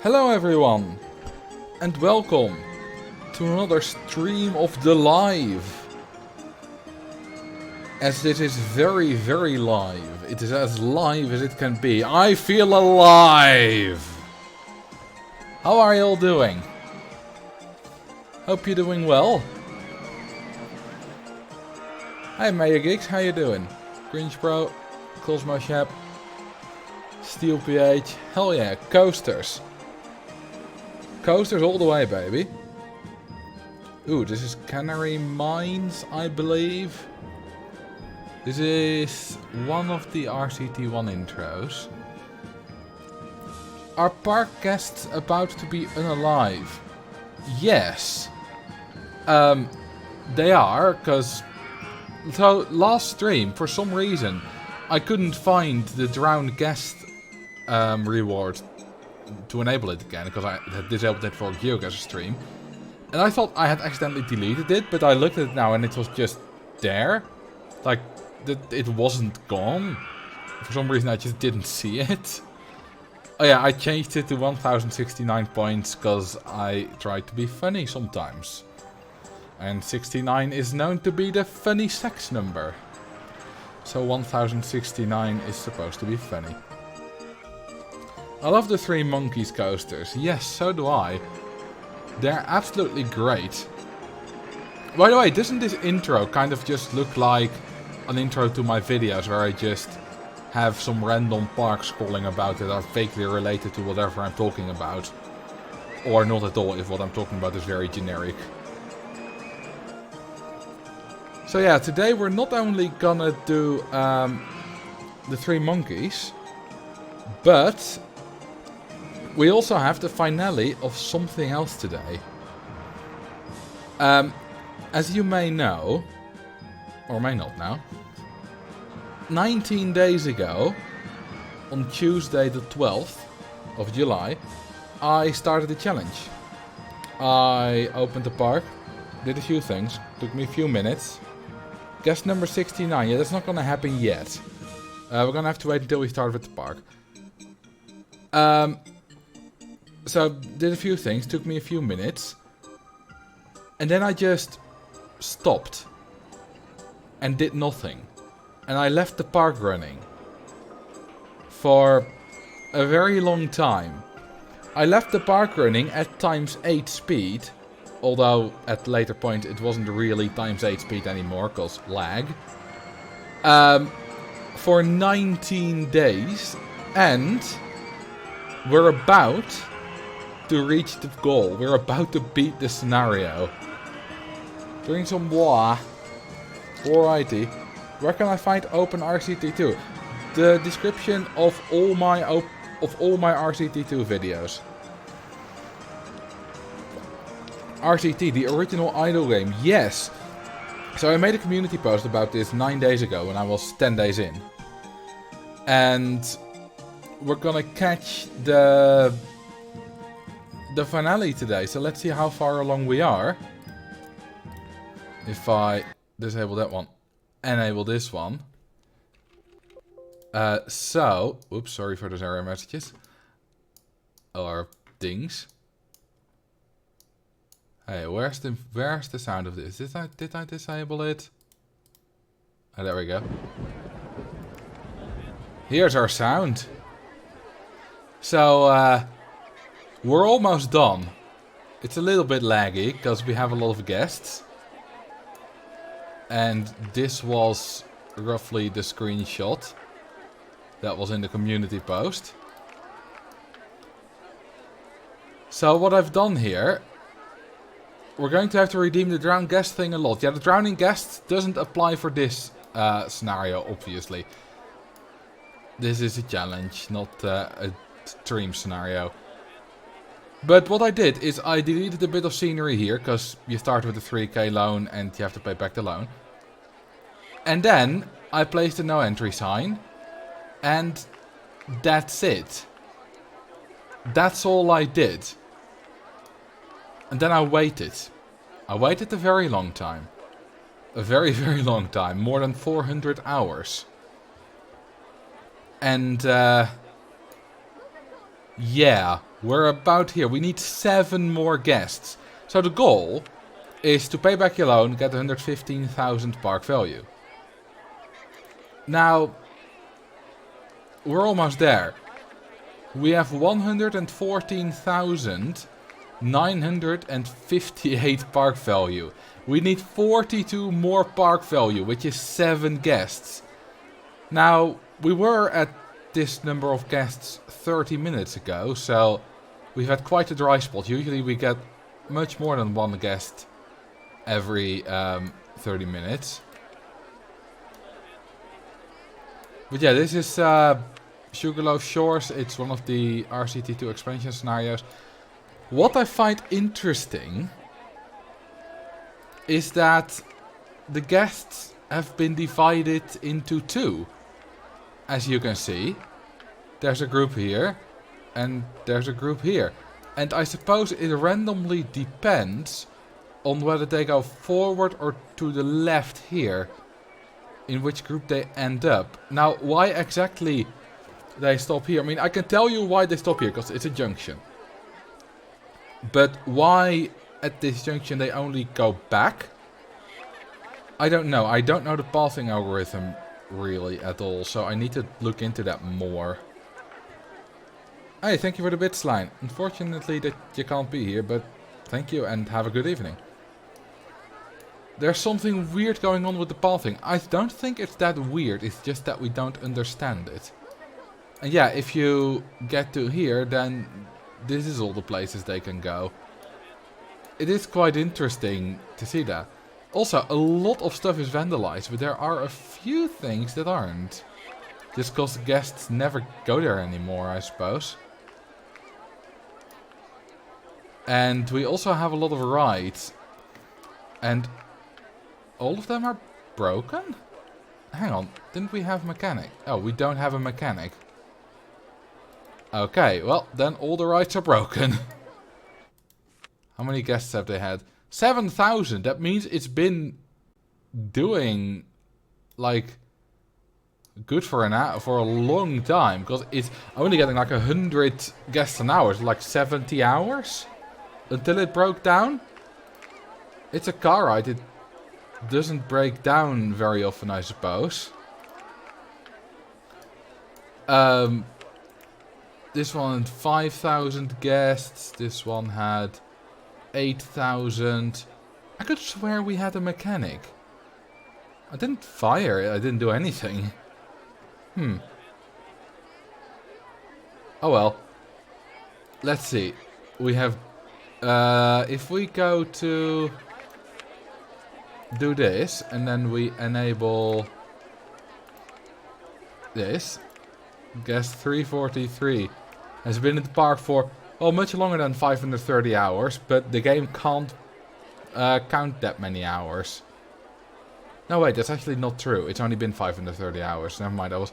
Hello everyone, and welcome to another stream of the live. As this is very, very live. It is as live as it can be. I feel alive! How are you all doing? Hope you're doing well. Hi Maya Gigs, how you doing? Grinch Pro, Cosmo Shep, Steel PH, hell yeah, coasters. Coasters all the way, baby. Ooh, this is Canary Mines, I believe. This is one of the RCT1 intros. Are park guests about to be unalive? Yes. They are, because... So, last stream, for some reason, I couldn't find the drowned guest reward to enable it again, because I had disabled it for a GeoGuessr stream. And I thought I had accidentally deleted it, but I looked at it now and it was just there. Like, it wasn't gone. For some reason I just didn't see it. Oh yeah, I changed it to 1069 points because I try to be funny sometimes. And 69 is known to be the funny sex number. So 1069 is supposed to be funny. I love the Three Monkeys coasters. Yes, so do I. They're absolutely great. By the way, doesn't this intro kind of just look like an intro to my videos where I just have some random park scrolling about that are vaguely related to whatever I'm talking about? Or not at all if what I'm talking about is very generic. So yeah, today we're not only gonna do the 3 monkeys, but we also have the finale of something else today. As you may know, or may not know, 19 days ago, on Tuesday the 12th of July, I started a challenge. I opened the park, did a few things, took me a few minutes. Guest number 69, yeah, that's not gonna happen yet. We're gonna have to wait until we start with the park. So, did a few things, took me a few minutes. And then I just stopped. And did nothing. And I left the park running. For a very long time. I left the park running at ×8 speed. Although, at a later point, it wasn't really ×8 speed anymore, because lag. For 19 days. And we're about to reach the goal. We're about to beat the scenario. Drink some water. Alrighty. Where can I find Open RCT2? The description of all my RCT2 videos. RCT, the original idle game. Yes. So I made a community post about this 9 days ago when I was 10 days in. And we're gonna catch the finale today. So let's see how far along we are. If I disable that one, enable this one. Oops, sorry for those error messages. Or dings. Hey, where's the sound of this? Did I disable it? Oh, there we go. Here's our sound. So, we're almost done. It's a little bit laggy, because we have a lot of guests. And this was roughly the screenshot that was in the community post. So what I've done here, we're going to have to redeem the drowned guest thing a lot. Yeah, the drowning guest doesn't apply for this scenario, obviously. This is a challenge, not a stream scenario. But what I did is I deleted a bit of scenery here, because you start with a 3k loan and you have to pay back the loan. And then I placed a no entry sign, and that's it. That's all I did. And then I waited. I waited a very long time. A very, very long time. More than 400 hours. And, yeah, we're about here. We need 7 more guests. So the goal is to pay back your loan, get 115,000 park value. Now, we're almost there. We have 114,958 park value. We need 42 more park value, which is 7 guests. Now, we were at this number of guests 30 minutes ago, so we've had quite a dry spot. Usually we get much more than 1 guest every 30 minutes. But yeah, this is Sugarloaf Shores. It's one of the RCT2 expansion scenarios. What I find interesting is that the guests have been divided into 2. As you can see, there's a group here and there's a group here. And I suppose it randomly depends on whether they go forward or to the left here, in which group they end up. Now, why exactly they stop here? I mean, I can tell you why they stop here, because it's a junction. But why at this junction they only go back? I don't know. I don't know the pathing algorithm really at all, so I need to look into that more. Hey, thank you for the bits line. Unfortunately that you can't be here, but thank you and have a good evening. There's something weird going on with the pathing. I don't think it's that weird, it's just that we don't understand it. And yeah, if you get to here, then this is all the places they can go. It is quite interesting to see that. Also, a lot of stuff is vandalized, but there are a few things that aren't. Just because the guests never go there anymore, I suppose. And we also have a lot of rides. And all of them are broken? Hang on, didn't we have mechanic? Oh, we don't have a mechanic. Okay, well, then all the rides are broken. How many guests have they had? 7,000. That means it's been doing like good for an hour, for a long time, because it's only getting like 100 guests an hour, like 70 hours until it broke down. It's a car ride. It doesn't break down very often, I suppose. This one had 5,000 guests. This one had 8,000. I could swear we had a mechanic. I didn't fire it. I didn't do anything. Oh well. Let's see. We have... if we go to... do this, and then we enable... this. Guest 343 has been in the park for, well, much longer than 530 hours, but the game can't count that many hours. No, wait, that's actually not true. It's only been 530 hours. Never mind, I was...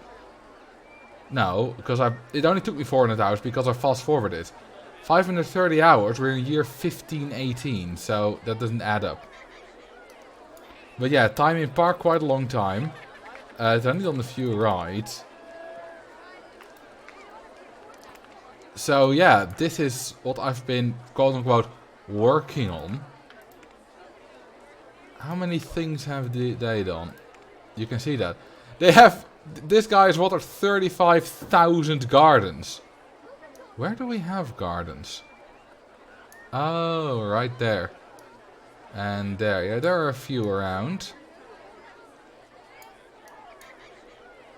No, because it only took me 400 hours because I fast forwarded. 530 hours, we're in year 1518, so that doesn't add up. But yeah, time in park, quite a long time. It's only done a few rides. So yeah, this is what I've been, quote unquote, working on. How many things have they done? You can see that. They have... This guy has watered 35,000 gardens. Where do we have gardens? Oh, right there. And there. Yeah, there are a few around.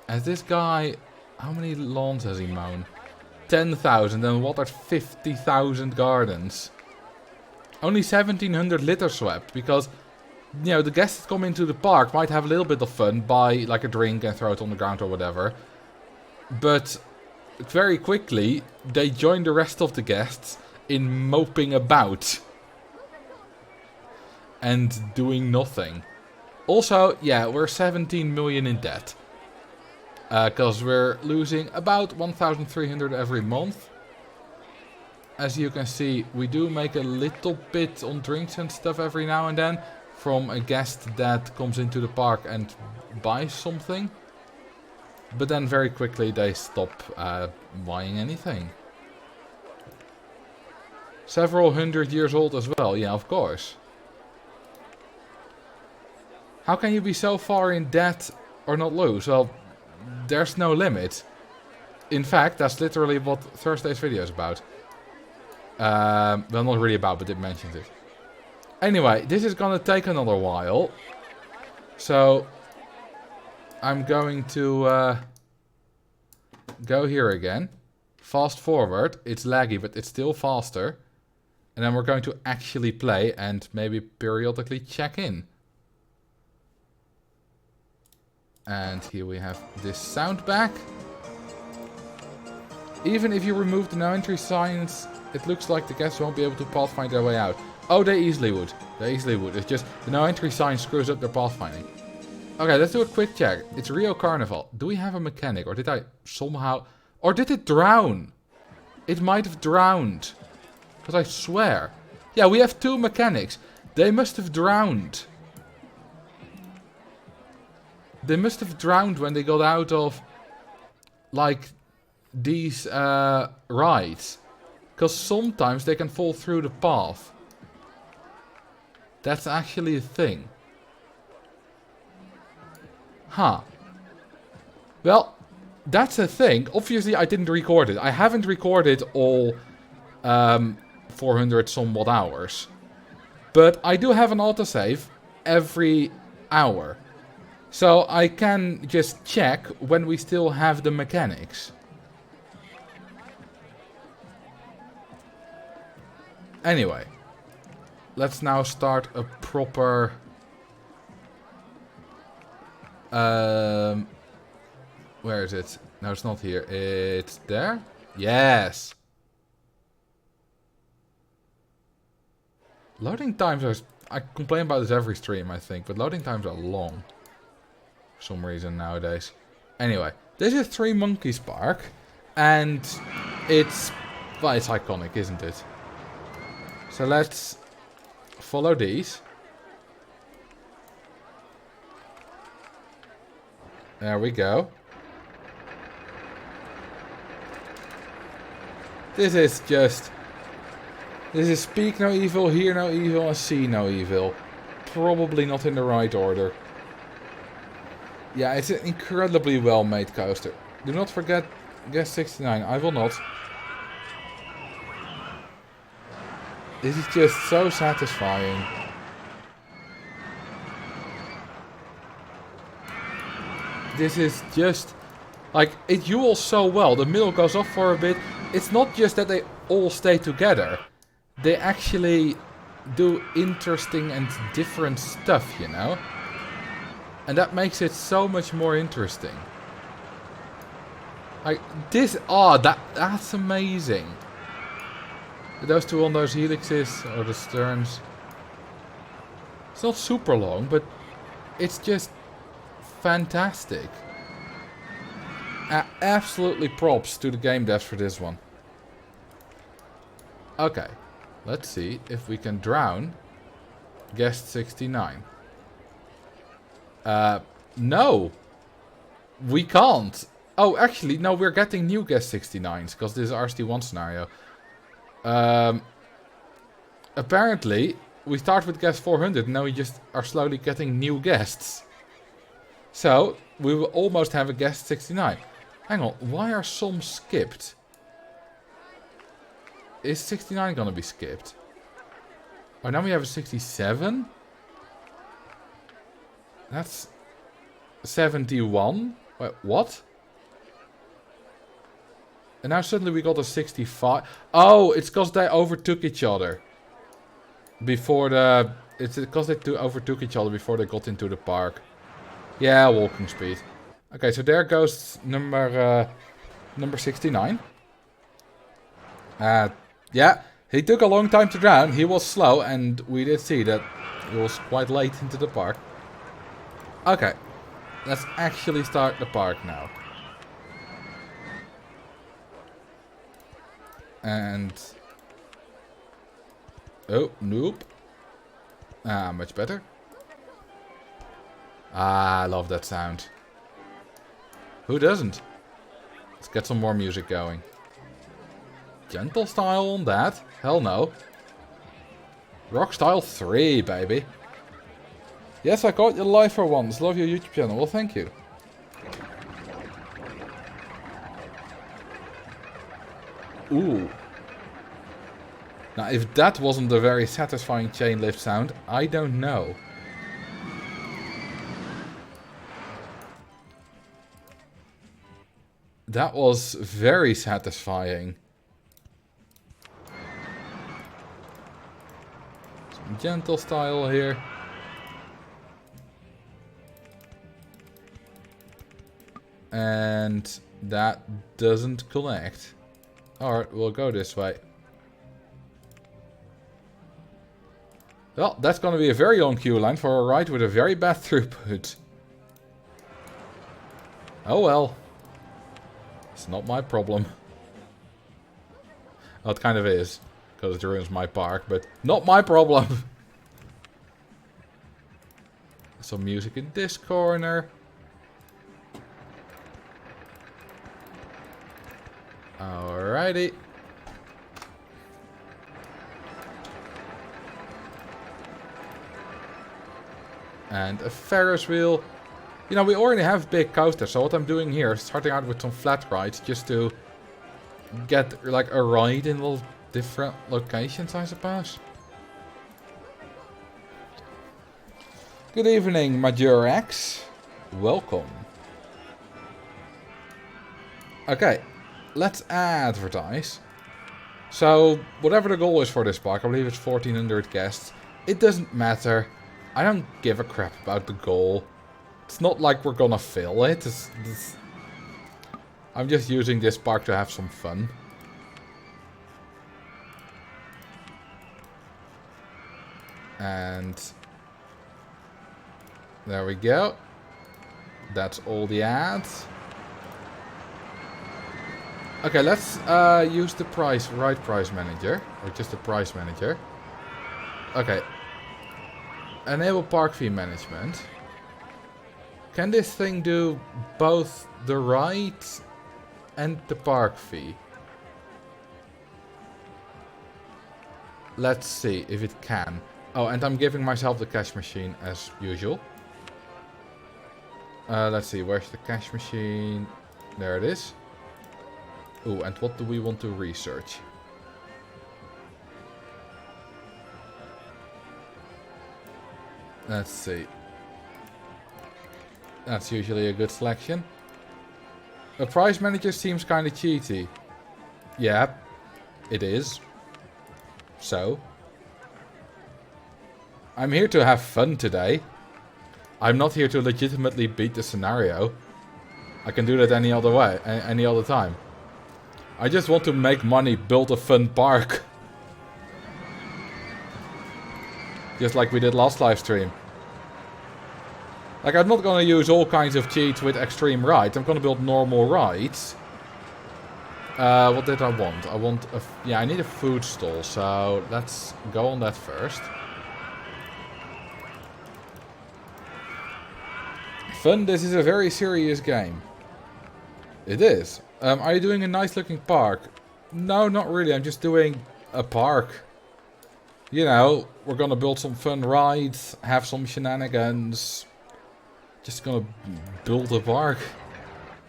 Has this guy... How many lawns has he mown? 10,000 and watered 50,000 gardens. Only 1,700 litter swept because... You know, the guests that come into the park might have a little bit of fun, buy like a drink and throw it on the ground or whatever. But very quickly, they join the rest of the guests in moping about. And doing nothing. Also, yeah, we're 17 million in debt. Because we're losing about 1,300 every month. As you can see, we do make a little bit on drinks and stuff every now and then. From a guest that comes into the park and buys something. But then very quickly they stop buying anything. Several 100 years old as well, yeah, of course. How can you be so far in debt or not lose? Well, there's no limit. In fact, that's literally what Thursday's video is about. Well, not really about, but it mentions it. Anyway, this is gonna take another while. So, I'm going to go here again. Fast forward. It's laggy, but it's still faster. And then we're going to actually play and maybe periodically check in. And here we have this sound back. Even if you remove the no entry signs, it looks like the guests won't be able to pathfind their way out. Oh, they easily would. They easily would. It's just the no entry sign screws up their pathfinding. Okay, let's do a quick check. It's Rio Carnival. Do we have a mechanic? Or did I somehow... Or did it drown? It might have drowned. Because I swear. Yeah, we have 2 mechanics. They must have drowned. They must have drowned when they got out of... Like... These rides. Because sometimes they can fall through the path. That's actually a thing. Huh. Well, that's a thing. Obviously, I didn't record it. I haven't recorded all 400 somewhat hours. But I do have an autosave. every hour. So I can just check when we still have the mechanics. Anyway, let's now start a proper... where is it? No, it's not here. It's there? Yes! Loading times are... I complain about this every stream, I think, but loading times are long. For some reason nowadays. Anyway, this is Three Monkeys Park, and it's... well, it's iconic, isn't it? So let's follow these. There we go. This is just... this is speak no evil, hear no evil, and see no evil. Probably not in the right order. Yeah, it's an incredibly well made coaster. Do not forget Guest 69. I will not. This is just so satisfying. This is just... like, it duels so well. The middle goes off for a bit. It's not just that they all stay together. They actually do interesting and different stuff, you know? And that makes it so much more interesting. Like, this... oh, that's amazing. Those two on those helixes, or the sterns. It's not super long, but it's just fantastic. Absolutely props to the game devs for this one. Okay, let's see if we can drown Guest 69. No! We can't! Oh, actually, no, we're getting new Guest 69s, because this is RST1 scenario. Apparently, we start with Guest 400, and now we just are slowly getting new guests. So, we will almost have a Guest 69. Hang on, why are some skipped? Is 69 gonna be skipped? Oh, now we have a 67? That's 71? Wait, what? And now suddenly we got a 65. Oh, it's because they overtook each other. Before the... it's because they overtook each other before they got into the park. Yeah, walking speed. Okay, so there goes number 69. Yeah, he took a long time to drown. He was slow, and we did see that he was quite late into the park. Okay, let's actually start the park now. And... oh, nope. Ah, much better. Ah, I love that sound. Who doesn't? Let's get some more music going. Gentle style on that? Hell no. Rock style 3, baby. Yes, I caught you live for once. Love your YouTube channel. Well, thank you. Ooh. Now, if that wasn't a very satisfying chain lift sound, I don't know. That was very satisfying. Some gentle style here. And that doesn't connect. Alright, we'll go this way. Well, that's gonna be a very long queue line for a ride with a very bad throughput. Oh well. It's not my problem. Well, it kind of is, because it ruins my park, but not my problem. Some music in this corner. Alrighty. And a Ferris wheel. You know, we already have big coasters, so what I'm doing here is starting out with some flat rides just to get like a ride in little different locations, I suppose. Good evening, Majorex. Welcome. Okay, let's advertise. So, whatever the goal is for this park, I believe it's 1400 guests. It doesn't matter. I don't give a crap about the goal. It's not like we're gonna fill it. I'm just using this park to have some fun. And there we go. That's all the ads. Okay, let's use the right price manager. Or just the price manager. Okay. Enable park fee management. Can this thing do both the ride and the park fee? Let's see if it can. Oh, and I'm giving myself the cash machine as usual. Let's see, where's the cash machine? There it is. Ooh, and what do we want to research? Let's see. That's usually a good selection. The price manager seems kind of cheaty. Yeah, it is. So, I'm here to have fun today. I'm not here to legitimately beat the scenario. I can do that any other way, any other time. I just want to make money, build a fun park. Just like we did last live stream. Like, I'm not gonna use all kinds of cheats with extreme rides. I'm gonna build normal rides. What did I want? I want a... Yeah, I need a food stall, so let's go on that first. Fun, this is a very serious game. It is. Are you doing a nice looking park? No, not really. I'm just doing a park. You know, we're gonna build some fun rides, have some shenanigans. Just gonna build a park.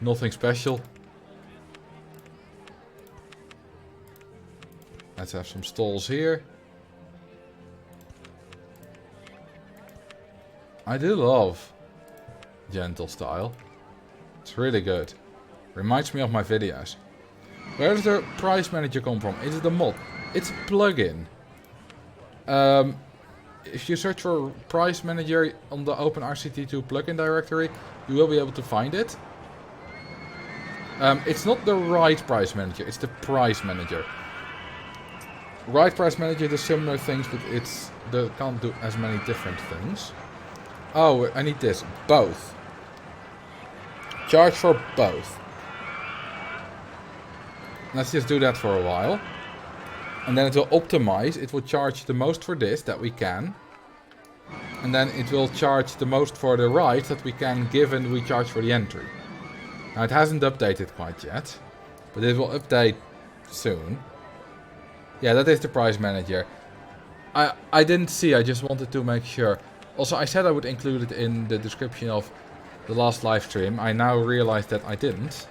Nothing special. Let's have some stalls here. I do love gentle style. It's really good. Reminds me of my videos. Where does the price manager come from? Is it a mod? It's a plugin. If you search for price manager on the OpenRCT2 plugin directory, you will be able to find it. It's not the right price manager, it's the price manager. Right price manager does similar things, but they can't do as many different things. Oh, I need this. Both. Charge for both. Let's just do that for a while. And then it will optimize. It will charge the most for this that we can. And then it will charge the most for the rides that we can, given we charge for the entry. Now it hasn't updated quite yet. But it will update soon. Yeah, that is the price manager. I didn't see, I just wanted to make sure. Also, I said I would include it in the description of the last live stream. I now realize that I didn't.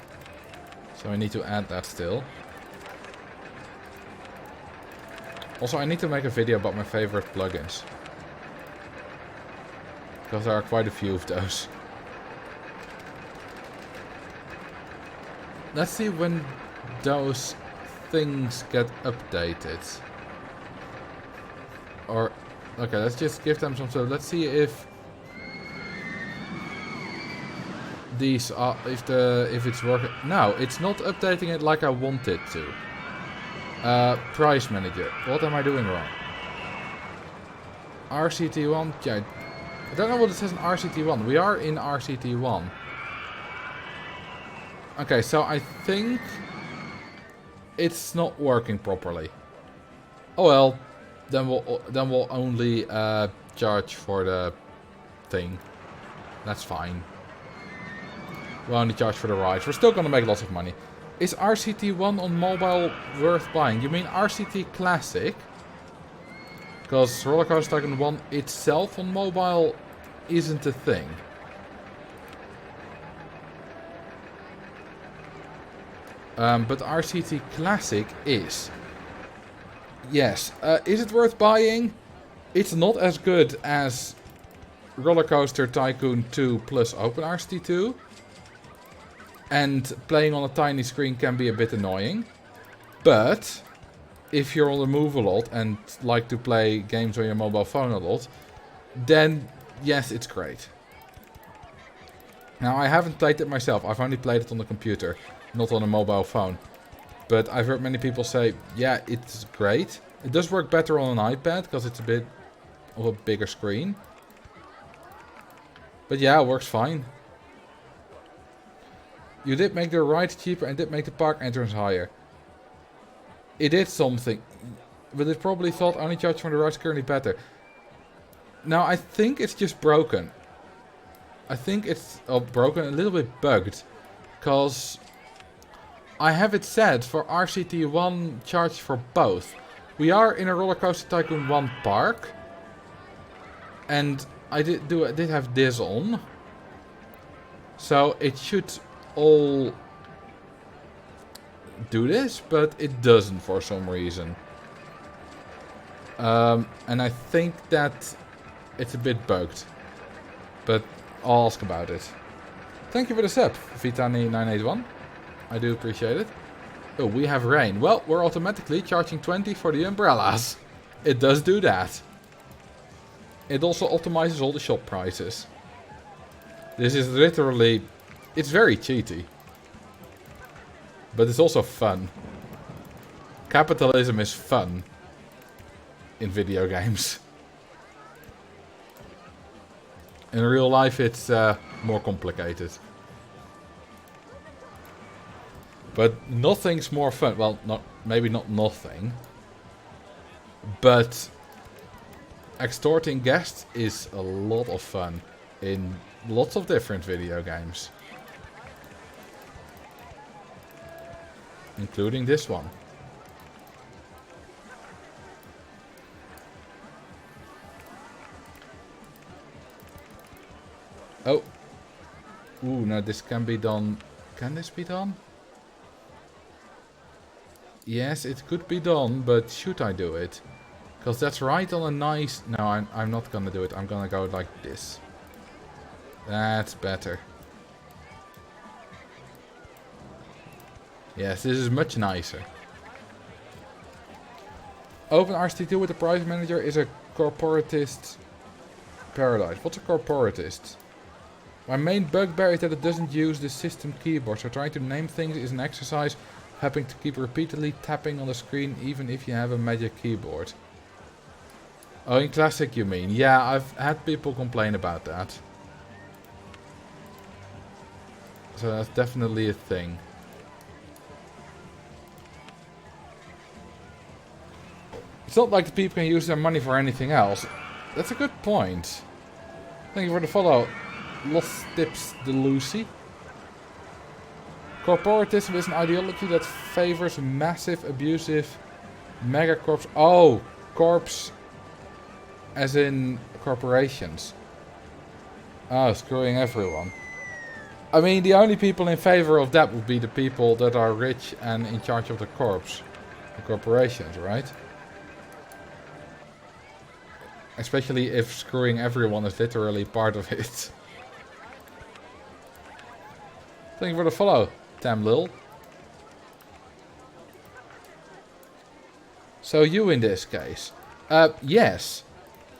So I need to add that still. Also, I need to make a video about my favorite plugins. Because there are quite a few of those. Let's see when those things get updated. Or, okay, let's just give them some. So let's see if these are, if it's working. No, it's not updating it like I want it to. Price manager. What am I doing wrong? RCT1. Yeah, I don't know what it says in RCT1. We are in RCT1. Okay, so I think it's not working properly. Oh well, then we'll only charge for the thing. That's fine. We'll only charge for the rides. We're still gonna make lots of money. Is RCT1 on mobile worth buying? You mean RCT Classic? Because Roller Coaster Tycoon 1 itself on mobile isn't a thing. But RCT Classic is. Yes. Is it worth buying? It's not as good as Roller Coaster Tycoon 2 plus OpenRCT 2. And playing on a tiny screen can be a bit annoying. But if you're on the move a lot and like to play games on your mobile phone a lot, then yes, it's great. Now, I haven't played it myself. I've only played it on the computer, not on a mobile phone. But I've heard many people say, yeah, it's great. It does work better on an iPad because it's a bit of a bigger screen. But yeah, it works fine. You did make the ride cheaper and did make the park entrance higher. It did something, but it probably thought only charge for the rides currently better. Now, I think it's just broken. I think it's broken, a little bit bugged. Because I have it set for RCT1 charge for both. We are in a Roller Coaster Tycoon 1 park. And I did have this on. So it should all do this, but it doesn't for some reason. And I think that it's a bit bugged. But I'll ask about it. Thank you for the sub, Vitani981. I do appreciate it. Oh, we have rain. Well, we're automatically charging 20 for the umbrellas. It does do that. It also optimizes all the shop prices. This is literally... It's very cheaty. But it's also fun. Capitalism is fun. In video games. In real life it's more complicated. But nothing's more fun. Well, maybe not nothing. But extorting guests is a lot of fun. In lots of different video games. Including this one. Oh. Ooh, now this can be done. Can this be done? Yes, it could be done, but should I do it? Because that's right on a nice... No, I'm not gonna do it. I'm gonna go like this. That's better. Yes, this is much nicer. OpenRCT2 with the price manager is a corporatist paradise. What's a corporatist? My main bugbear is that it doesn't use the system keyboard, so trying to name things is an exercise, having to keep repeatedly tapping on the screen even if you have a magic keyboard. Oh, in Classic you mean? Yeah, I've had people complain about that. So that's definitely a thing. It's not like the people can use their money for anything else. That's a good point. Thank you for the follow. Lost Tips de Lucy. Corporatism is an ideology that favors massive, abusive megacorps. Oh, corps as in corporations. Oh, screwing everyone. I mean, the only people in favor of that would be the people that are rich and in charge of the corps. The corporations, right? Especially if screwing everyone is literally part of it. Thank you for the follow, Tamlil. So you in this case? Yes.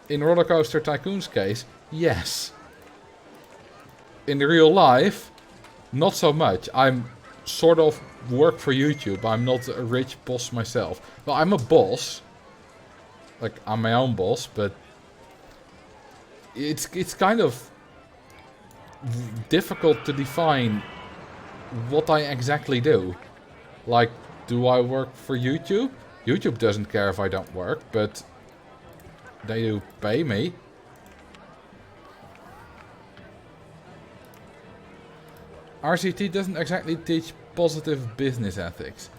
In Roller Coaster Tycoon's case, yes. In real life, not so much. I'm sort of work for YouTube. I'm not a rich boss myself. Well, I'm a boss. Like, I'm my own boss, but it's kind of difficult to define what I exactly do. Like, do I work for YouTube? YouTube doesn't care if I don't work, but they do pay me. RCT doesn't exactly teach positive business ethics.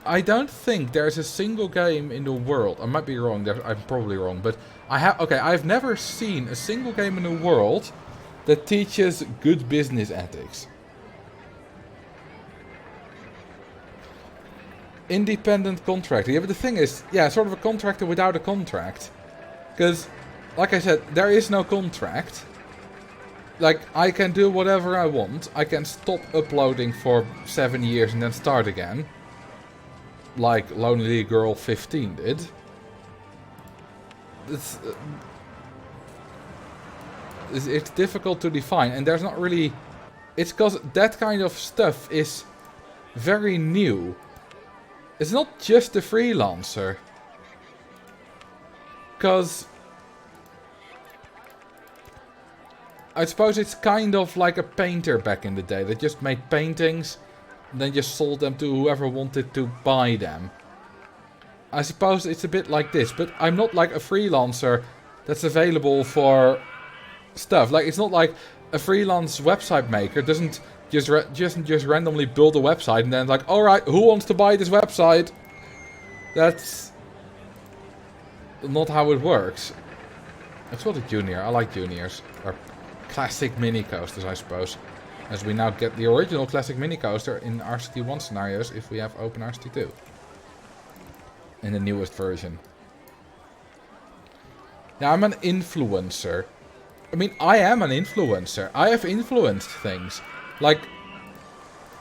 I don't think there's a single game in the world, I might be wrong, I'm probably wrong, but I've never seen a single game in the world that teaches good business ethics. Independent contractor. Yeah, but the thing is, yeah, sort of a contractor without a contract. Because like I said, there is no contract. Like, I can do whatever I want. I can stop uploading for 7 years and then start again. Like Lonely Girl 15 did. It's difficult to define, and there's not really... It's because that kind of stuff is very new. It's not just a freelancer. Because... I suppose it's kind of like a painter back in the day that just made paintings and then just sold them to whoever wanted to buy them. I suppose it's a bit like this, but I'm not like a freelancer that's available for stuff. Like, it's not like a freelance website maker doesn't just randomly build a website and then like, alright, who wants to buy this website? That's not how it works. It's called a junior. I like juniors. Or classic mini coasters, I suppose. As we now get the original classic mini coaster in RCT1 scenarios if we have open RCT2. In the newest version. Now, I'm an influencer. I mean, I am an influencer. I have influenced things. Like,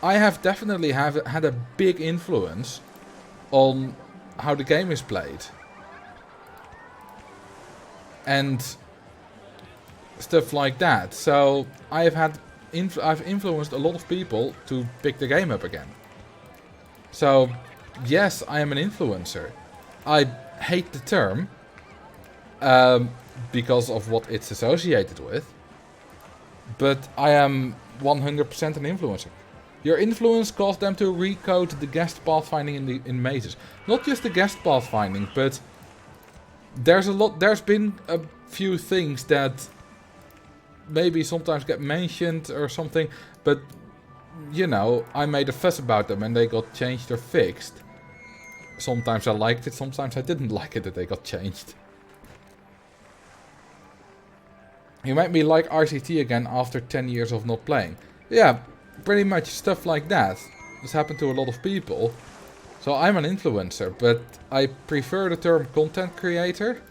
I have definitely had a big influence on how the game is played. And stuff like that. So I've influenced a lot of people to pick the game up again. So yes, I am an influencer. I hate the term because of what it's associated with. But I am 100% an influencer. Your influence caused them to recode the guest pathfinding in mazes. Not just the guest pathfinding, but there's been a few things that maybe sometimes get mentioned or something, but you know, I made a fuss about them and they got changed or fixed. Sometimes I liked it, sometimes I didn't like it that they got changed. You made me like RCT again after 10 years of not playing. Yeah, pretty much stuff like that. This happened to a lot of people. So I'm an influencer, but I prefer the term content creator.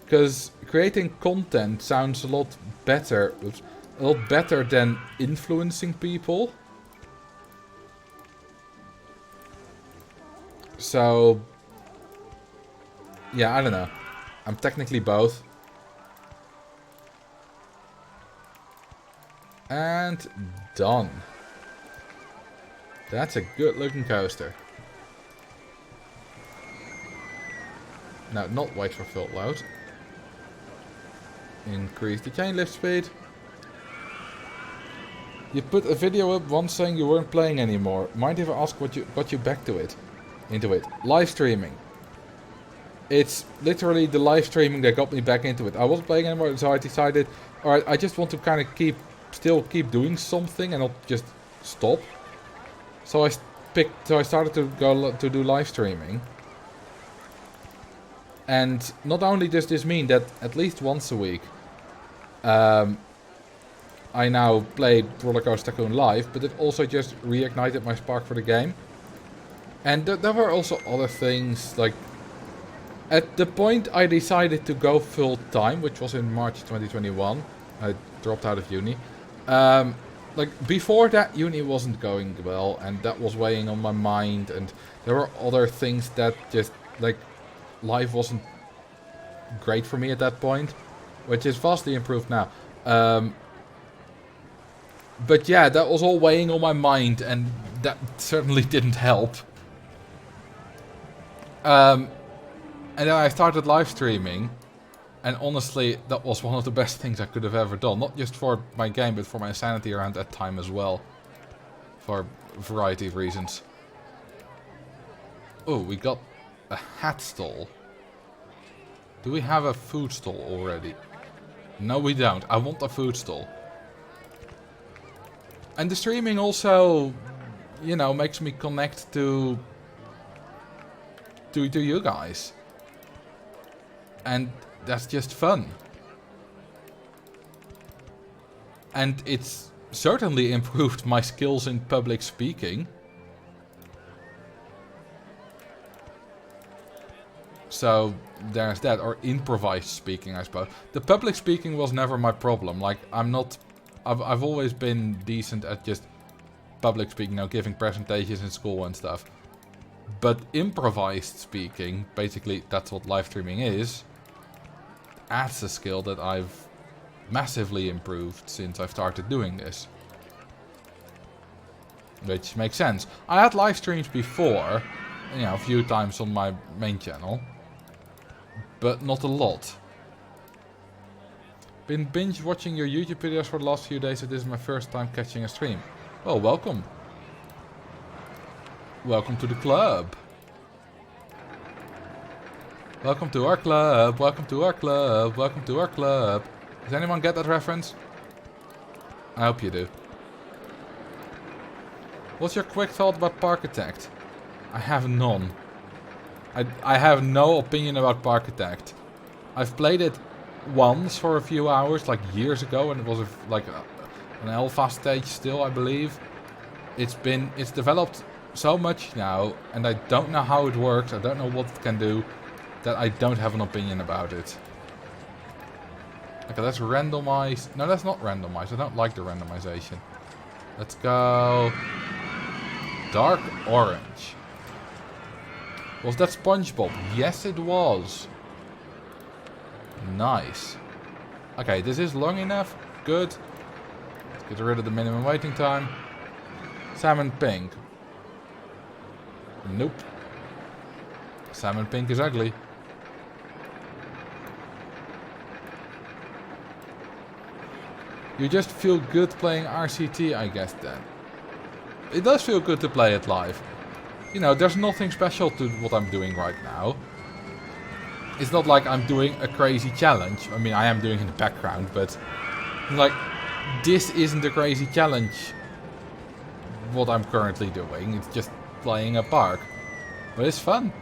Because creating content sounds a lot better than influencing people. So, yeah, I don't know. I'm technically both. And done. That's a good looking coaster. No, not wait for full load. Increase the chain lift speed. You put a video up once saying you weren't playing anymore. Mind if I ask what got you back to it? Into it. Live streaming. It's literally the live streaming that got me back into it. I wasn't playing anymore, so I decided, alright, I just want to kind of still keep doing something and not just stop. So I started to do live streaming. And not only does this mean that at least once a week I now play Roller Coaster Tycoon live, but it also just reignited my spark for the game. And there were also other things, like at the point I decided to go full time, which was in March 2021, I dropped out of uni. Like before that, uni wasn't going well, and that was weighing on my mind, and there were other things that just like life wasn't great for me at that point, which is vastly improved now. But yeah, that was all weighing on my mind, and that certainly didn't help. And then I started live streaming, and honestly, that was one of the best things I could have ever done. Not just for my game, but for my sanity around that time as well. For a variety of reasons. Oh, we got a hat stall. Do we have a food stall already? No, we don't. I want a food stall. And the streaming also, you know, makes me connect to you guys. And that's just fun. And it's certainly improved my skills in public speaking. So there's that, or improvised speaking, I suppose. The public speaking was never my problem. Like, I've always been decent at just public speaking, you know, giving presentations in school and stuff. But improvised speaking, basically that's what live streaming is, adds a skill that I've massively improved since I've started doing this. Which makes sense. I had live streams before, you know, a few times on my main channel, but not a lot. Been binge watching your YouTube videos for the last few days, so this is my first time catching a stream. Well, welcome. Welcome to the club. Welcome to our club. Welcome to our club. Welcome to our club. Does anyone get that reference? I hope you do. What's your quick thought about Parkitect? I have none. I have no opinion about Parkitect. I've played it once for a few hours, like years ago, and it was an alpha stage still, I believe. It's developed so much now, and I don't know how it works, I don't know what it can do, that I don't have an opinion about it. Okay, let's randomize. No, that's not randomized. I don't like the randomization. Let's go dark orange. Was that SpongeBob? Yes, it was. Nice. Okay, this is long enough. Good. Let's get rid of the minimum waiting time. Salmon pink. Nope. Salmon pink is ugly. You just feel good playing RCT, I guess, then. It does feel good to play it live. You know, there's nothing special to what I'm doing right now. It's not like I'm doing a crazy challenge. I mean, I am doing it in the background, but like, this isn't a crazy challenge, what I'm currently doing. It's just playing a park. But it's fun.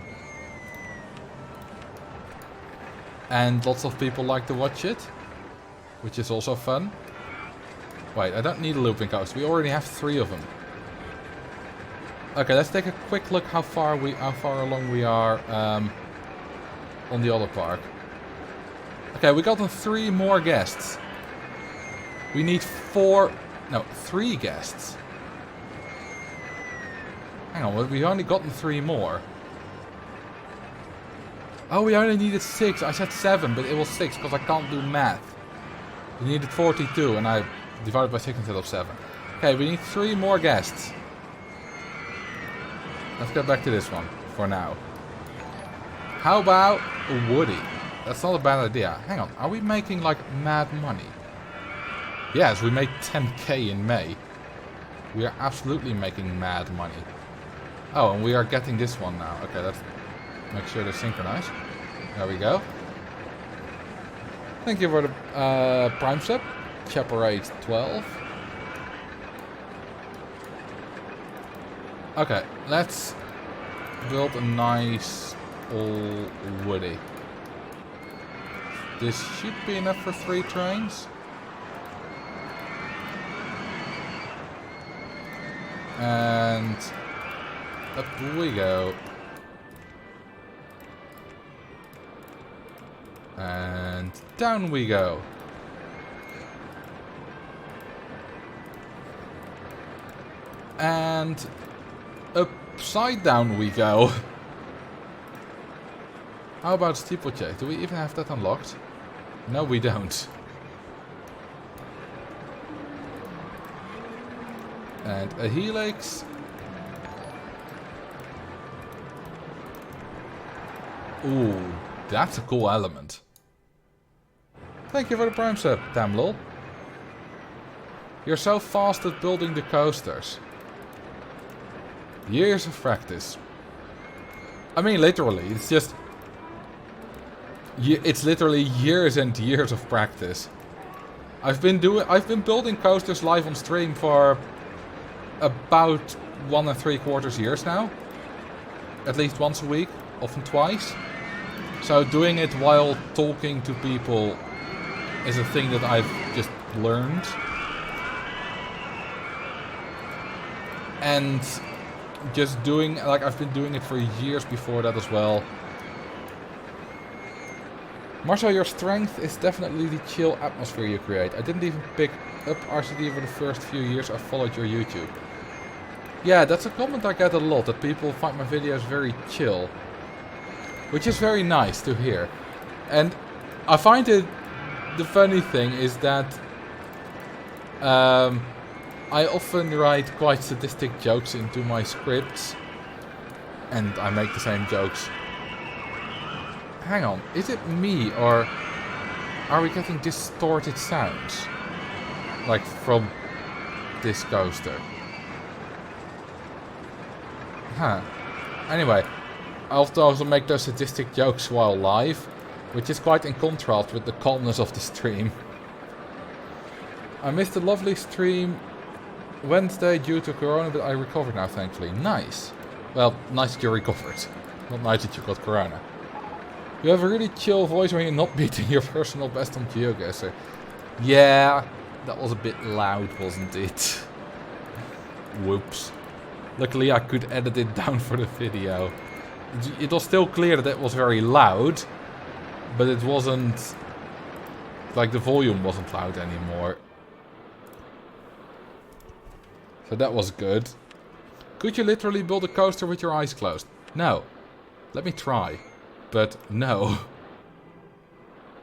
And lots of people like to watch it, which is also fun. Wait, I don't need a looping coaster. We already have 3 of them. Okay, let's take a quick look how far along we are on the other park. Okay, we got 3 more guests. We need 3 guests. Hang on, we've only gotten 3 more. Oh, we only needed 6. I said 7, but it was 6 because I can't do math. We needed 42 and I divided by 6 instead of 7. Okay, we need 3 more guests. Let's get back to this one for now. How about a Woody? That's not a bad idea. Hang on, are we making like mad money? Yes, we made 10k in May. We are absolutely making mad money. Oh, and we are getting this one now. Okay, let's make sure they're synchronized. There we go. Thank you for the Prime sub. Chaparate 12. Okay, let's build a nice old Woody. This should be enough for 3 trains. And up we go. And down we go. And upside down we go. How about steeplechase? Do we even have that unlocked? No, we don't. And a helix. Ooh, that's a cool element. Thank you for the Prime sub, damn lol. You're so fast at building the coasters. Years of practice. I mean, literally, it's just... It's literally years and years of practice. I've been building coasters live on stream for about 1 3/4 years now. At least once a week, often twice. So doing it while talking to people is a thing that I've just learned. And just doing, like, I've been doing it for years before that as well. Marcel, your strength is definitely the chill atmosphere you create. I didn't even pick up RCD for the first few years I followed your YouTube. Yeah, that's a comment I get a lot, that people find my videos very chill. Which is very nice to hear. And I find it, the funny thing is that I often write quite sadistic jokes into my scripts. And I make the same jokes. Hang on, is it me or are we getting distorted sounds? Like from this coaster? Huh. Anyway, I often also make those sadistic jokes while live, which is quite in contrast with the calmness of the stream. I missed a lovely stream Wednesday due to Corona, but I recovered now, thankfully. Nice. Well, nice that you recovered. Not nice that you got Corona. You have a really chill voice when you're not beating your personal best on GeoGuessr. Yeah, that was a bit loud, wasn't it? Whoops. Luckily I could edit it down for the video. It was still clear that it was very loud, but it wasn't... like the volume wasn't loud anymore. So that was good. Could you literally build a coaster with your eyes closed? No. Let me try. But no.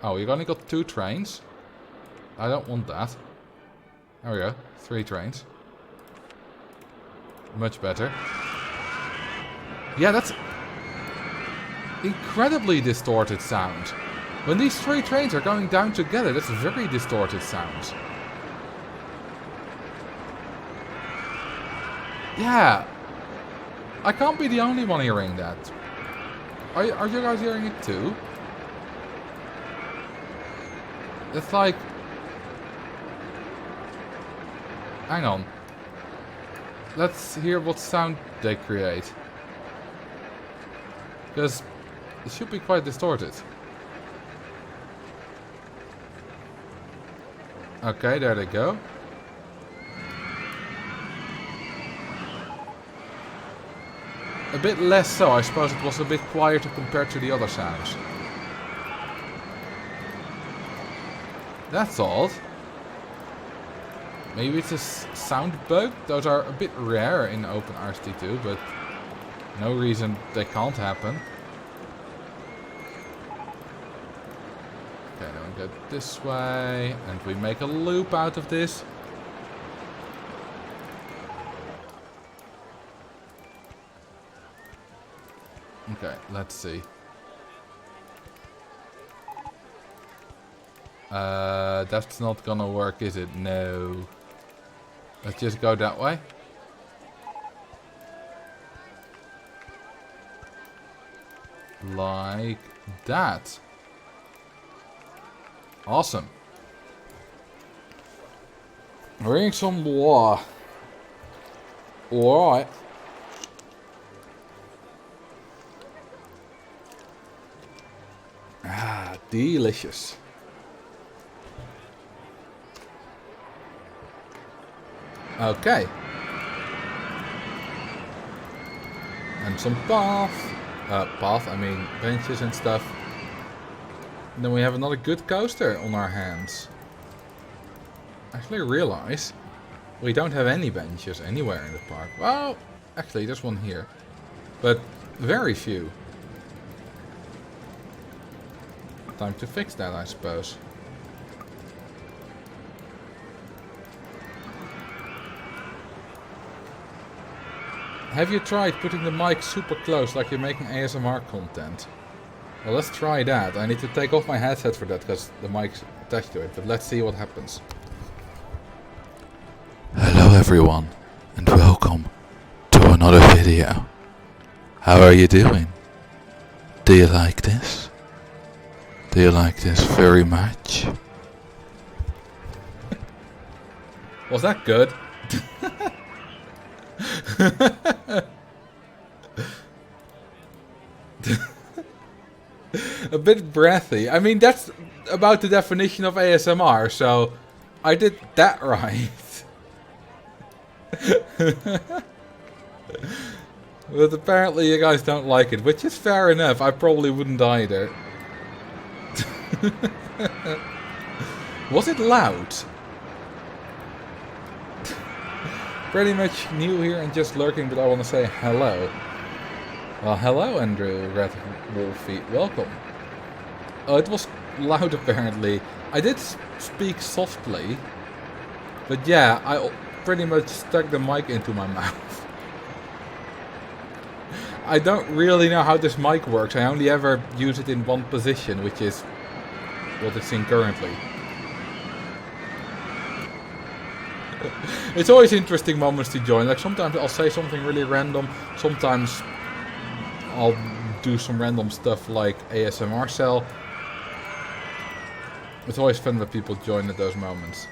Oh, you only got 2 trains? I don't want that. There we go. 3 trains. Much better. Yeah, that's incredibly distorted sound. When these 3 trains are going down together, that's very distorted sound. Yeah. I can't be the only one hearing that. Are you guys hearing it too? It's like... hang on. Let's hear what sound they create. Because it should be quite distorted. Okay, there they go. A bit less so, I suppose it was a bit quieter compared to the other sounds. That's odd. Maybe it's a sound bug? Those are a bit rare in OpenRCT2, but no reason they can't happen. Okay, then we go this way, and we make a loop out of this. Okay, let's see. That's not gonna work, is it? No. Let's just go that way. Like that. Awesome. Bring some water. Alright. Ah, delicious. Okay. And some I mean benches and stuff. And then we have another good coaster on our hands. Actually realize we don't have any benches anywhere in the park. Well, actually there's one here. But very few. Time to fix that, I suppose. Have you tried putting the mic super close like you're making ASMR content? Well, let's try that. I need to take off my headset for that because the mic's attached to it. But let's see what happens. Hello everyone and welcome to another video. How are you doing? Do you like this? Do you like this very much? Was that good? A bit breathy. I mean, that's about the definition of ASMR, so I did that right. But apparently you guys don't like it, which is fair enough. I probably wouldn't either. Was it loud? Pretty much new here and just lurking, but I want to say hello. Well, hello Andrew Red Wolfie, welcome. Oh, it was loud apparently. I did speak softly, but yeah, I pretty much stuck the mic into my mouth. I don't really know how this mic works. I only ever use it in one position, which is what it's in currently. It's always interesting moments to join. Like sometimes I'll say something really random. Sometimes I'll do some random stuff like ASMR Marcel. It's always fun that people join at those moments.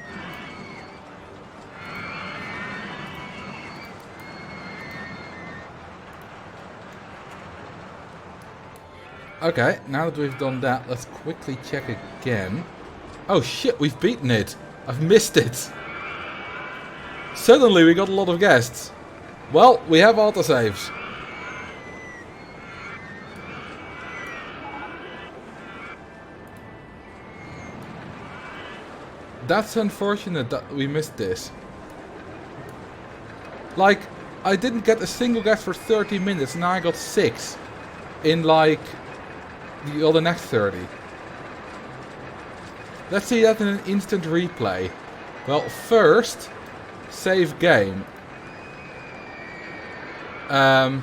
Okay, now that we've done that, let's quickly check again. Oh shit, we've beaten it. I've missed it. Suddenly we got a lot of guests. Well, we have autosaves. That's unfortunate that we missed this. Like, I didn't get a single guest for 30 minutes, now I got 6. In like the other next 30. Let's see that in an instant replay. Well, first, save game. I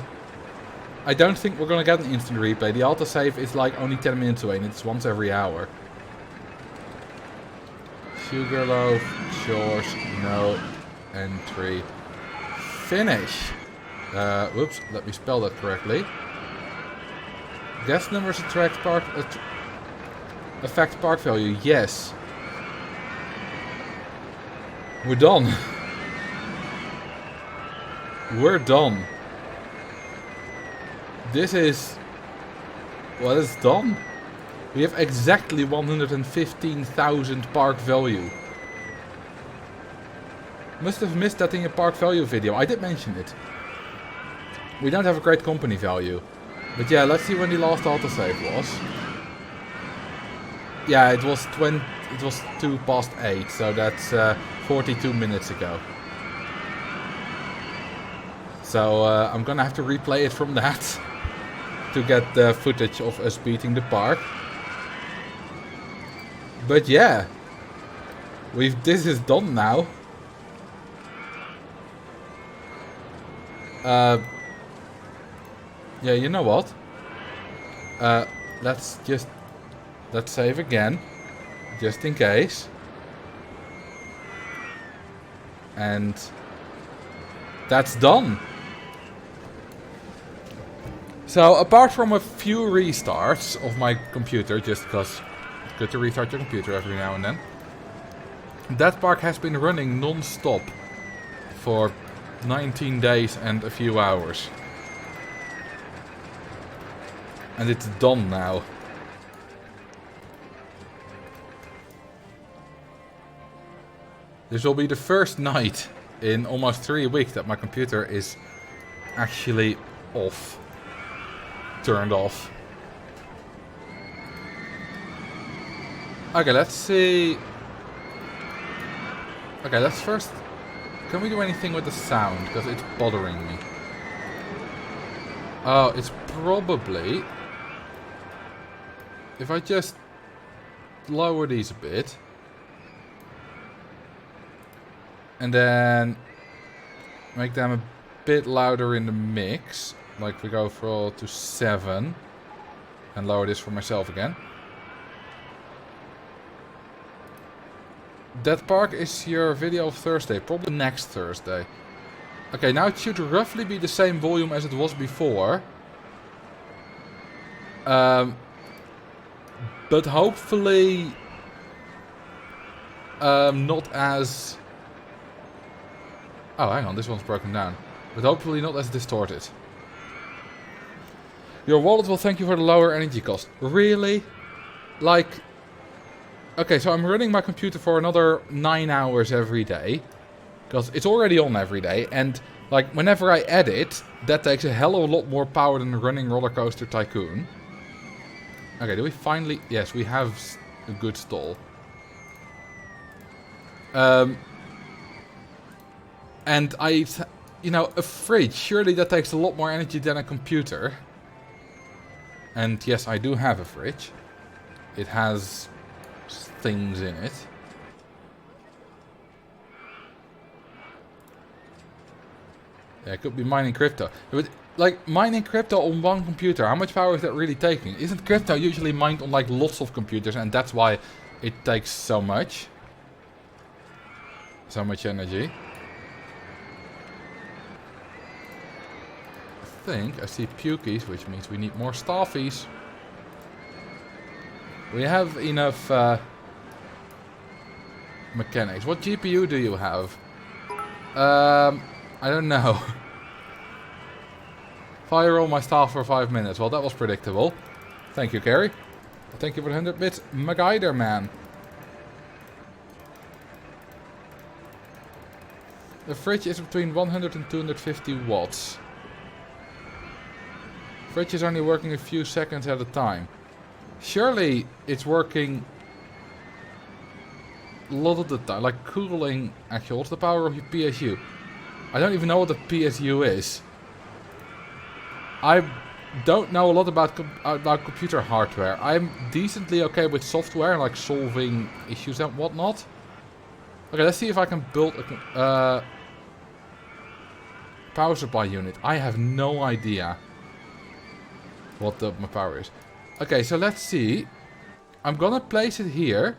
don't think we're gonna get an instant replay. The autosave is like only 10 minutes away and it's once every hour. Sugarloaf, chores, no entry. Finish. Whoops, let me spell that correctly. Guest numbers affect park value. Yes. We're done. We're done. This is... Well, it's done. We have exactly 115,000 park value. Must have missed that in your park value video. I did mention it. We don't have a great company value. But yeah, let's see when the last autosave was. Yeah, it was 2 past 8, so that's 42 minutes ago. So I'm gonna have to replay it from that to get the footage of us beating the park. But yeah, this is done now. Yeah, you know what? Let's save again, just in case. And that's done. So apart from a few restarts of my computer, just because it's good to restart your computer every now and then, that park has been running non-stop for 19 days and a few hours. And it's done now. This will be the first night in almost 3 weeks that my computer is actually off. Turned off. Okay, let's see. Okay, let's first... Can we do anything with the sound? Because it's bothering me. Oh, it's probably... If I just lower these a bit. And then make them a bit louder in the mix. Like we go to 7. And lower this for myself again. That park is your video of Thursday. Probably next Thursday. Okay, now it should roughly be the same volume as it was before. But hopefully not as... Oh, hang on, this one's broken down. But hopefully not as distorted. Your wallet will thank you for the lower energy cost. Really? Like... Okay, so I'm running my computer for another 9 hours every day. Because it's already on every day. And, like, whenever I edit, that takes a hell of a lot more power than running Roller Coaster Tycoon. Okay, do we finally... Yes, we have a good stall. And you know, a fridge, surely that takes a lot more energy than a computer. And yes, I do have a fridge. It has things in it. Yeah, it could be mining crypto. But, like, mining crypto on one computer, how much power is that really taking? Isn't crypto usually mined on, like, lots of computers, and that's why it takes so much? So much energy. I think I see pukies, which means we need more staffies. We have enough mechanics. What GPU do you have? I don't know. Fire all my staff for 5 minutes. Well, that was predictable. Thank you, Carrie. Thank you for the 100 bits, MacGyver man. The fridge is between 100 and 250 watts. Fridge is only working a few seconds at a time. Surely it's working a lot of the time, like cooling. Actually, what's the power of your PSU? I don't even know what the PSU is. I don't know a lot about computer hardware. I'm decently okay with software, like solving issues and whatnot. Okay, let's see if I can build a power supply unit. I have no idea what my power is. Okay, so let's see. I'm gonna place it here.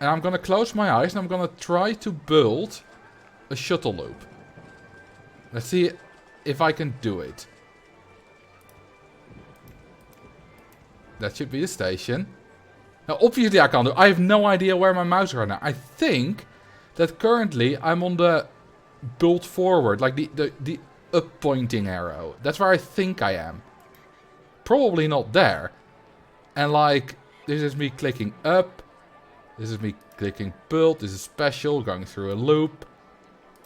And I'm gonna close my eyes and I'm gonna try to build a shuttle loop. Let's see if I can do it. That should be the station. Now, obviously I can't do it. I have no idea where my mouse is right now. I think that currently I'm on the build forward, like the up pointing arrow. That's where I think I am. Probably not there. And like, this is me clicking up. This is me clicking build. This is special, going through a loop.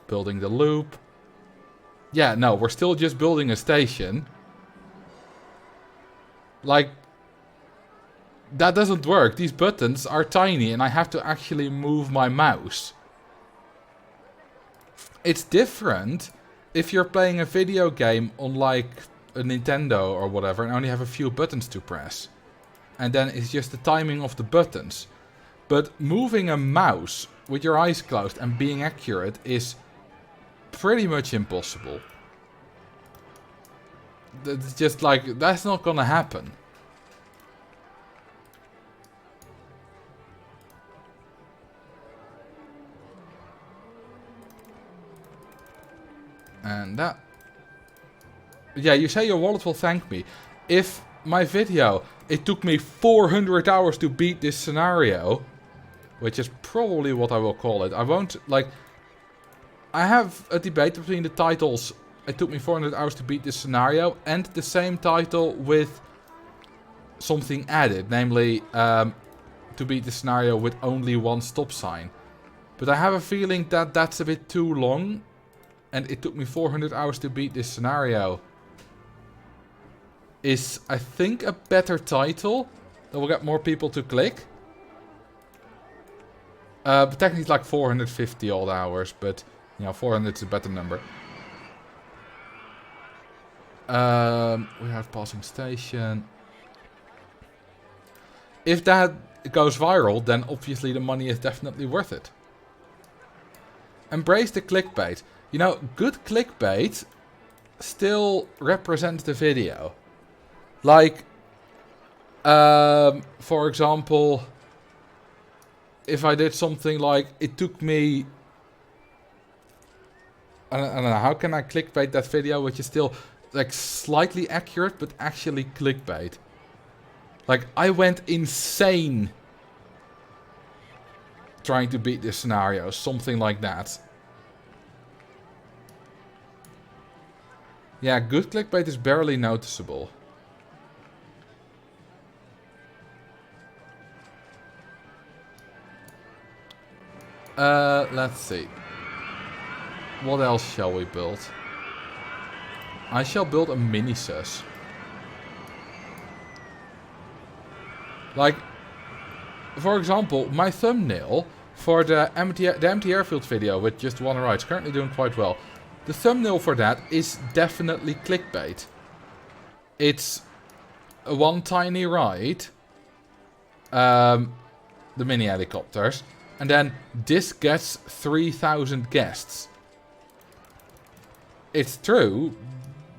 Building the loop. Yeah, no, we're still just building a station. Like, that doesn't work. These buttons are tiny and I have to actually move my mouse. It's different if you're playing a video game on like a Nintendo or whatever and only have a few buttons to press. And then it's just the timing of the buttons. But moving a mouse with your eyes closed and being accurate is pretty much impossible. It's just like, that's not gonna happen. And that... Yeah, you say your wallet will thank me. If my video, it took me 400 hours to beat this scenario, which is probably what I will call it. I won't, like... I have a debate between the titles, it took me 400 hours to beat this scenario, and the same title with something added, namely, to beat the scenario with only one stop sign. But I have a feeling that that's a bit too long, and it took me 400 hours to beat this scenario. Is, I think, a better title that will get more people to click. But technically it's like 450 odd hours, but, you know, 400 is a better number. We have passing station. If that goes viral, then obviously the money is definitely worth it. Embrace the clickbait. You know, good clickbait still represents the video. Like, for example, if I did something like, it took me... I don't know, how can I clickbait that video which is still like slightly accurate but actually clickbait? Like, I went insane trying to beat this scenario, something like that. Yeah, good clickbait is barely noticeable. Let's see. What else shall we build? I shall build a mini-sus. Like, for example, my thumbnail for the empty airfield video with just one ride is currently doing quite well. The thumbnail for that is definitely clickbait. It's one tiny ride, the mini helicopters, and then this gets 3,000 guests. It's true,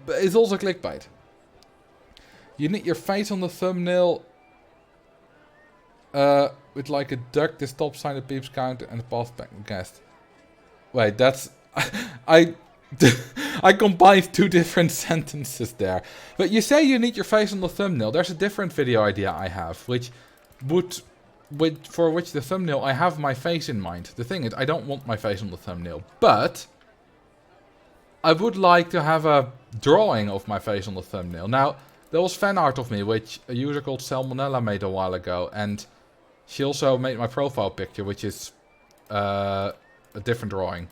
but it's also clickbait. You need your face on the thumbnail with like a duck, the stop sign, the beeps count, and the path back guest. Wait, that's... I combined two different sentences there. But you say you need your face on the thumbnail. There's a different video idea I have, for which the thumbnail I have my face in mind. The thing is, I don't want my face on the thumbnail, but I would like to have a drawing of my face on the thumbnail. Now, there was fan art of me, which a user called Salmonella made a while ago, and she also made my profile picture, which is a different drawing.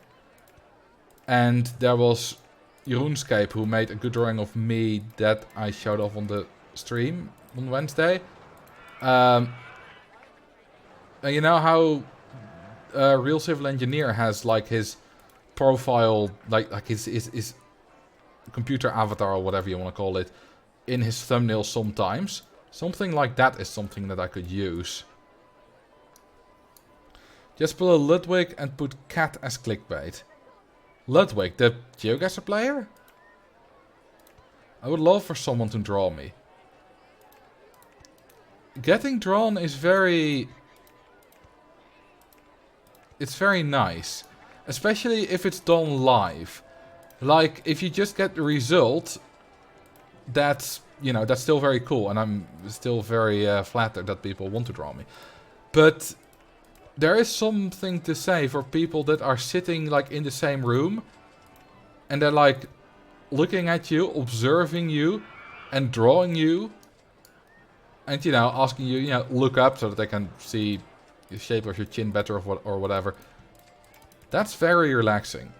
And there was RuneScape, who made a good drawing of me that I showed off on the stream on Wednesday. And you know how Real Civil Engineer has like his profile, like his computer avatar or whatever you want to call it, in his thumbnail sometimes? Something like that is something that I could use. Just put a Ludwig and put cat as clickbait. Ludwig, the GeoGuessr player? I would love for someone to draw me. Getting drawn is very... It's very nice. Especially if it's done live. Like, if you just get the result, that's, you know, that's still very cool. And I'm still very flattered that people want to draw me. But there is something to say for people that are sitting like in the same room and they're like looking at you, observing you and drawing you and, you know, asking you, you know, look up so that they can see the shape of your chin better or whatever. That's very relaxing.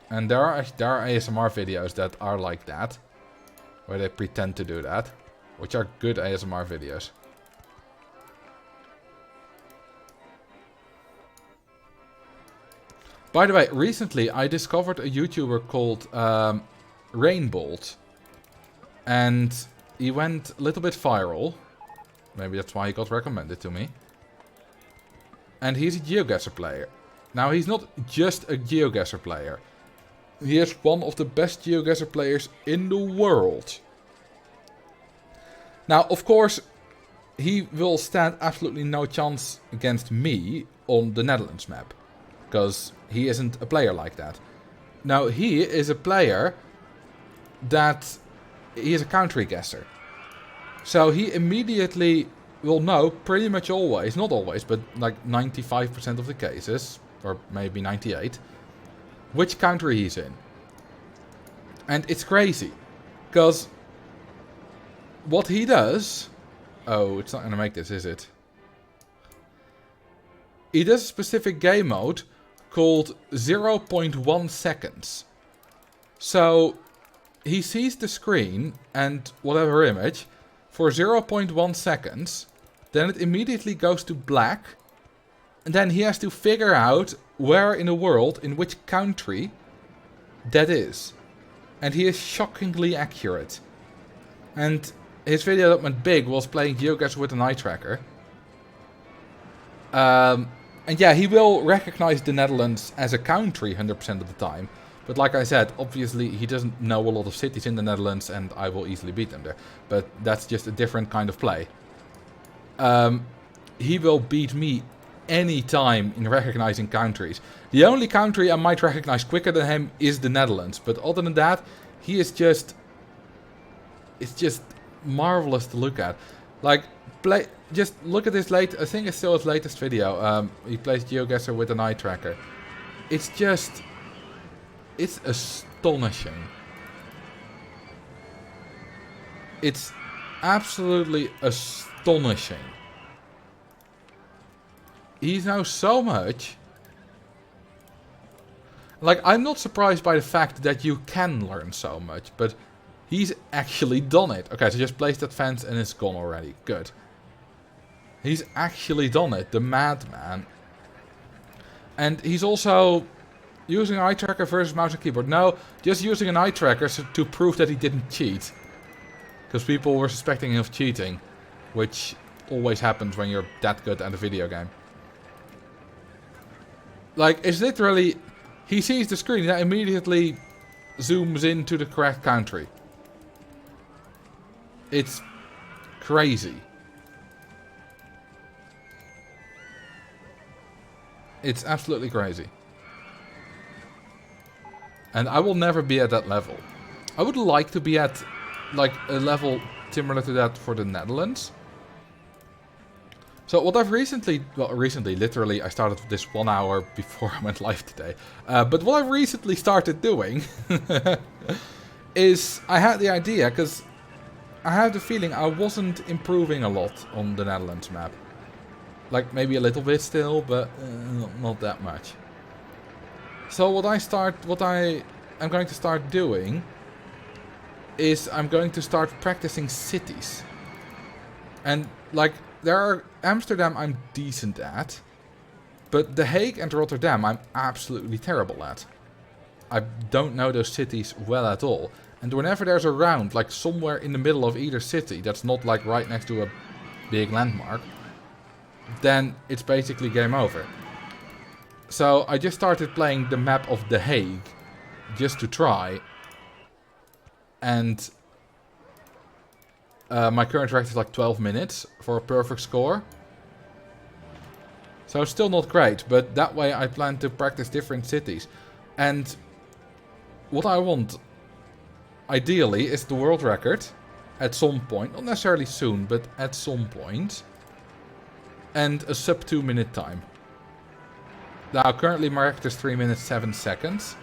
And there are ASMR videos that are like that, where they pretend to do that. Which are good ASMR videos. By the way, recently I discovered a YouTuber called Rainbolt. And he went a little bit viral. Maybe that's why he got recommended to me. And he's a GeoGuessr player. Now, he's not just a GeoGuessr player. He is one of the best GeoGuessr players in the world. Now, of course, he will stand absolutely no chance against me on the Netherlands map. Because he isn't a player like that. Now, he is a player that... He is a country guesser. So he immediately will know, pretty much always, not always, but like 95% of the cases, or maybe 98, which country he's in. And it's crazy. Because... what he does... Oh, it's not going to make this, is it? He does a specific game mode called 0.1 seconds. So, he sees the screen and whatever image for 0.1 seconds. Then it immediately goes to black. And then he has to figure out where in the world, in which country, that is. And he is shockingly accurate. And... his video that went big was playing GeoGuessr with an eye tracker. And yeah, he will recognize the Netherlands as a country 100% of the time. But like I said, obviously he doesn't know a lot of cities in the Netherlands and I will easily beat them there. But that's just a different kind of play. He will beat me any time in recognizing countries. The only country I might recognize quicker than him is the Netherlands. But other than that, he is just... it's just... marvelous to look at. Like, just look at his I think it's still his latest video. He plays GeoGuessr with an eye tracker. It's just... it's astonishing. It's absolutely astonishing. He knows so much. Like, I'm not surprised by the fact that you can learn so much, but He's actually done it. Okay, so just place that fence and it's gone already. Good. He's actually done it. The madman. And he's also using eye tracker versus mouse and keyboard. No, just using an eye tracker to prove that he didn't cheat. Because people were suspecting him of cheating. Which always happens when you're that good at a video game. Like, it's literally... He sees the screen that immediately zooms into the correct country. It's crazy. It's absolutely crazy. And I will never be at that level. I would like to be at, like, a level similar to that for the Netherlands. So what I've recently, literally I started this 1 hour before I went live today. But what I've recently started doing is I had the idea, because I had the feeling I wasn't improving a lot on the Netherlands map. Like maybe a little bit still, but not that much. So what I am going to start doing is I'm going to start practicing cities. And like Amsterdam I'm decent at, but The Hague and Rotterdam I'm absolutely terrible at. I don't know those cities well at all. And whenever there's a round, like somewhere in the middle of either city that's not like right next to a big landmark, then it's basically game over. So I just started playing the map of The Hague just to try. And my current record is like 12 minutes for a perfect score. So it's still not great, but that way I plan to practice different cities. And what I want, ideally, is the world record at some point. Not necessarily soon, but at some point. And a sub 2 minute time. Now, currently my record is 3 minutes 7 seconds.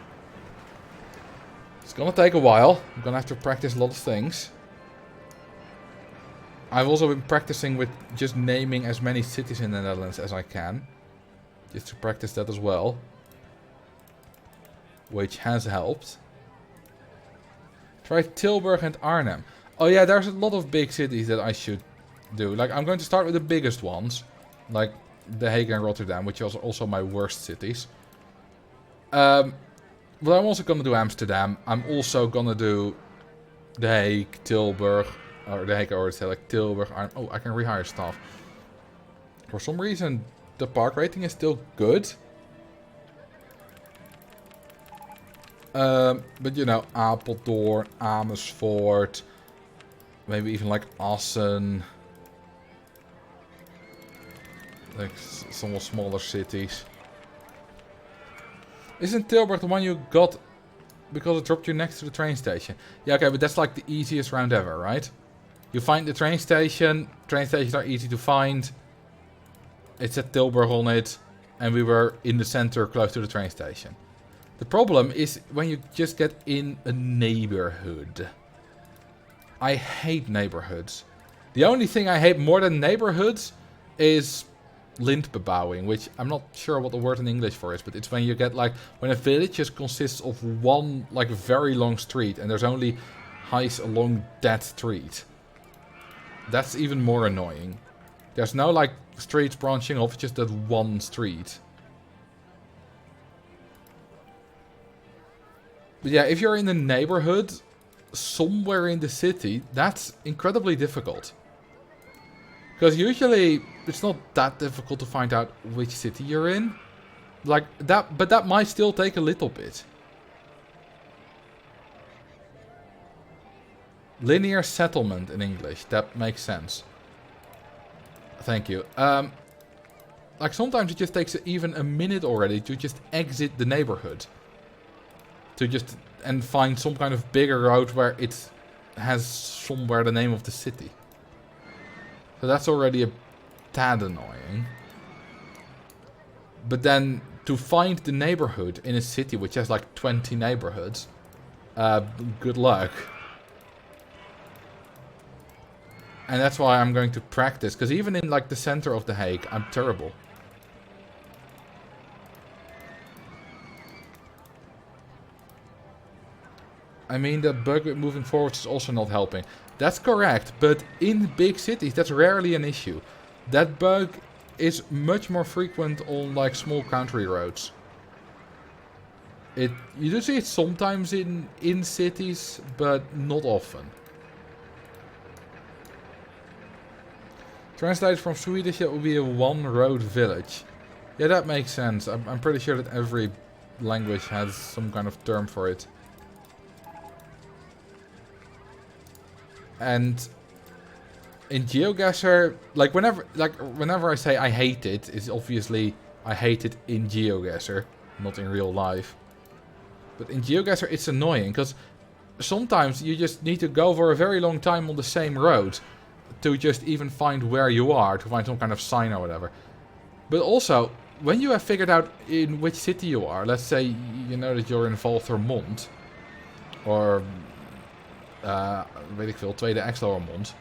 It's gonna take a while. I'm gonna have to practice a lot of things. I've also been practicing with just naming as many cities in the Netherlands as I can. Just to practice that as well. Which has helped. Try Tilburg and Arnhem. Oh yeah, there's a lot of big cities that I should do. Like, I'm going to start with the biggest ones. Like The Hague and Rotterdam, which are also my worst cities. But I'm also going to do Amsterdam. I'm also going to do The Hague, Tilburg. Or The Hague, I already said, like Tilburg. Oh, I can rehire staff. For some reason, the park rating is still good. But you know, Apeldoorn, Amersfoort, maybe even like Assen. Like some smaller cities. Isn't Tilburg the one you got because it dropped you next to the train station? Yeah, okay, but that's like the easiest round ever, right? You find the train station. Train stations are easy to find. It said Tilburg on it. And we were in the center close to the train station. The problem is when you just get in a neighborhood. I hate neighborhoods. The only thing I hate more than neighborhoods is lintbebouwing, which I'm not sure what the word in English for is, but it's when you get like, when a village just consists of one like very long street and there's only houses along that street. That's even more annoying. There's no like streets branching off, it's just that one street. But yeah, if you're in a neighborhood somewhere in the city, that's incredibly difficult. Because usually it's not that difficult to find out which city you're in. Like that, but that might still take a little bit. Linear settlement in English, that makes sense. Thank you. Like sometimes it just takes even a minute already to just exit the neighborhood. To just, and find some kind of bigger road where it has somewhere the name of the city. So that's already a tad annoying. But then to find the neighborhood in a city which has like 20 neighborhoods, good luck. And that's why I'm going to practice, because even in like the center of The Hague, I'm terrible. I mean, the bug with moving forwards is also not helping. That's correct, but in big cities, that's rarely an issue. That bug is much more frequent on like small country roads. You do see it sometimes in cities, but not often. Translated from Swedish, it would be a one-road village. Yeah, that makes sense. I'm pretty sure that every language has some kind of term for it. And in GeoGuessr, whenever I say I hate it, it's obviously I hate it in GeoGuessr, not in real life. But in GeoGuessr, it's annoying because sometimes you just need to go for a very long time on the same road to just even find where you are, to find some kind of sign or whatever. But also, when you have figured out in which city you are, let's say you know that you're in Valthermond, or weet ik veel, Tweede Exloermond.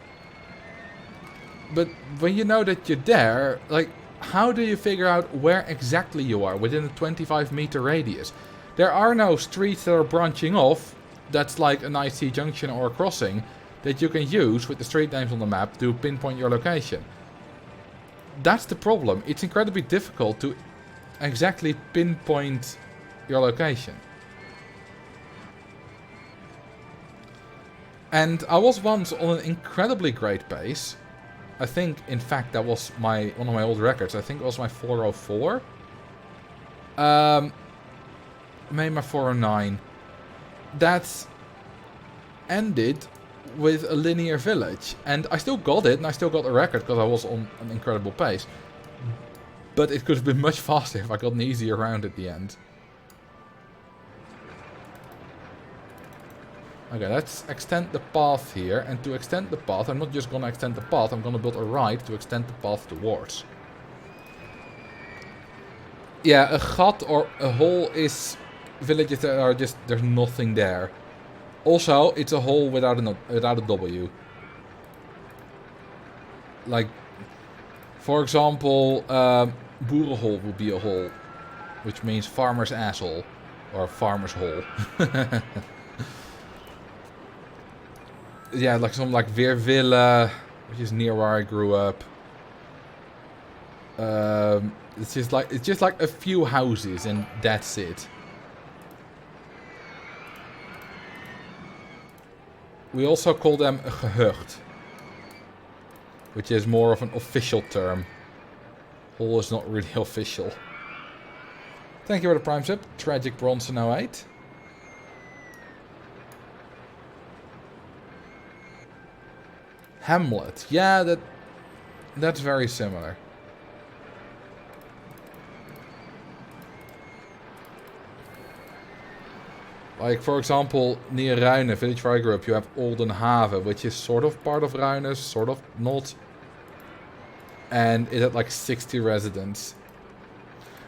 But when you know that you're there, like, how do you figure out where exactly you are within a 25-meter radius? There are no streets that are branching off, that's like an IC junction or a crossing, that you can use with the street names on the map to pinpoint your location. That's the problem. It's incredibly difficult to exactly pinpoint your location. And I was once on an incredibly great pace. I think, in fact, that was one of my old records. I think it was my 404. Maybe my 409. That ended with a linear village. And I still got it, and I still got the record because I was on an incredible pace. But it could have been much faster if I got an easier round at the end. Okay, let's extend the path here. And to extend the path, I'm not just going to extend the path, I'm going to build a ride to extend the path towards. Yeah, a gat or a hole is villages that are just, there's nothing there. Also, it's a hole without a W. Like, for example, boerenhol would be a hole, which means farmer's asshole, or farmer's hole. Yeah, like some like Weerwille, which is near where I grew up. It's just like a few houses and that's it. We also call them a gehucht, which is more of an official term. Hole is not really official. Thank you for the prime sub, Tragic Bronson 08. Hamlet, yeah, that's very similar. Like, for example, near Ruine, village where I grew up, you have Oldenhaven, which is sort of part of Ruine, sort of not. And it had like 60 residents.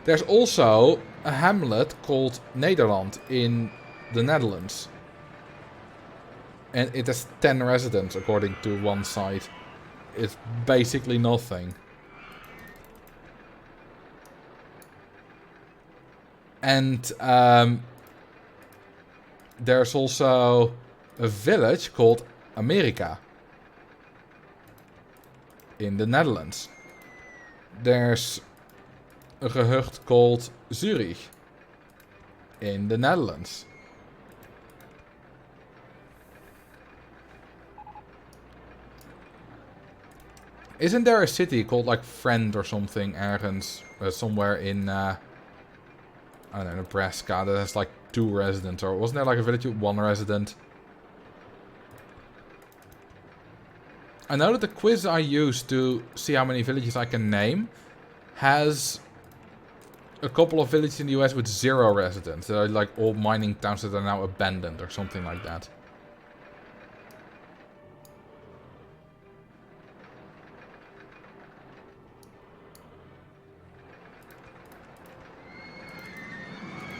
There's also a hamlet called Nederland in the Netherlands. And it has 10 residents, according to one site. It's basically nothing. And there's also a village called America in the Netherlands. There's a gehucht called Zurich in the Netherlands. Isn't there a city called like Friend or something ergens somewhere in I don't know, Nebraska that has like 2 residents, or wasn't there like a village with 1 resident? I know that the quiz I used to see how many villages I can name has a couple of villages in the US with 0 residents. That are like all mining towns that are now abandoned or something like that.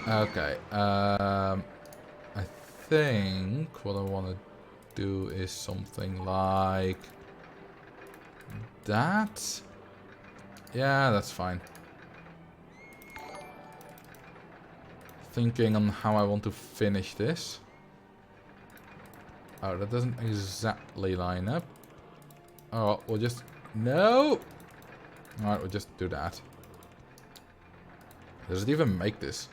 Okay, I think what I want to do is something like that. Yeah, that's fine. Thinking on how I want to finish this. Oh, that doesn't exactly line up. Oh, we'll just... No! Alright, we'll just do that. Does it even make this?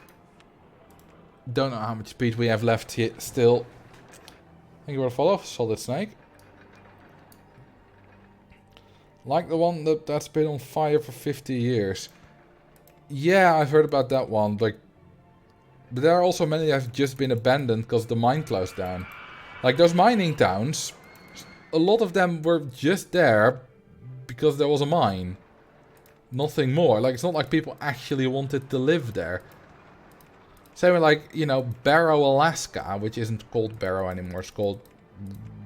Don't know how much speed we have left here still. Thank you for the follow, Solid Snake. Like the one that's been on fire for 50 years. Yeah, I've heard about that one. But there are also many that have just been abandoned because the mine closed down. Like those mining towns, a lot of them were just there because there was a mine. Nothing more. Like, it's not like people actually wanted to live there. Same with, like, you know, Barrow, Alaska, which isn't called Barrow anymore. It's called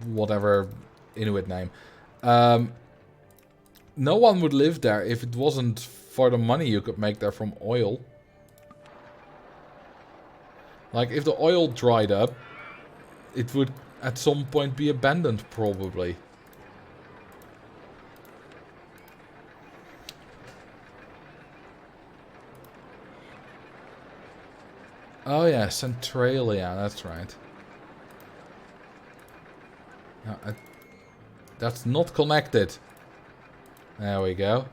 whatever Inuit name. No one would live there if it wasn't for the money you could make there from oil. Like, if the oil dried up, it would at some point be abandoned, probably. Oh yeah, Centralia, that's right. No, that's not connected. There we go.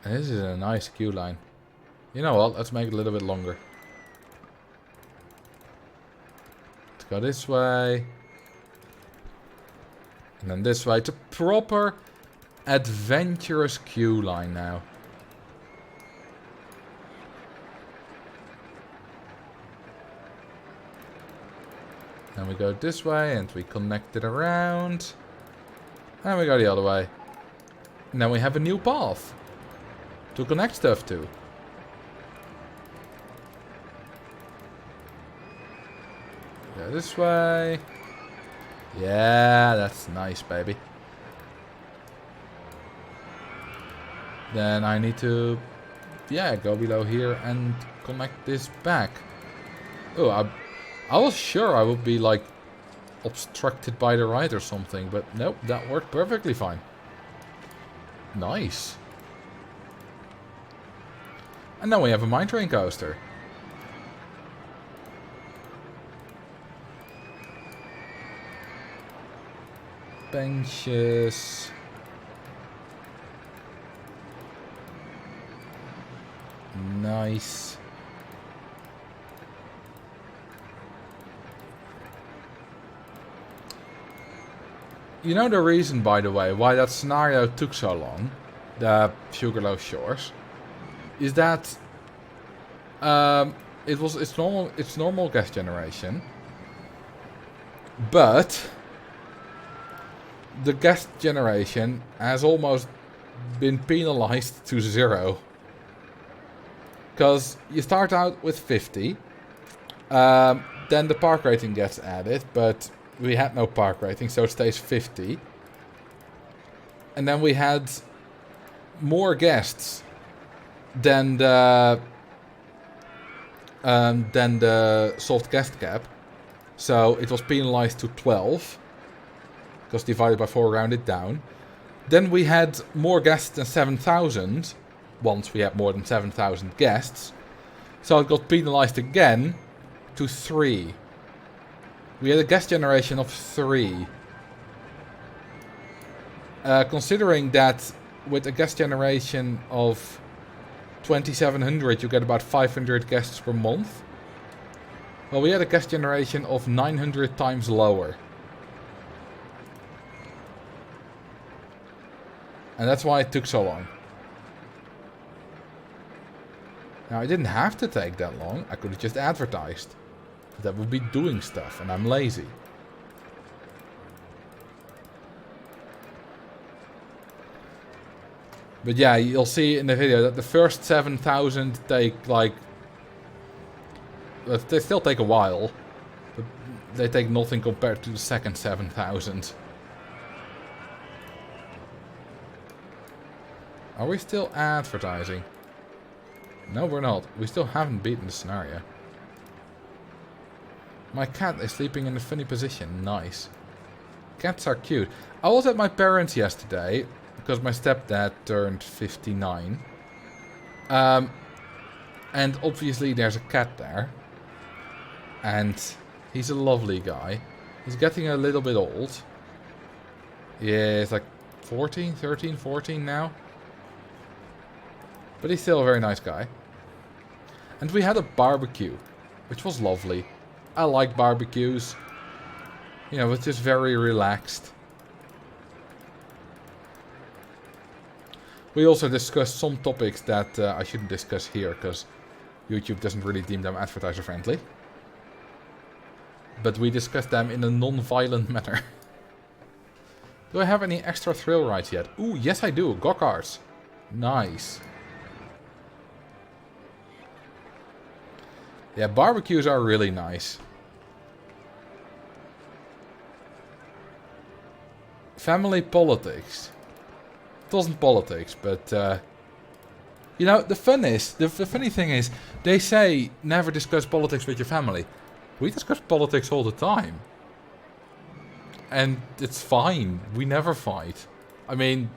This is a nice queue line. You know what, let's make it a little bit longer. Let's go this way. And then this way. It's a proper adventurous queue line now. Then we go this way and we connect it around. And we go the other way. And then we have a new path to connect stuff to. Go this way. Yeah, that's nice, baby. Then I need to, yeah, go below here and connect this back. Oh, I was sure I would be, like, obstructed by the right or something, but nope, that worked perfectly fine. Nice. And then we have a mine train coaster. Benches. Nice. You know the reason, by the way, why that scenario took so long, the Sugarloaf Shores, is that it's normal gas generation, but the gas generation has almost been penalized to 0. Because you start out with 50, then the park rating gets added, but we had no park rating, so it stays 50. And then we had more guests than the soft guest cap, so it was penalized to 12, because divided by 4 rounded down. Then we had more guests than 7,000. Once we had more than 7,000 guests. So it got penalized again to 3. We had a guest generation of 3. Considering that with a guest generation of 2,700 you get about 500 guests per month. Well, we had a guest generation of 900 times lower. And that's why it took so long. Now, I didn't have to take that long. I could have just advertised. That would be doing stuff, and I'm lazy. But yeah, you'll see in the video that the first 7,000 take, like... They still take a while. But they take nothing compared to the second 7,000. Are we still advertising? No, we're not. We still haven't beaten the scenario. My cat is sleeping in a funny position. Nice. Cats are cute. I was at my parents' yesterday, because my stepdad turned 59. And obviously there's a cat there. And he's a lovely guy. He's getting a little bit old. Yeah, it's like 14, 13, 14 now. But he's still a very nice guy. And we had a barbecue, which was lovely. I like barbecues. You know, it's just very relaxed. We also discussed some topics that I shouldn't discuss here, because YouTube doesn't really deem them advertiser friendly. But we discussed them in a non-violent manner. Do I have any extra thrill rides yet? Ooh, yes I do. Go-karts. Nice. Yeah, barbecues are really nice. Family politics. It wasn't politics, but you know, the funny thing is, they say never discuss politics with your family. We discuss politics all the time. And it's fine. We never fight. I mean,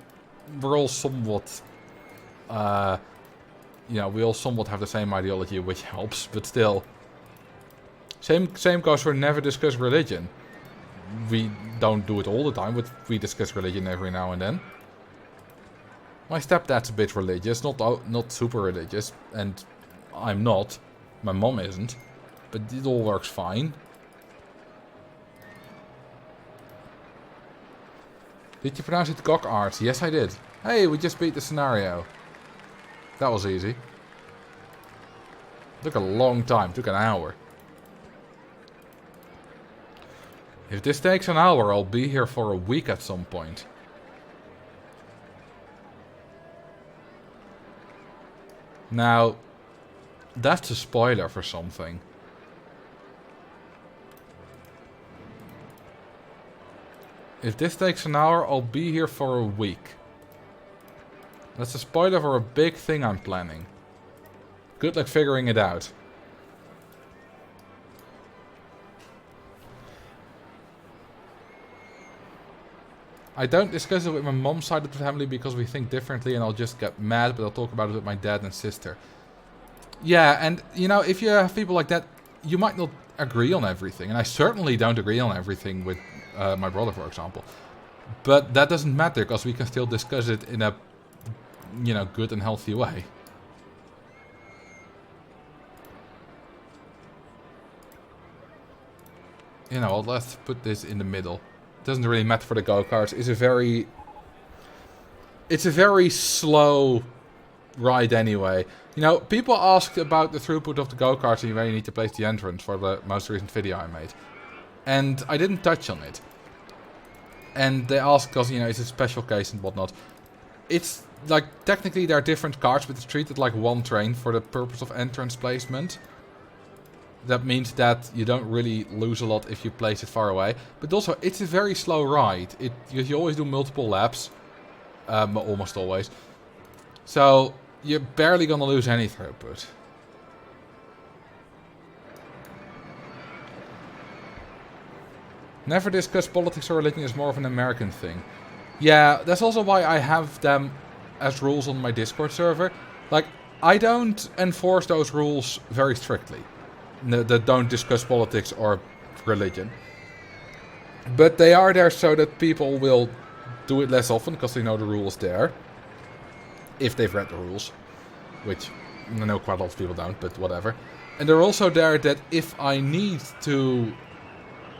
we're all somewhat you know, we all somewhat have the same ideology, which helps, but still. Same goes for never discuss religion. We don't do it all the time, but we discuss religion every now and then. My stepdad's a bit religious, not super religious, and I'm not. My mom isn't, but it all works fine. Did you pronounce it Gok-Art? Yes, I did. Hey, we just beat the scenario. That was easy. Took a long time, took an hour. If this takes an hour, I'll be here for a week at some point. Now, that's a spoiler for something. If this takes an hour, I'll be here for a week. That's a spoiler for a big thing I'm planning. Good luck figuring it out. I don't discuss it with my mom's side of the family because we think differently and I'll just get mad, but I'll talk about it with my dad and sister. Yeah, and you know, if you have people like that, you might not agree on everything. And I certainly don't agree on everything with my brother, for example. But that doesn't matter because we can still discuss it in a, you know, good and healthy way. You know, let's put this in the middle. Doesn't really matter for the go-karts. It's a very slow ride anyway. You know, people asked about the throughput of the go-karts and where you need to place the entrance for the most recent video I made. And I didn't touch on it. And they asked because, you know, it's a special case and whatnot. It's like, technically there are different carts, but it's treated like one train for the purpose of entrance placement. That means that you don't really lose a lot if you place it far away. But also, it's a very slow ride. You always do multiple laps. Almost always. So, you're barely gonna lose any throughput. Never discuss politics or religion is more of an American thing. Yeah, that's also why I have them as rules on my Discord server. Like, I don't enforce those rules very strictly. That don't discuss politics or religion. But they are there so that people will do it less often because they know the rules there. If they've read the rules. Which I know quite a lot of people don't, but whatever. And they're also there that if I need to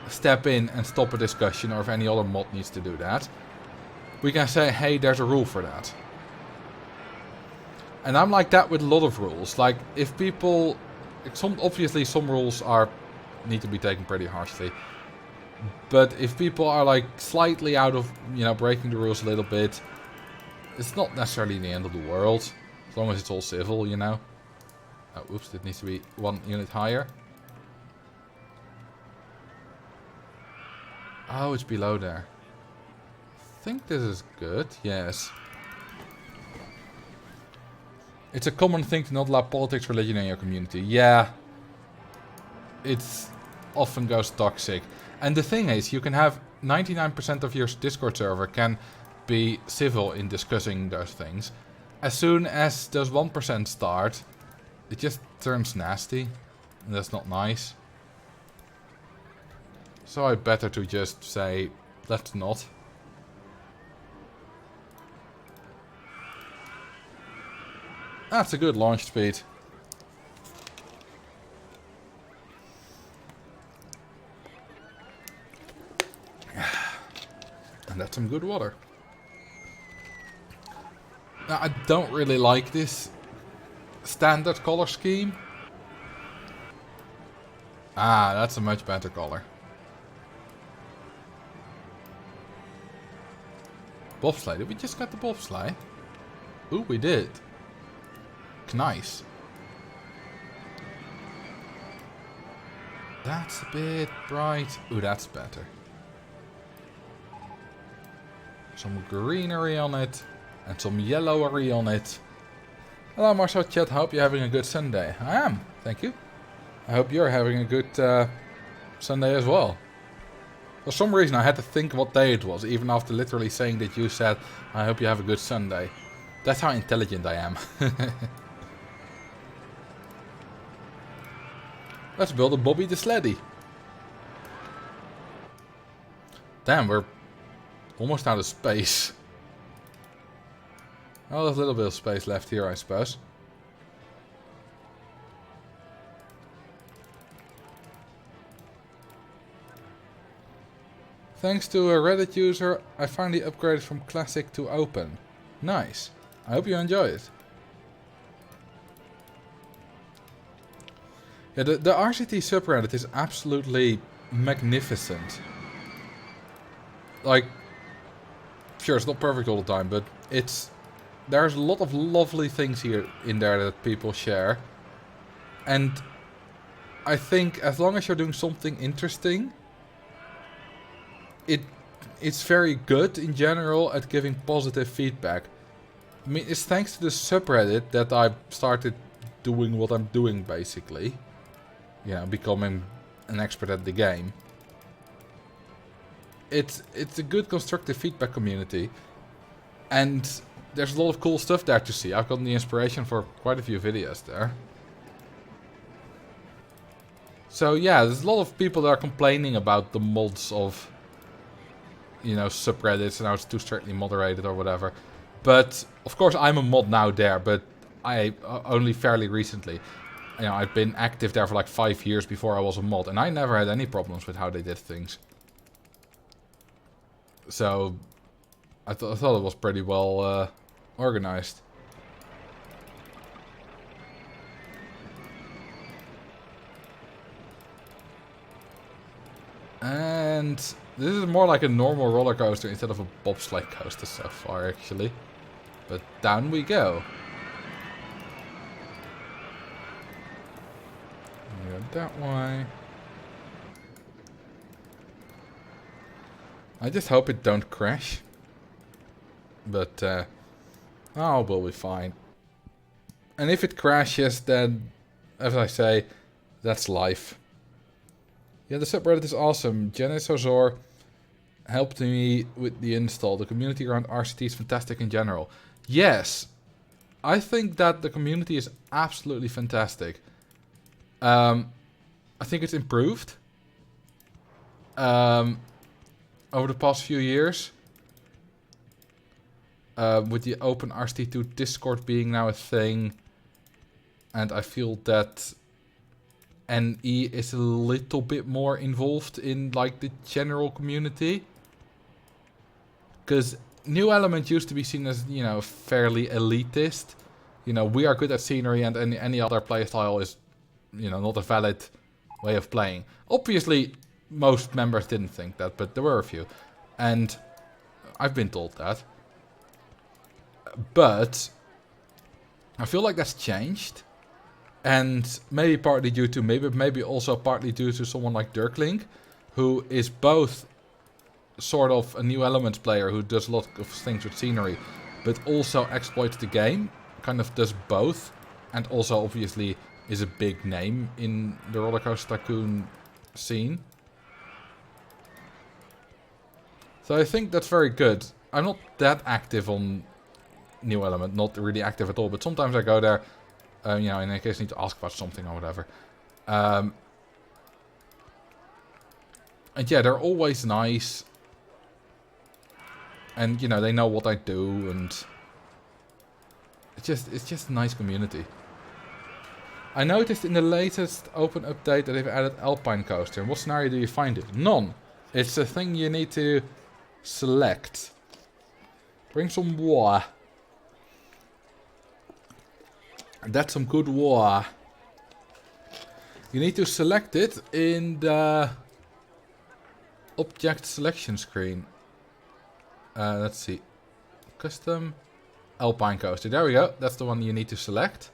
step in and stop a discussion, or if any other mod needs to do that, we can say, hey, there's a rule for that. And I'm like that with a lot of rules. Like, if people... Obviously, some rules need to be taken pretty harshly. But if people are like slightly out of, you know, breaking the rules a little bit, it's not necessarily the end of the world. As long as it's all civil, you know. Oh, oops, it needs to be 1 unit higher. Oh, it's below there. I think this is good, yes. It's a common thing to not allow politics, religion in your community. Yeah. It often goes toxic. And the thing is, you can have 99% of your Discord server can be civil in discussing those things. As soon as those 1% start, it just turns nasty. And that's not nice. So I better to just say, let's not. That's a good launch speed. And that's some good water. Now, I don't really like this standard color scheme. Ah, that's a much better color. Bobsleigh. Did we just get the bobsleigh? Ooh, we did. Nice. That's a bit bright. Ooh, that's better. Some greenery on it. And some yellowery on it. Hello Marcel chat, hope you're having a good Sunday. I am, thank you. I hope you're having a good Sunday as well. For some reason I had to think what day it was, even after literally saying that you said, I hope you have a good Sunday. That's how intelligent I am. Let's build a Bobby the Sleddy. Damn, we're almost out of space. Oh, there's a little bit of space left here, I suppose. Thanks to a Reddit user, I finally upgraded from Classic to Open. Nice. I hope you enjoy it. Yeah, the RCT subreddit is absolutely magnificent. Like, sure, it's not perfect all the time, but there's a lot of lovely things here in there that people share. And I think as long as you're doing something interesting, it's very good in general at giving positive feedback. I mean, it's thanks to the subreddit that I started doing what I'm doing, basically. You know, becoming an expert at the game. It's a good constructive feedback community. And there's a lot of cool stuff there to see. I've gotten the inspiration for quite a few videos there. So yeah, there's a lot of people that are complaining about the mods of, you know, subreddits and how it's too strictly moderated or whatever. But of course I'm a mod now there, but I only fairly recently. You know, I've been active there for like 5 years before I was a mod, and I never had any problems with how they did things. So I thought it was pretty well organized. And this is more like a normal roller coaster instead of a bobsleigh coaster so far, actually. But down we go. That way. I just hope it don't crash. But, oh, we'll be fine. And if it crashes, then, as I say, that's life. Yeah, the subreddit is awesome. Genesozor helped me with the install. The community around RCT is fantastic in general. Yes, I think that the community is absolutely fantastic. I think it's improved over the past few years. With the Open RCT2 Discord being now a thing. And I feel that NE is a little bit more involved in like the general community. Because New Element used to be seen as, you know, fairly elitist. You know, we are good at scenery and any other playstyle is, you know, not a valid way of playing. Obviously, most members didn't think that, but there were a few. And I've been told that. But I feel like that's changed. And maybe partly due to me, but maybe also partly due to someone like Dirkling, who is both sort of a New Elements player who does a lot of things with scenery, but also exploits the game, kind of does both, and also obviously is a big name in the Roller Coaster Tycoon scene. So I think that's very good. I'm not that active on New Element, not really active at all, but sometimes I go there You know, in case you need to ask about something or whatever. And yeah, they're always nice. And, you know, they know what I do, and it's just a nice community. I noticed in the latest open update that they've added Alpine Coaster. In what scenario do you find it? None. It's a thing you need to select. Bring some water. That's some good water. You need to select it in the object selection screen. Let's see. Custom Alpine Coaster. There we go. That's the one you need to select.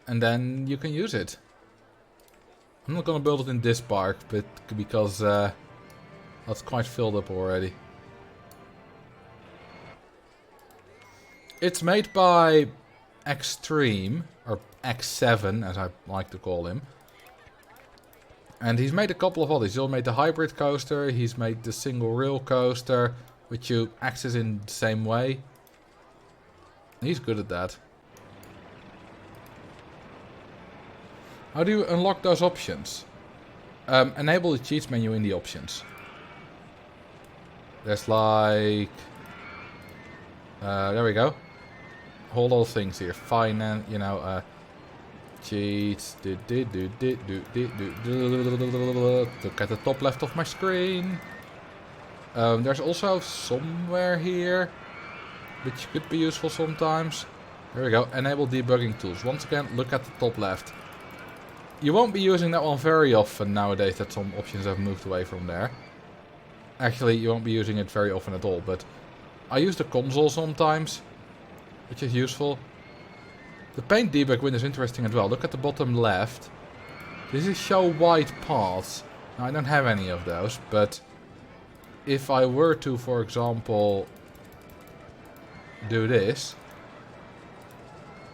And then you can use it. I'm not gonna build it in this park, but because that's quite filled up already. It's made by Extreme, or X7 as I like to call him. And he's made a couple of others. He's made the hybrid coaster, he's made the single rail coaster, which you access in the same way. He's good at that. How do you unlock those options? Enable the cheats menu in the options. There's like... there we go. Whole lot of things here. Finance, you know, cheats. Look at the top left of my screen. There's also somewhere here, which could be useful sometimes. There we go. Enable debugging tools. Once again, look at the top left. You won't be using that one very often nowadays that some options have moved away from there. Actually, you won't be using it very often at all, but I use the console sometimes, which is useful. The paint debug window is interesting as well. Look at the bottom left. This is show wide paths. Now, I don't have any of those, but if I were to, for example, do this.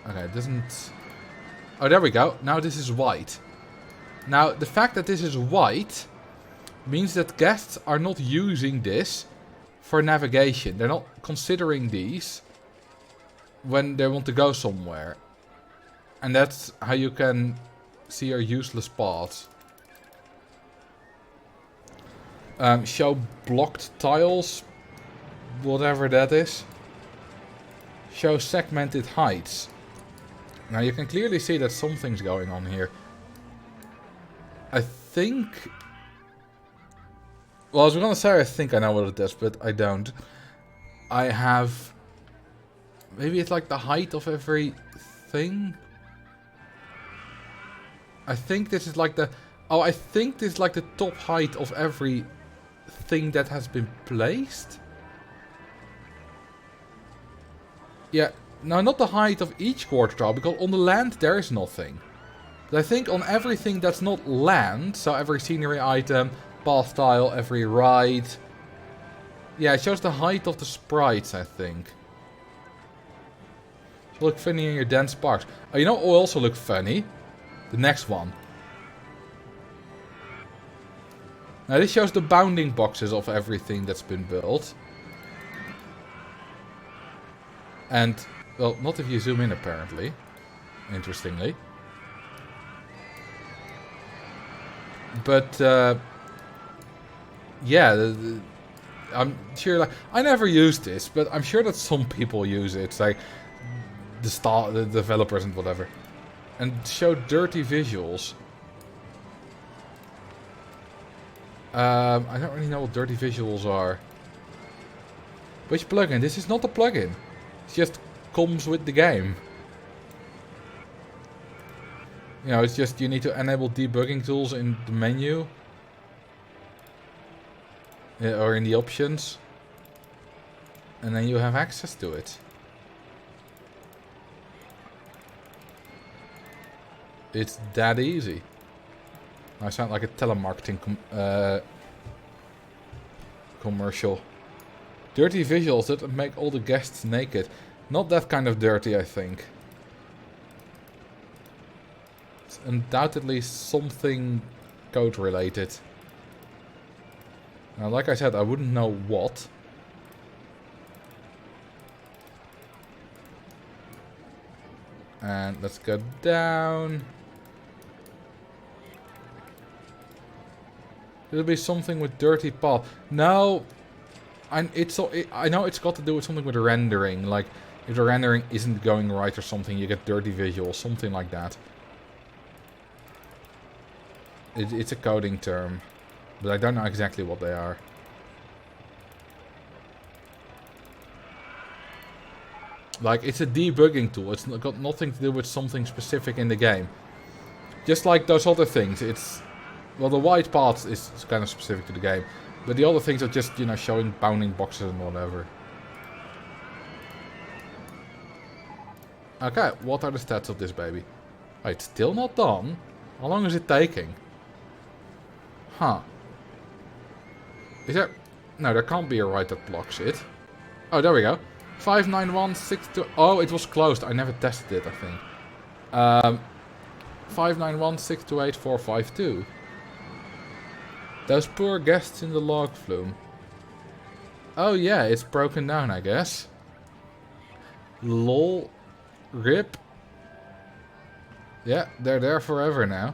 Okay, it doesn't... Oh, there we go. Now this is white. Now, the fact that this is white means that guests are not using this for navigation. They're not considering these when they want to go somewhere. And that's how you can see your useless paths. Show blocked tiles. Whatever that is. Show segmented heights. Now you can clearly see that something's going on here. I think... Well, I was gonna say I think I know what it is, but I don't. I have... Maybe it's like the height of everything? I think this is like the... Oh, I think this is like the top height of every thing that has been placed? Yeah. No, not the height of each quarter tile, because on the land there is nothing. But I think on everything that's not land, so every scenery item, path tile, every ride... Yeah, it shows the height of the sprites, I think. Look funny in your dense parks. Oh, you know what will also look funny? The next one. Now this shows the bounding boxes of everything that's been built. And... Well, not if you zoom in, apparently. Interestingly. But, yeah, I'm sure, like, I never use this, but I'm sure that some people use it. It's like, the developers and whatever. And show dirty visuals. I don't really know what dirty visuals are. Which plugin? This is not a plugin. It's just... comes with the game. You know, it's just you need to enable debugging tools in the menu. Or in the options. And then you have access to it. It's that easy. I sound like a telemarketing commercial. Dirty visuals that make all the guests naked. Not that kind of dirty, I think. It's undoubtedly something code related. Now, like I said, I wouldn't know what. And let's go down. There'll be something with dirty path. No, I know it's got to do with something with rendering. Like, if the rendering isn't going right or something, you get dirty visuals, something like that. It's a coding term, but I don't know exactly what they are. Like, it's a debugging tool. It's got nothing to do with something specific in the game. Just like those other things. It's... Well, the white path is kind of specific to the game. But the other things are just, you know, showing bounding boxes and whatever. Okay, what are the stats of this baby? Oh, it's still not done? How long is it taking? Huh. Is there... No, there can't be a right that blocks it. Oh, there we go. 5916... Oh, it was closed. I never tested it, I think. 591628452. Those poor guests in the log flume. Oh yeah, it's broken down, I guess. Lol. Rip. Yeah, they're there forever now.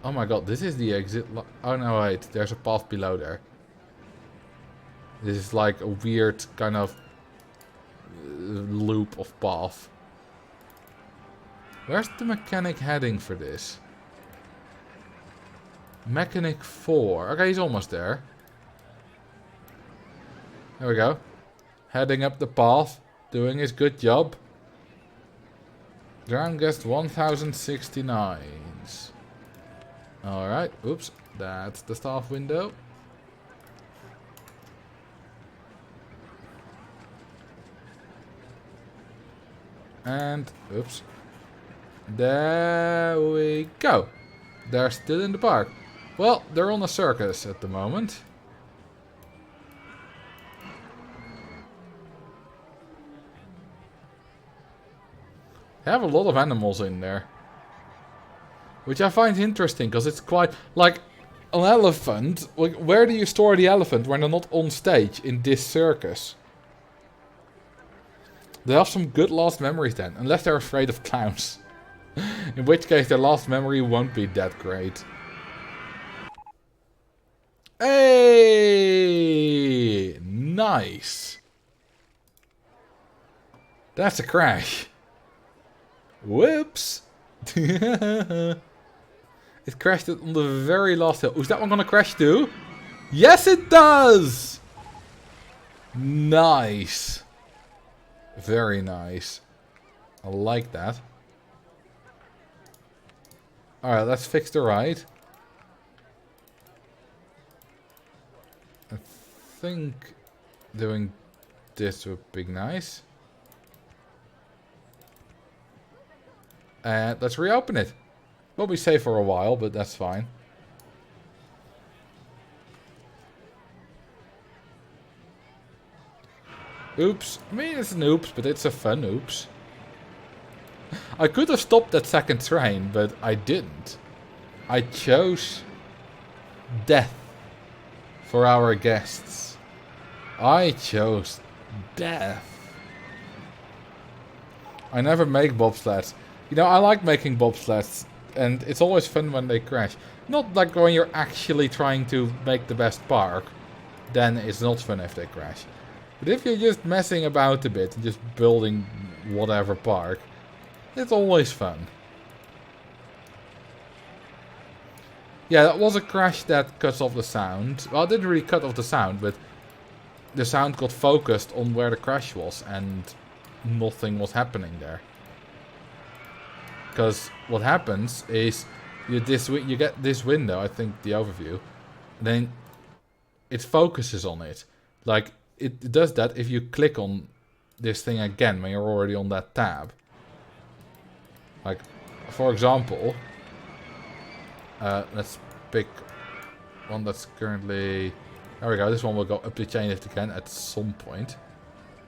Oh my god, this is the exit. Oh no, wait, there's a path below there. This is like a weird kind of loop of path. Where's the mechanic heading for this? Mechanic 4. Okay, he's almost there. There we go. Heading up the path. Doing his good job. Drown guest 1069s. Alright. Oops. That's the staff window. And, oops. There we go. They're still in the park. Well, they're on a circus at the moment. They have a lot of animals in there. Which I find interesting, because it's quite... Like, an elephant... Like, where do you store the elephant when they're not on stage in this circus? They have some good last memories then. Unless they're afraid of clowns. In which case their last memory won't be that great. Hey! Nice. That's a crash. Whoops. It crashed on the very last hill. Is that one gonna crash too? Yes, it does! Nice. Very nice. I like that. Alright, let's fix the ride. I think doing this would be nice. And let's reopen it. We'll be safe for a while, but that's fine. Oops. I mean, it's an oops, but it's a fun oops. I could have stopped that second train, but I didn't. I chose death for our guests. I chose death. I never make bobsleds. You know, I like making bobsleds, and it's always fun when they crash. Not like when you're actually trying to make the best park, then it's not fun if they crash. But if you're just messing about a bit and just building whatever park, it's always fun. Yeah, that was a crash that cuts off the sound. Well, it didn't really cut off the sound, but the sound got focused on where the crash was and nothing was happening there. Because what happens is you get this window, I think the overview, then it focuses on it. Like, it does that if you click on this thing again when you're already on that tab. Like, for example, let's pick one that's currently... There we go, this one will go up the chain lift again at some point.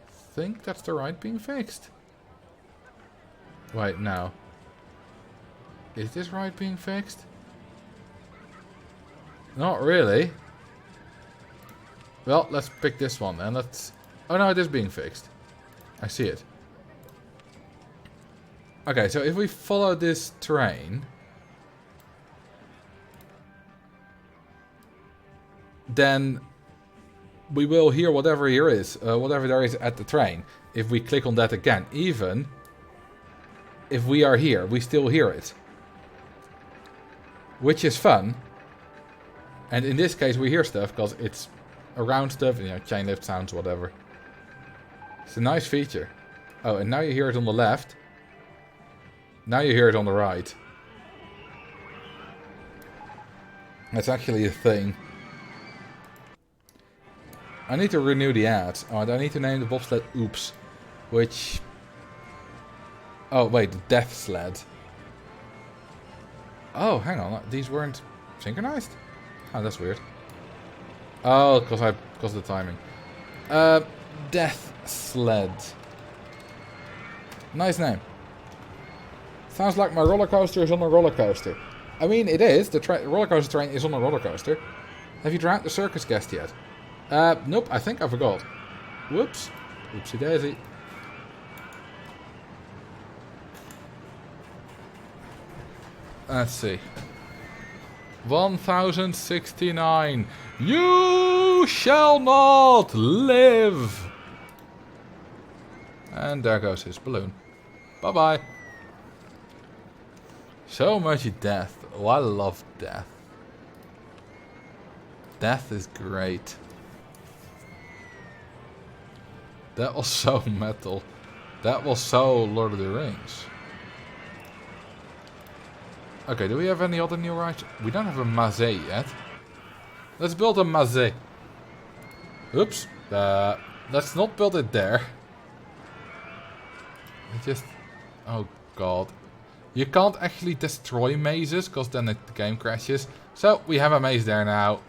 I think that's the ride being fixed. Wait, no. Is this ride being fixed? Not really. Well, let's pick this one then. Let's... Oh no, it is being fixed. I see it. Okay, so if we follow this terrain, then we will hear whatever whatever there is at the train. If we click on that again, even if we are here, we still hear it. Which is fun. And in this case we hear stuff because it's around stuff, you know, chain lift sounds, whatever. It's a nice feature. Oh, and now you hear it on the left. Now you hear it on the right. That's actually a thing. I need to renew the ads. Oh, I need to name the bobsled Oops. Which... Oh, wait, the Death Sled. Oh, hang on. These weren't synchronized? Oh, that's weird. Oh, because of the timing. Death Sled. Nice name. Sounds like my roller coaster is on a roller coaster. I mean, it is. The roller coaster train is on a roller coaster. Have you drowned the circus guest yet? Nope, I think I forgot. Whoops. Oopsie daisy. Let's see. 1069. You shall not live. And there goes his balloon. Bye-bye. So much death. Oh, I love death. Death is great. That was so metal. That was so Lord of the Rings. Okay, do we have any other new rides? We don't have a maze yet. Let's build a maze. Oops. Let's not build it there. It just... Oh god. You can't actually destroy mazes, because then the game crashes. So, we have a maze there now.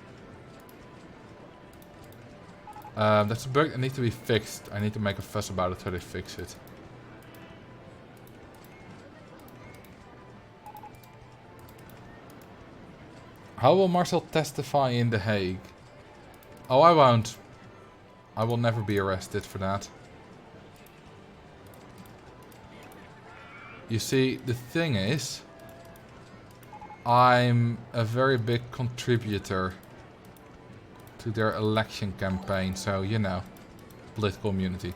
That's a bug that needs to be fixed. I need to make a fuss about it so they fix it. How will Marcel testify in The Hague? Oh, I won't. I will never be arrested for that. You see, the thing is, I'm a very big contributor to their election campaign, so you know, political immunity.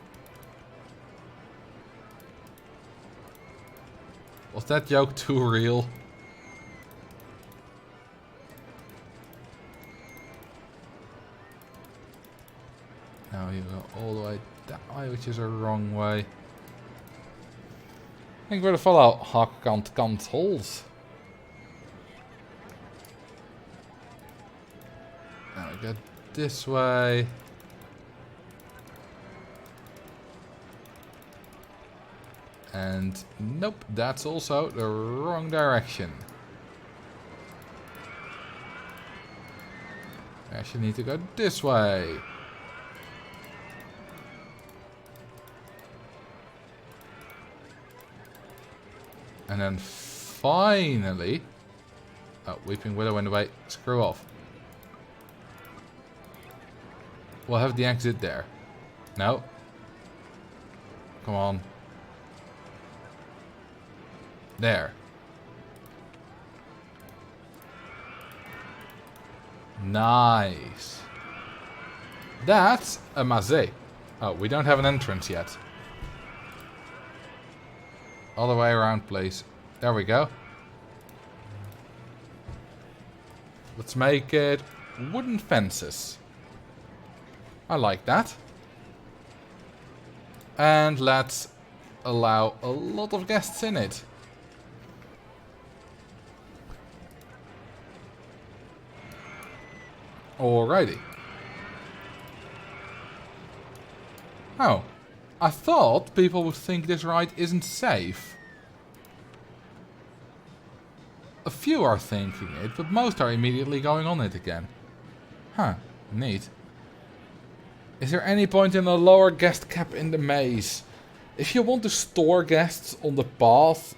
Was that joke too real? Now you go all the way that way, which is a wrong way. I think we're gonna follow Hakkant Kant holes. Now we go this way. And nope, that's also the wrong direction. I actually need to go this way. And then finally... Oh, Weeping Willow in the way. Screw off. We'll have the exit there. No. Come on. There. Nice. That's a maze. Oh, we don't have an entrance yet. All the way around, please. There we go. Let's make it wooden fences. I like that. And let's allow a lot of guests in it. Alrighty. Oh. I thought people would think this ride isn't safe. A few are thinking it, but most are immediately going on it again. Huh, neat. Is there any point in a lower guest cap in the maze? If you want to store guests on the path,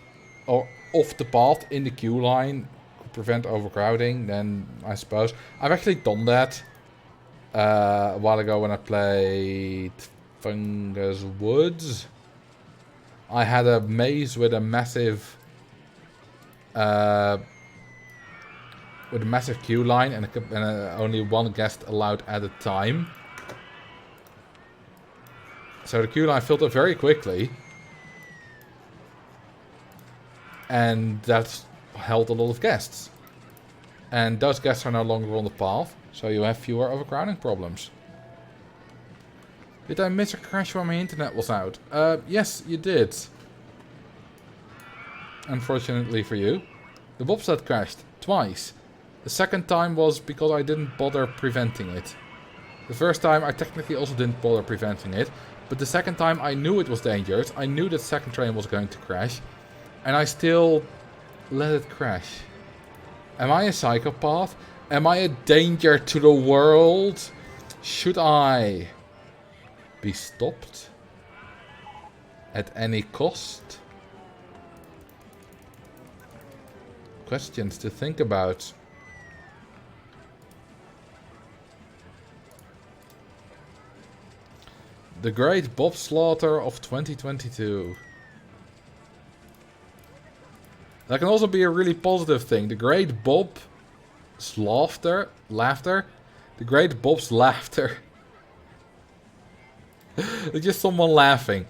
or off the path in the queue line, to prevent overcrowding, then I suppose. I've actually done that a while ago when I played... Fungus Woods. I had a maze with a massive queue line and only one guest allowed at a time. So the queue line filled up very quickly. And that held a lot of guests. And those guests are no longer on the path, so you have fewer overcrowding problems. Did I miss a crash when my internet was out? Yes, you did. Unfortunately for you. The bobsled crashed twice. The second time was because I didn't bother preventing it. The first time I technically also didn't bother preventing it. But the second time I knew it was dangerous. I knew that second train was going to crash. And I still let it crash. Am I a psychopath? Am I a danger to the world? Should I be stopped at any cost? Questions to think about. The Great Bob Slaughter of 2022. That can also be a really positive thing. The Great Bob's laughter. The Great Bob's laughter. It's just someone laughing.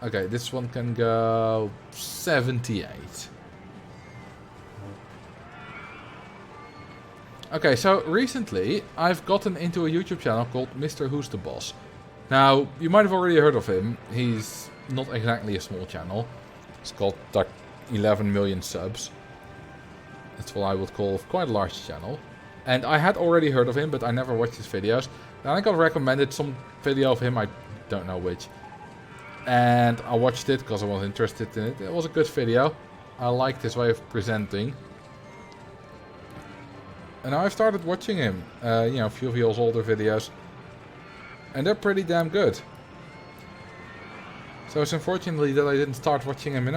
Okay, this one can go 78. Okay, so recently I've gotten into a YouTube channel called Mr. Who's the Boss. Now, you might have already heard of him. He's not exactly a small channel. It's got like 11 million subs. That's what I would call quite a large channel. And I had already heard of him, but I never watched his videos. And I got recommended some video of him, I don't know which. And I watched it because I was interested in it. It was a good video. I liked his way of presenting. And I've started watching him. You know, a few of his older videos. And they're pretty damn good. So it's unfortunately that I didn't start watching him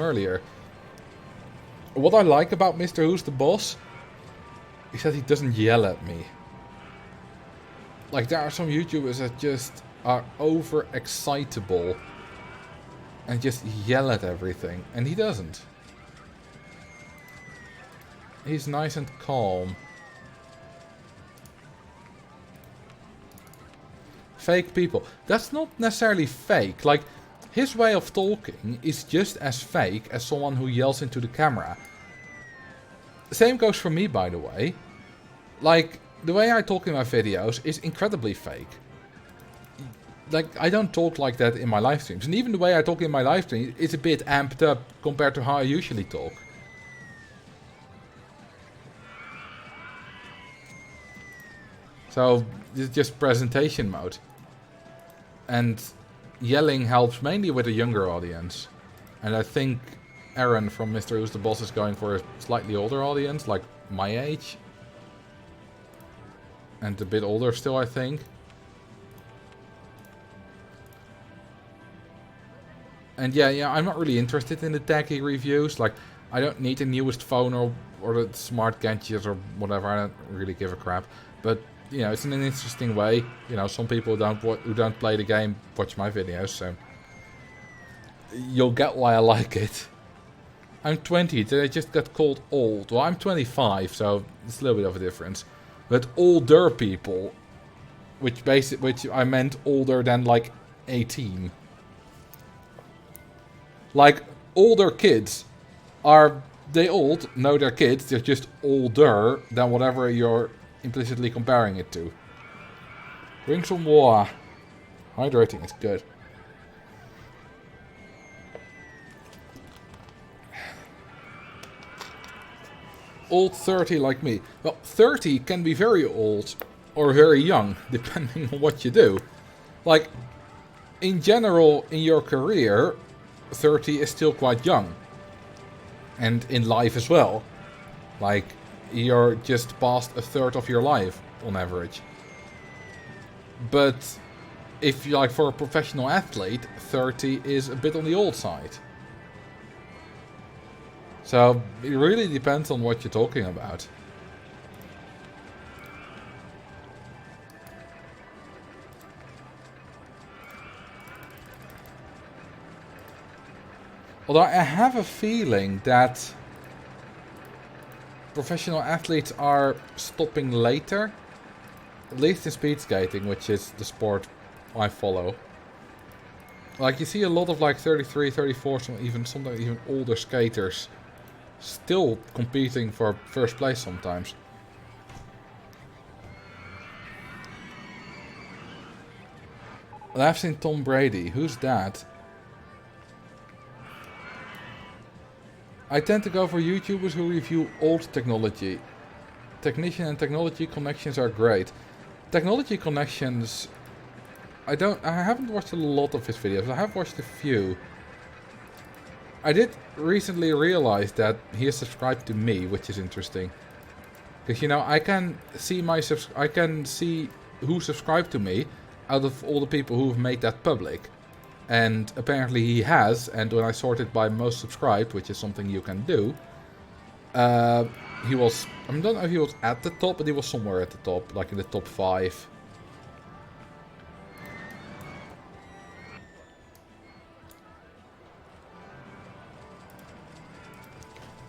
earlier. What I like about Mr. Who's the Boss is that he doesn't yell at me. Like, there are some YouTubers that just are over-excitable and just yell at everything. And he doesn't. He's nice and calm. Fake people. That's not necessarily fake. Like, his way of talking is just as fake as someone who yells into the camera. Same goes for me, by the way. Like, the way I talk in my videos is incredibly fake. Like, I don't talk like that in my live streams. And even the way I talk in my live stream is a bit amped up compared to how I usually talk. So, it's just presentation mode. And yelling helps mainly with a younger audience. And I think Aaron from Mr. Who's the Boss is going for a slightly older audience, like my age. And a bit older still, I think. And yeah, I'm not really interested in the techie reviews. Like, I don't need the newest phone or the smart gadgets or whatever. I don't really give a crap. But you know, it's an interesting way. You know, some people who don't play the game watch my videos, so you'll get why I like it. I'm 20. Did I just get called old? Well, I'm 25, so it's a little bit of a difference. But older people, which I meant older than like 18. Like, older kids, are they old? No, they're kids. They're just older than whatever you're implicitly comparing it to. Drink some water. Hydrating is good. Old 30 like me. Well, 30 can be very old or very young, depending on what you do. Like, in general, in your career, 30 is still quite young. And in life as well. Like, you're just past a third of your life, on average. But if you like, for a professional athlete, 30 is a bit on the old side. So, it really depends on what you're talking about. Although I have a feeling that professional athletes are stopping later. At least in speed skating, which is the sport I follow. Like, you see a lot of like 33, 34, sometimes even older skaters still competing for first place sometimes. And I've seen Tom Brady. Who's that? I tend to go for YouTubers who review old technology. Technician and technology connections are great. Technology connections... I haven't watched a lot of his videos. I have watched a few. I did recently realize that he is subscribed to me, which is interesting. Because, you know, I can see who subscribed to me out of all the people who have made that public. And apparently he has, and when I sorted by most subscribed, which is something you can do, he was, I don't know if he was at the top, but he was somewhere at the top, like in the top 5.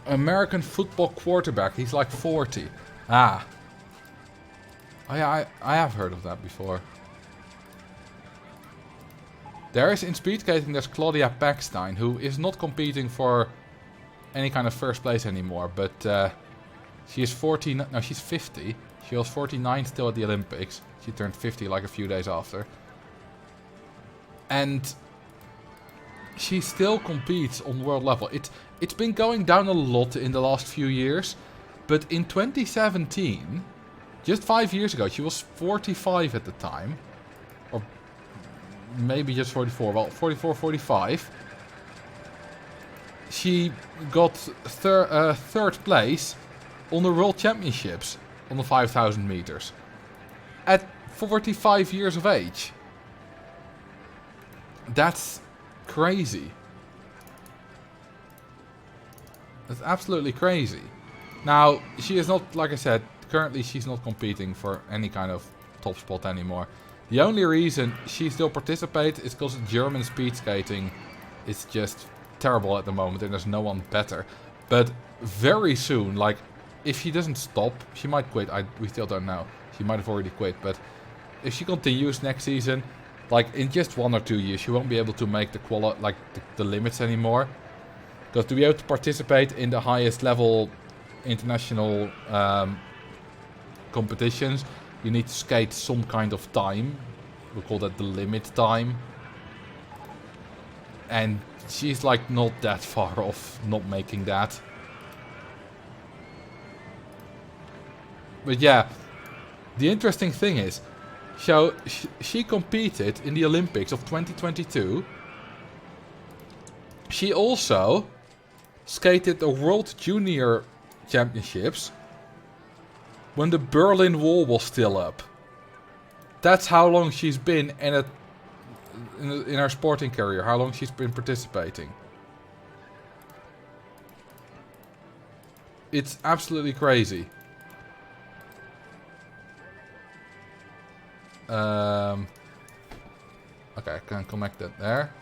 American football quarterback, he's like 40. Ah. Oh yeah, I have heard of that before. There is in speed skating, there's Claudia Packstein, who is not competing for any kind of first place anymore, but she is 40, no, she's 50. She was 49 still at the Olympics. She turned 50 like a few days after. And she still competes on world level. It's been going down a lot in the last few years, but in 2017, just 5 years ago, she was 45 at the time. Or maybe just 44, well, 44, 45. She got third place on the World Championships on the 5,000 meters. At 45 years of age. That's crazy. That's absolutely crazy. Now, she is not, like I said, currently she's not competing for any kind of top spot anymore. The only reason she still participates is because German speed skating is just terrible at the moment and there's no one better. But very soon, like, if she doesn't stop, she might quit. We still don't know. She might have already quit, but if she continues next season, like in just 1 or 2 years, she won't be able to make the limits anymore. Because to be able to participate in the highest level international competitions, you need to skate some kind of time. We call that the limit time. And she's like not that far off not making that. But yeah, the interesting thing is, so she competed in the Olympics of 2022. She also skated the World Junior Championships when the Berlin Wall was still up. That's how long she's been in her sporting career, how long she's been participating. It's absolutely crazy. Okay, I can connect that there.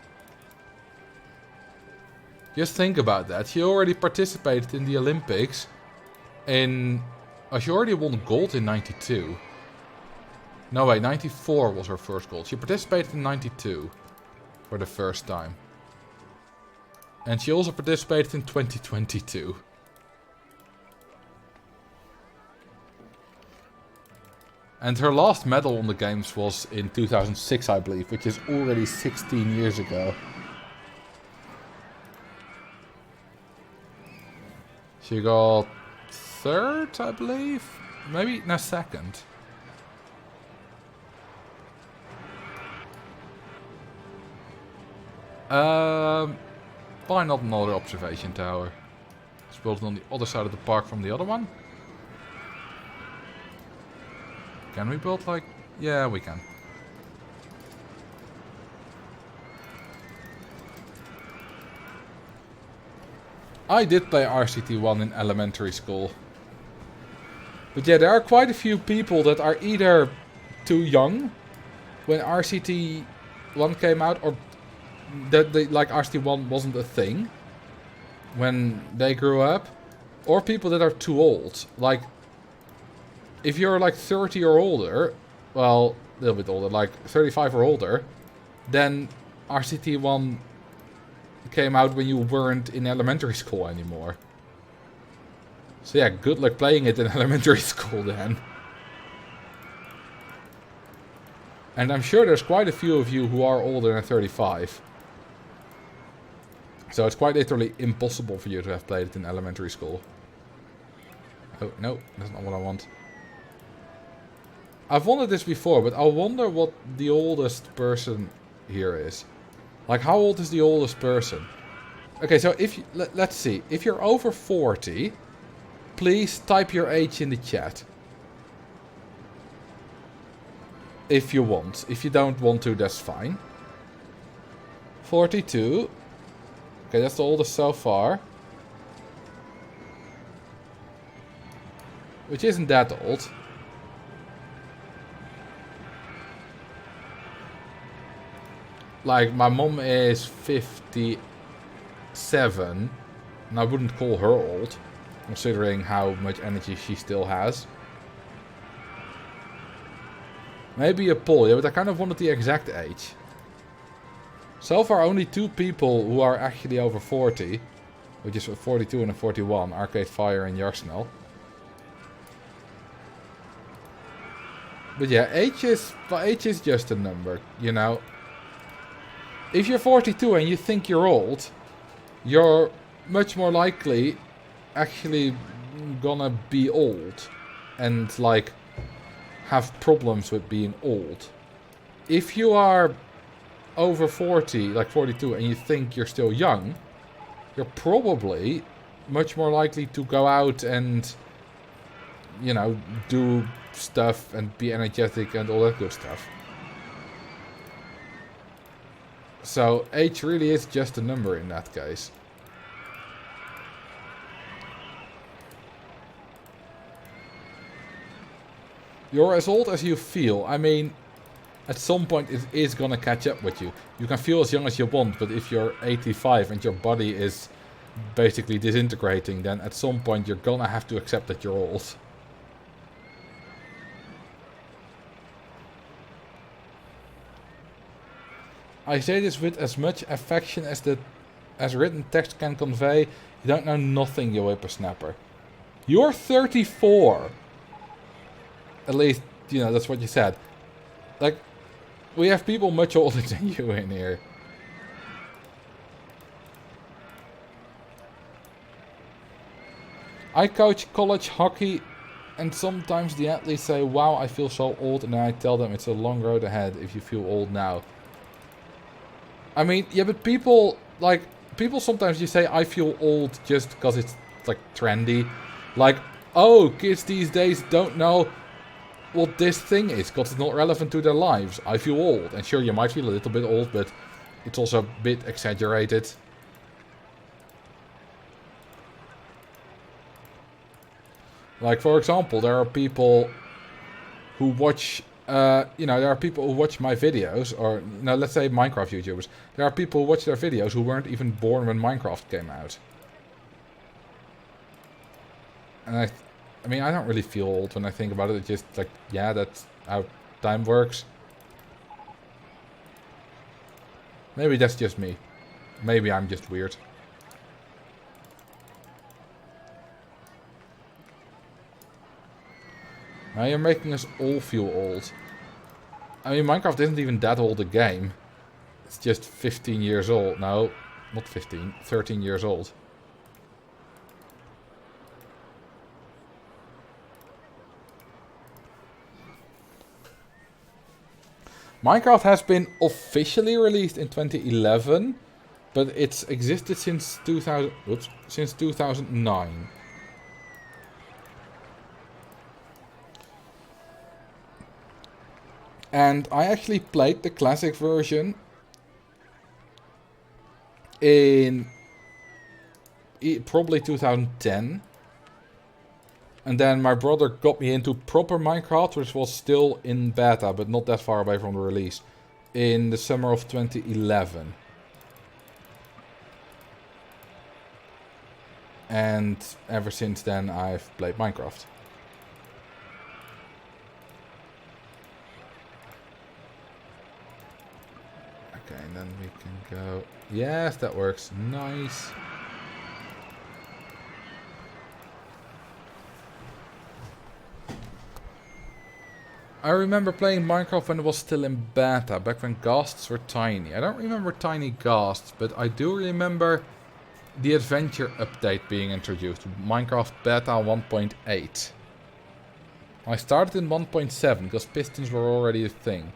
Just think about that. She already participated in the Olympics in... Oh, she already won gold in 92. No, wait, 94 was her first gold. She participated in 92 for the first time. And she also participated in 2022. And her last medal on the games was in 2006, I believe, which is already 16 years ago. She got third, I believe? Maybe, no, second. Why not another observation tower? It's built on the other side of the park from the other one. Can we build like... Yeah, we can. I did play RCT1 in elementary school. But yeah, there are quite a few people that are either too young when RCT1 came out, or that they, like RCT1 wasn't a thing. when they grew up, or people that are too old. Like, if you're like 30 or older, well, a little bit older, like 35 or older, then RCT1 came out when you weren't in elementary school anymore. So yeah, good luck playing it in elementary school then. And I'm sure there's quite a few of you who are older than 35. So it's quite literally impossible for you to have played it in elementary school. Oh, no, that's not what I want. I've wondered this before, but I wonder what the oldest person here is. Like, how old is the oldest person? Okay, so if you, let's see. If you're over 40, please type your age in the chat. If you want. If you don't want to, that's fine. 42. Okay, that's the oldest so far. Which isn't that old. Like, my mom is 57. And I wouldn't call her old, considering how much energy she still has. Maybe a poll, yeah, but I kind of wanted the exact age. So far, only 2 people who are actually over 40, which is a 42 and a 41, Arcade Fire and Yarsnel. But yeah, age is just a number, you know. If you're 42 and you think you're old, you're much more likely actually gonna be old. And, like, have problems with being old. If you are over 40, like 42, and you think you're still young, you're probably much more likely to go out and, you know, do stuff and be energetic and all that good stuff. So age really is just a number in that case. You're as old as you feel. I mean, at some point it is gonna catch up with you. You can feel as young as you want, but if you're 85 and your body is basically disintegrating, then at some point you're gonna have to accept that you're old. I say this with as much affection as written text can convey. You don't know nothing, you whippersnapper. You're 34. At least, you know, that's what you said. Like, we have people much older than you in here. I coach college hockey, and sometimes the athletes say, wow, I feel so old, and then I tell them it's a long road ahead if you feel old now. I mean, yeah, but people sometimes you say, I feel old just because it's, like, trendy. Like, oh, kids these days don't know what this thing is because it's not relevant to their lives. I feel old. And sure, you might feel a little bit old, but it's also a bit exaggerated. Like, for example, there are people who watch, there are people who watch my videos, or, let's say Minecraft YouTubers. There are people who watch their videos who weren't even born when Minecraft came out. And I mean, I don't really feel old when I think about it. It's just like, yeah, that's how time works. Maybe that's just me. Maybe I'm just weird. Now you're making us all feel old. I mean, Minecraft isn't even that old a game. It's just 15 years old. No, not 15. 13 years old. Minecraft has been officially released in 2011, but it's existed since 2009. And I actually played the classic version in probably 2010. And then my brother got me into proper Minecraft, which was still in beta, but not that far away from the release, in the summer of 2011. And ever since then, I've played Minecraft. Okay, and then we can go... Yes, that works. Nice. I remember playing Minecraft when it was still in beta, back when ghasts were tiny. I don't remember tiny ghasts, but I do remember the adventure update being introduced. Minecraft Beta 1.8. I started in 1.7 because pistons were already a thing.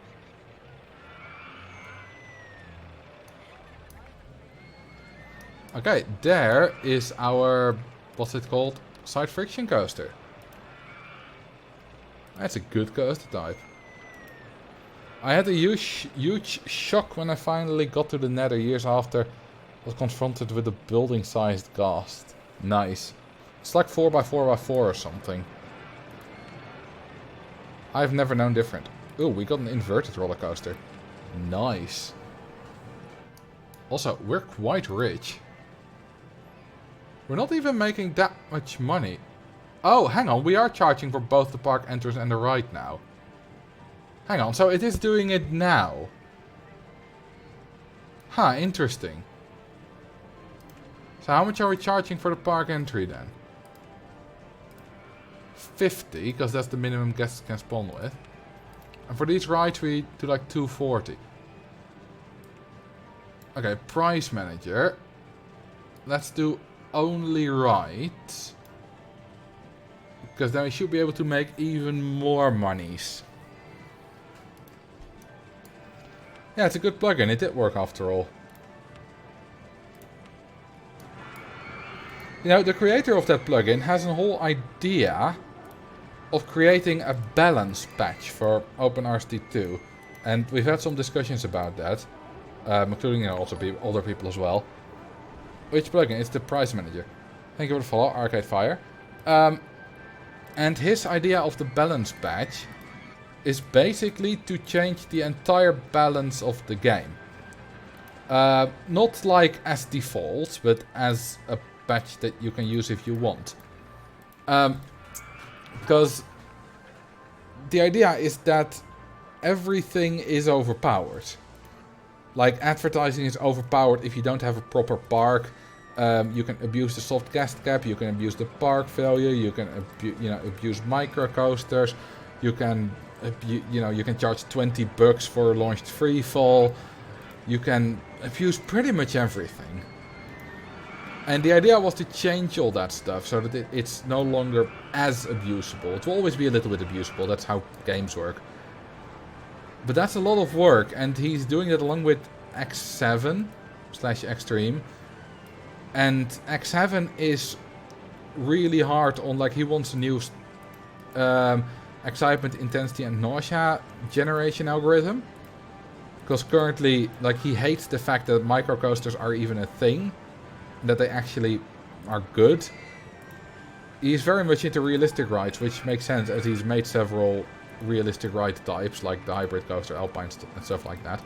Okay, there is our, what's it called? Side friction coaster. That's a good coaster type. I had a huge shock when I finally got to the Nether years after I was confronted with a building-sized ghast. Nice. It's like 4x4x4 or something. I've never known different. Ooh, we got an inverted roller coaster. Nice. Also, we're quite rich. We're not even making that much money. Oh, hang on, we are charging for both the park entrance and the ride now. Hang on, so it is doing it now. Huh, interesting. So how much are we charging for the park entry then? 50, because that's the minimum guests can spawn with. And for these rides we do like 240. Okay, price manager. Let's do only rides. Because then we should be able to make even more monies. Yeah, it's a good plugin. It did work after all. You know, the creator of that plugin has a whole idea of creating a balance patch for OpenRST2. And we've had some discussions about that. Including, you know, also other people as well. Which plugin? It's the price manager. Thank you for the follow, Arcade Fire. And his idea of the balance patch is basically to change the entire balance of the game. Not like as default, but as a patch that you can use if you want. Because the idea is that everything is overpowered. Like advertising is overpowered if you don't have a proper park. You can abuse the soft guest cap, you can abuse the park value, you can abuse micro coasters, you can you can charge 20 bucks for launched free fall. You can abuse pretty much everything. And the idea was to change all that stuff so that it's no longer as abusable. It will always be a little bit abusable, that's how games work. But that's a lot of work, and he's doing it along with X7/Extreme. And X7 is really hard on, like, he wants a new excitement, intensity and nausea generation algorithm. Because currently, like, he hates the fact that microcoasters are even a thing. That they actually are good. He's very much into realistic rides, which makes sense as he's made several realistic ride types, like the hybrid coaster, alpine and stuff like that.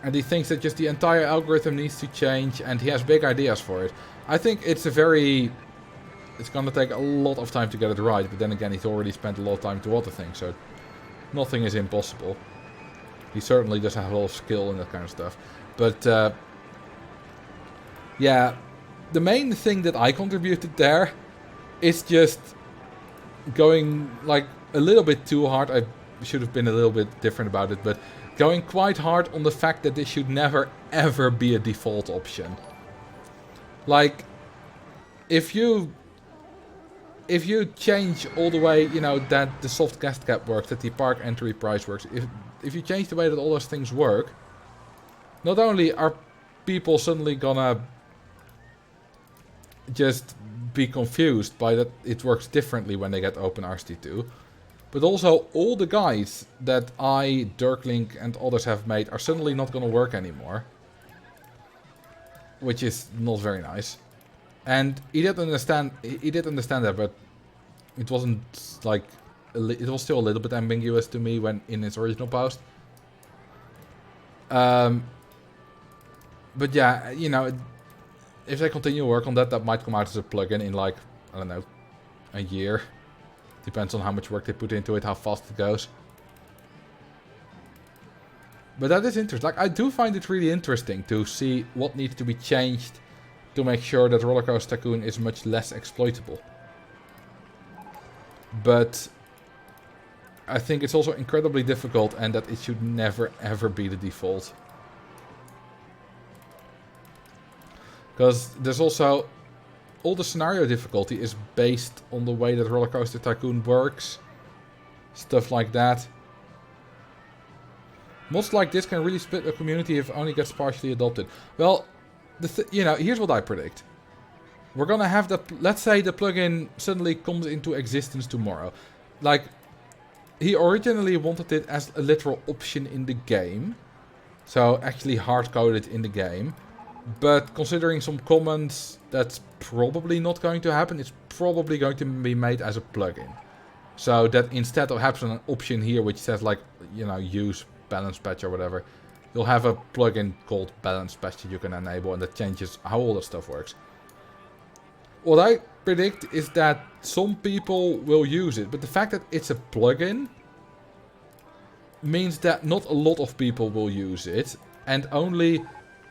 And he thinks that just the entire algorithm needs to change, and he has big ideas for it. I think it's gonna take a lot of time to get it right, but then again, he's already spent a lot of time to other things, so nothing is impossible. He certainly does have a lot of skill in that kind of stuff. But, yeah, the main thing that I contributed there is just going, like, a little bit too hard. I should have been a little bit different about it, but going quite hard on the fact that this should never ever be a default option. Like, if you change all the way, you know, that the soft guest cap works, that the park entry price works, if you change the way that all those things work, not only are people suddenly gonna just be confused by that it works differently when they get OpenRST2, but also all the guides that I, Dirklink and others have made are suddenly not gonna work anymore. Which is not very nice. And he did understand that, but it wasn't like, it was still a little bit ambiguous to me when in his original post. But yeah, you know, if they continue to work on that, that might come out as a plugin in like, I don't know, a year. Depends on how much work they put into it, how fast it goes. But that is interesting. Like, I do find it really interesting to see what needs to be changed to make sure that Roller Coaster Tycoon is much less exploitable. But I think it's also incredibly difficult and that it should never ever be the default. Because there's also... all the scenario difficulty is based on the way that Roller Coaster Tycoon works. Stuff like that. Mods like this can really split a community if it only gets partially adopted. Well, you know, here's what I predict. We're gonna have the... let's say the plugin suddenly comes into existence tomorrow. Like, he originally wanted it as a literal option in the game. So, actually hard-coded in the game. But considering some comments, that's probably not going to happen. It's probably going to be made as a plugin. So that instead of having an option here which says like, you know, use balance patch or whatever, you'll have a plugin called balance patch that you can enable and that changes how all that stuff works. What I predict is that some people will use it, but the fact that it's a plugin means that not a lot of people will use it, and only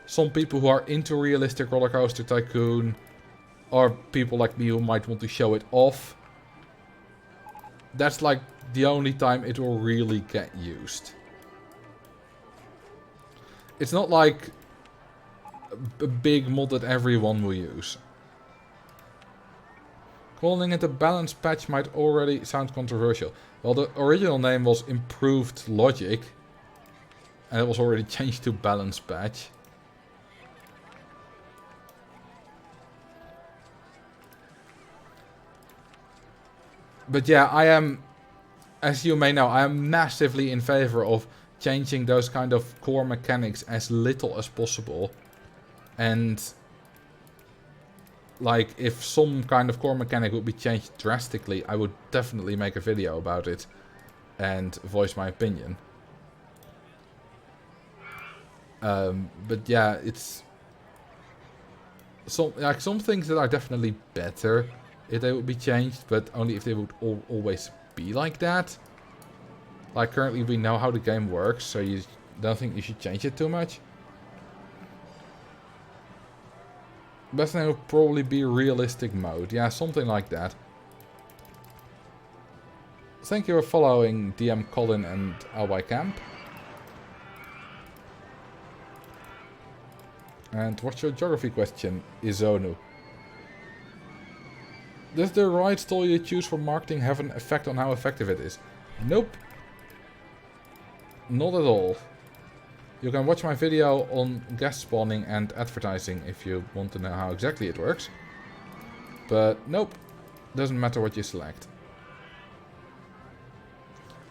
some people who are into realistic Roller Coaster Tycoon, or people like me who might want to show it off. That's like the only time it will really get used. It's not like a big mod that everyone will use. Calling it a balance patch might already sound controversial. Well, the original name was Improved Logic, and it was already changed to balance patch. But yeah, I am, as you may know, I am massively in favor of changing those kind of core mechanics as little as possible. And like, if some kind of core mechanic would be changed drastically, I would definitely make a video about it and voice my opinion. But yeah, it's some things that are definitely better if they would be changed, but only if they would always be like that. Like, currently we know how the game works, so you don't think you should change it too much. Best thing would probably be realistic mode. Yeah, something like that. Thank you for following DM Colin and LY Camp. And what's your geography question, Izonu? Does the ride stall you choose for marketing have an effect on how effective it is? Nope. Not at all. You can watch my video on guest spawning and advertising if you want to know how exactly it works. But nope. Doesn't matter what you select.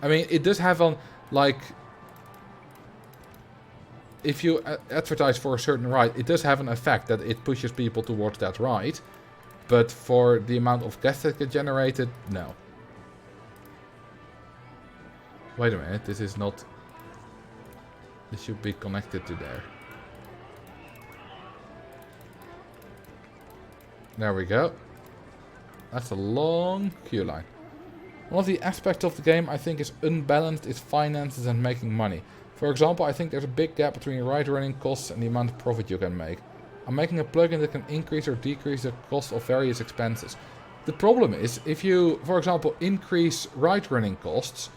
I mean, it does have on, like, if you advertise for a certain ride, it does have an effect that it pushes people towards that ride. But for the amount of guests that get generated, no. Wait a minute, this is not... this should be connected to there. There we go. That's a long queue line. One of the aspects of the game I think is unbalanced is finances and making money. For example, I think there's a big gap between ride running costs and the amount of profit you can make. I'm making a plugin that can increase or decrease the cost of various expenses. The problem is, if you, for example, increase ride running costs,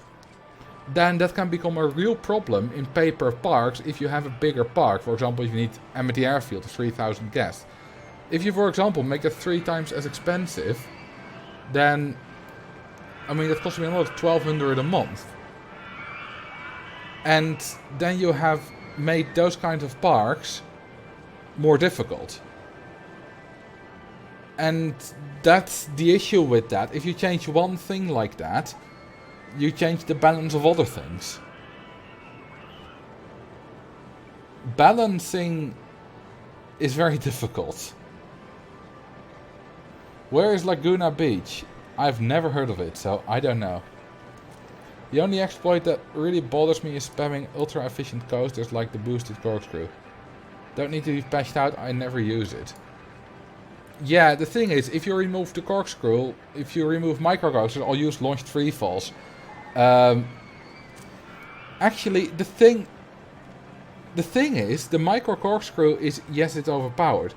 then that can become a real problem in pay-per parks if you have a bigger park. For example, if you need Amity Airfield of 3,000 guests. If you, for example, make it 3 times as expensive, then, I mean, that costs me another 1,200 a month. And then you have made those kinds of parks more difficult. And that's the issue with that. If you change one thing like that, you change the balance of other things. Balancing is very difficult. Where is Laguna Beach? I've never heard of it, so I don't know. The only exploit that really bothers me is spamming ultra efficient coasters like the boosted corkscrew. Don't need to be patched out, I never use it. Yeah, the thing is, if you remove the corkscrew, if you remove microcoasters or use launched free falls, actually the thing is, the micro corkscrew is, yes, it's overpowered.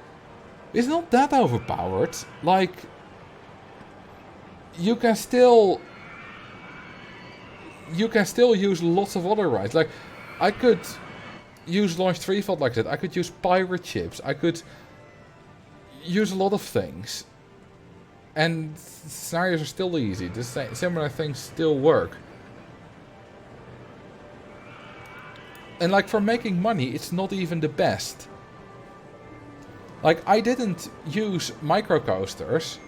It's not that overpowered. Like, you can still use lots of other rides. Like, I could use launched freefall like that. I could use pirate ships. I could use a lot of things. And scenarios are still easy. The similar things still work. And like, for making money, it's not even the best. Like, I didn't use microcoasters.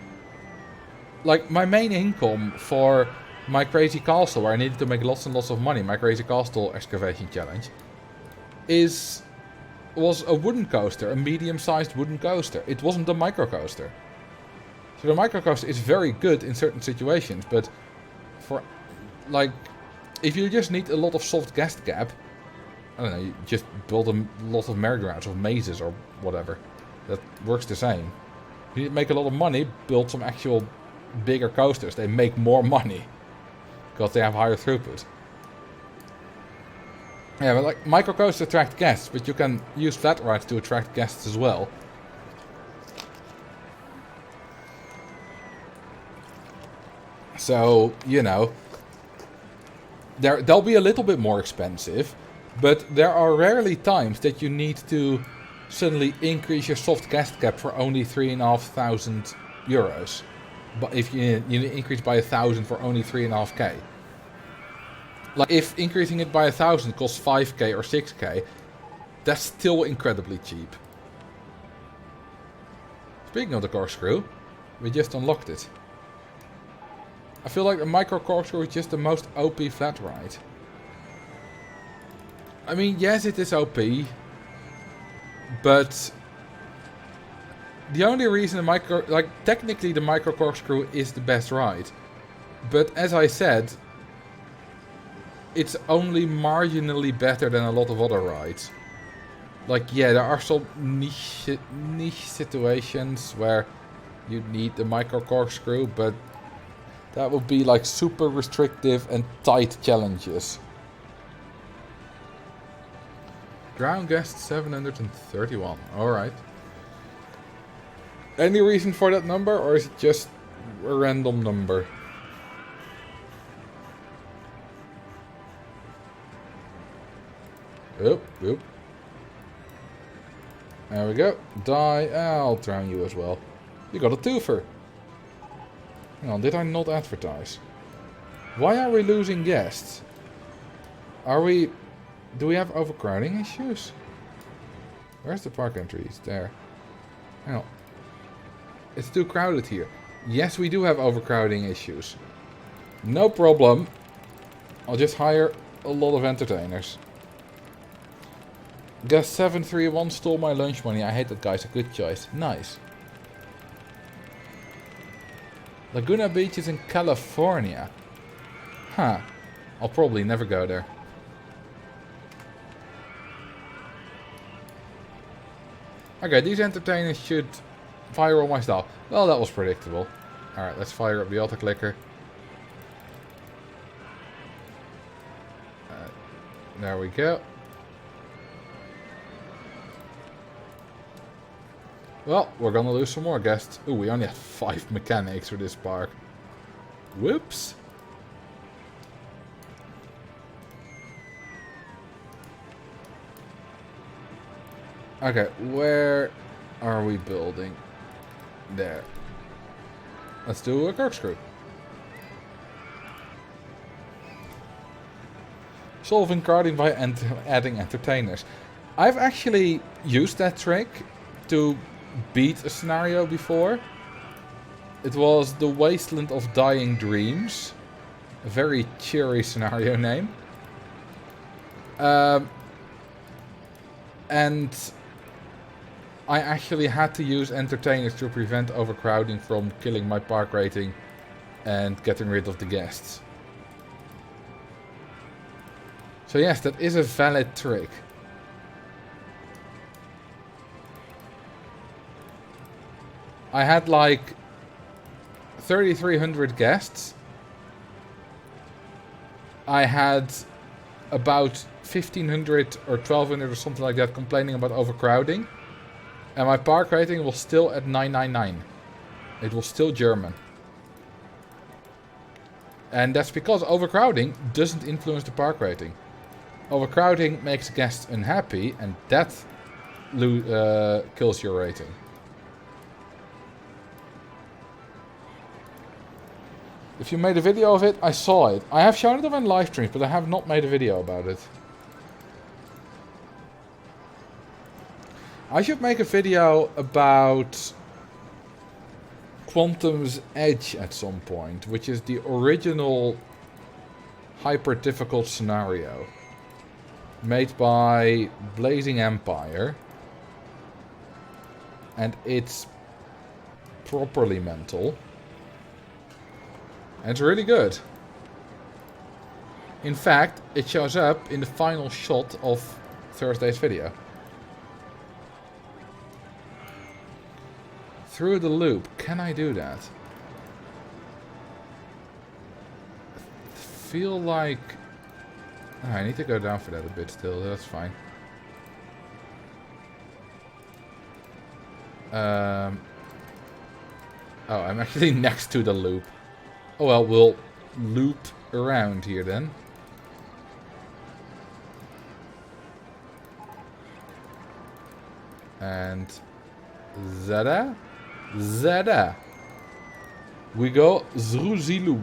Like, my main income for my Crazy Castle, where I needed to make lots and lots of money, my Crazy Castle excavation challenge, was a wooden coaster, a medium-sized wooden coaster. It wasn't a microcoaster. So the microcoaster is very good in certain situations, but for, like, if you just need a lot of soft gas gap, I don't know, you just build a lot of merry-go-rounds or mazes or whatever. That works the same. If you need to make a lot of money, build some actual bigger coasters. They make more money because they have higher throughput. Yeah, but like, microcoasters attract guests, but you can use flat rides to attract guests as well. So, you know, they'll be a little bit more expensive, but there are rarely times that you need to suddenly increase your soft gas cap for only 3,500 euros. But if you increase by 1,000 for only 3.5k. Like, if increasing it by 1,000 costs 5k or 6k, that's still incredibly cheap. Speaking of the corkscrew, we just unlocked it. I feel like the micro corkscrew is just the most OP flat ride. I mean, yes, it is OP, but the only reason technically the micro corkscrew is the best ride. But as I said, it's only marginally better than a lot of other rides. Like, yeah, there are some niche situations where you need the micro corkscrew, but that would be like super restrictive and tight challenges. Ground guest 731. Alright. Any reason for that number, or is it just a random number? Oop, oop. There we go. Die. I'll drown you as well. You got a twofer. Hang on, did I not advertise? Why are we losing guests? Do we have overcrowding issues? Where's the park entries? There. Hang on. It's too crowded here. Yes, we do have overcrowding issues. No problem. I'll just hire a lot of entertainers. Guest 731 stole my lunch money. I hate that guy's a good choice. Nice. Laguna Beach is in California. Huh. I'll probably never go there. Okay, these entertainers should fire all my stuff. Well, that was predictable. Alright, let's fire up the auto clicker. There we go. Well, we're gonna lose some more guests. Ooh, we only have 5 mechanics for this park. Whoops. Okay, where are we building? There. Let's do a corkscrew. Solving crowding by adding entertainers. I've actually used that trick to beat a scenario before. It was the Wasteland of Dying Dreams. A very cheery scenario name. And I actually had to use entertainers to prevent overcrowding from killing my park rating and getting rid of the guests. So yes, that is a valid trick. I had like 3,300 guests. I had about 1,500 or 1,200 or something like that complaining about overcrowding. And my park rating was still at 999. It was still German. And that's because overcrowding doesn't influence the park rating. Overcrowding makes guests unhappy, and that kills your rating. If you made a video of it, I saw it. I have shown it off in live streams, but I have not made a video about it. I should make a video about Quantum's Edge at some point, which is the original hyper difficult scenario made by Blazing Empire, and it's properly mental, and it's really good. In fact, it shows up in the final shot of Thursday's video. Through the loop. Can I do that? I feel like... Oh, I need to go down for that a bit still. That's fine. Oh, I'm actually next to the loop. Oh well, we'll loop around here then. And... Zada? Zada. We go through the loop.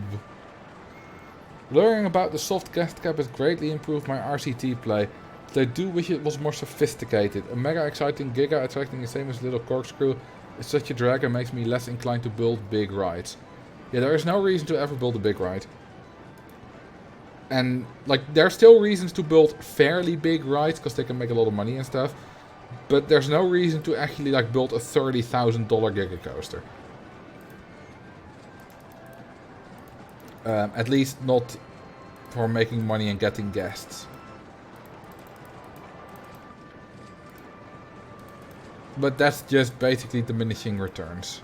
Learning about the soft guest cap has greatly improved my RCT play, but I do wish it was more sophisticated. A mega exciting giga attracting the same as little corkscrew is such a drag and makes me less inclined to build big rides. Yeah, there is no reason to ever build a big ride. And, like, there are still reasons to build fairly big rides, because they can make a lot of money and stuff. But there's no reason to actually, like, build a $30,000 Giga Coaster. At least not for making money and getting guests. But that's just basically diminishing returns.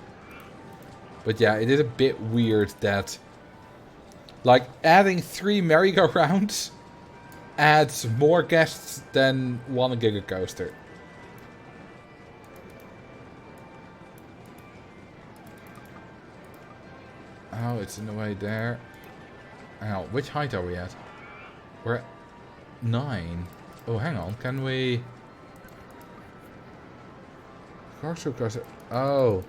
But yeah, it is a bit weird that, like, adding 3 merry-go-rounds adds more guests than 1 Giga Coaster. Oh, it's in the way there. Hang on, which height are we at? We're at 9. Oh, hang on, can we... Corkscrew coaster. Oh.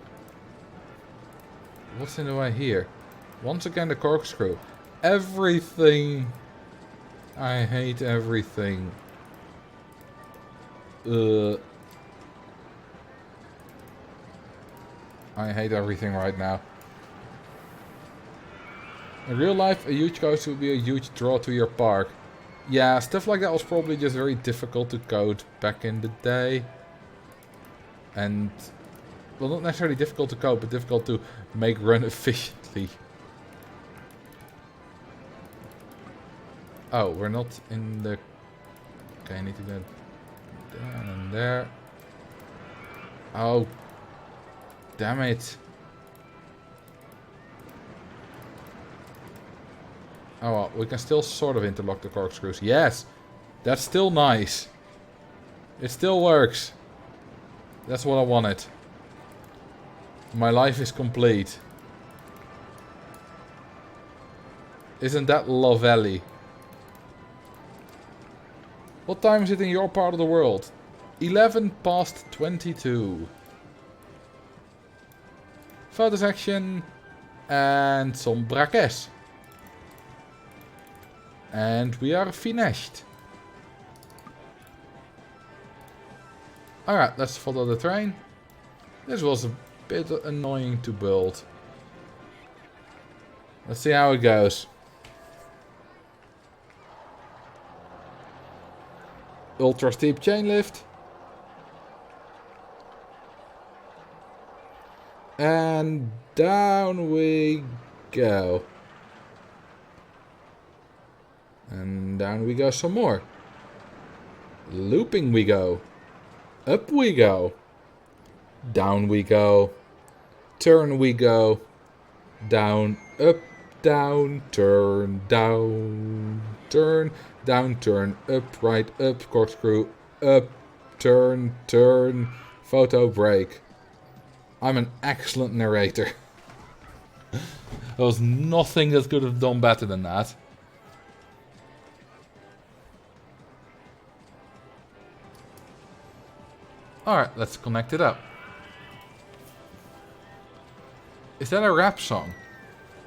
What's in the way here? Once again, the corkscrew. Everything. I hate everything. I hate everything right now. In real life, a huge coaster would be a huge draw to your park. Yeah, stuff like that was probably just very difficult to code back in the day. And, well, not necessarily difficult to code, but difficult to make run efficiently. Oh, we're not in the... Okay, I need to go down and there. Oh. Damn it. Oh well, we can still sort of interlock the corkscrews. Yes! That's still nice. It still works. That's what I wanted. My life is complete. Isn't that lovely? What time is it in your part of the world? 11 past 22. Photo section. And some braques. And we are finished. Alright, let's follow the train. This was a bit annoying to build. Let's see how it goes. Ultra steep chain lift. And down we go. And down we go some more. Looping we go. Up we go. Down we go. turn we go. Down, up, down, turn, down, turn, down, turn, up, right, up, corkscrew, up, turn, turn, photo break. I'm an excellent narrator. There was nothing that could have done better than that. Alright, let's connect it up. Is that a rap song?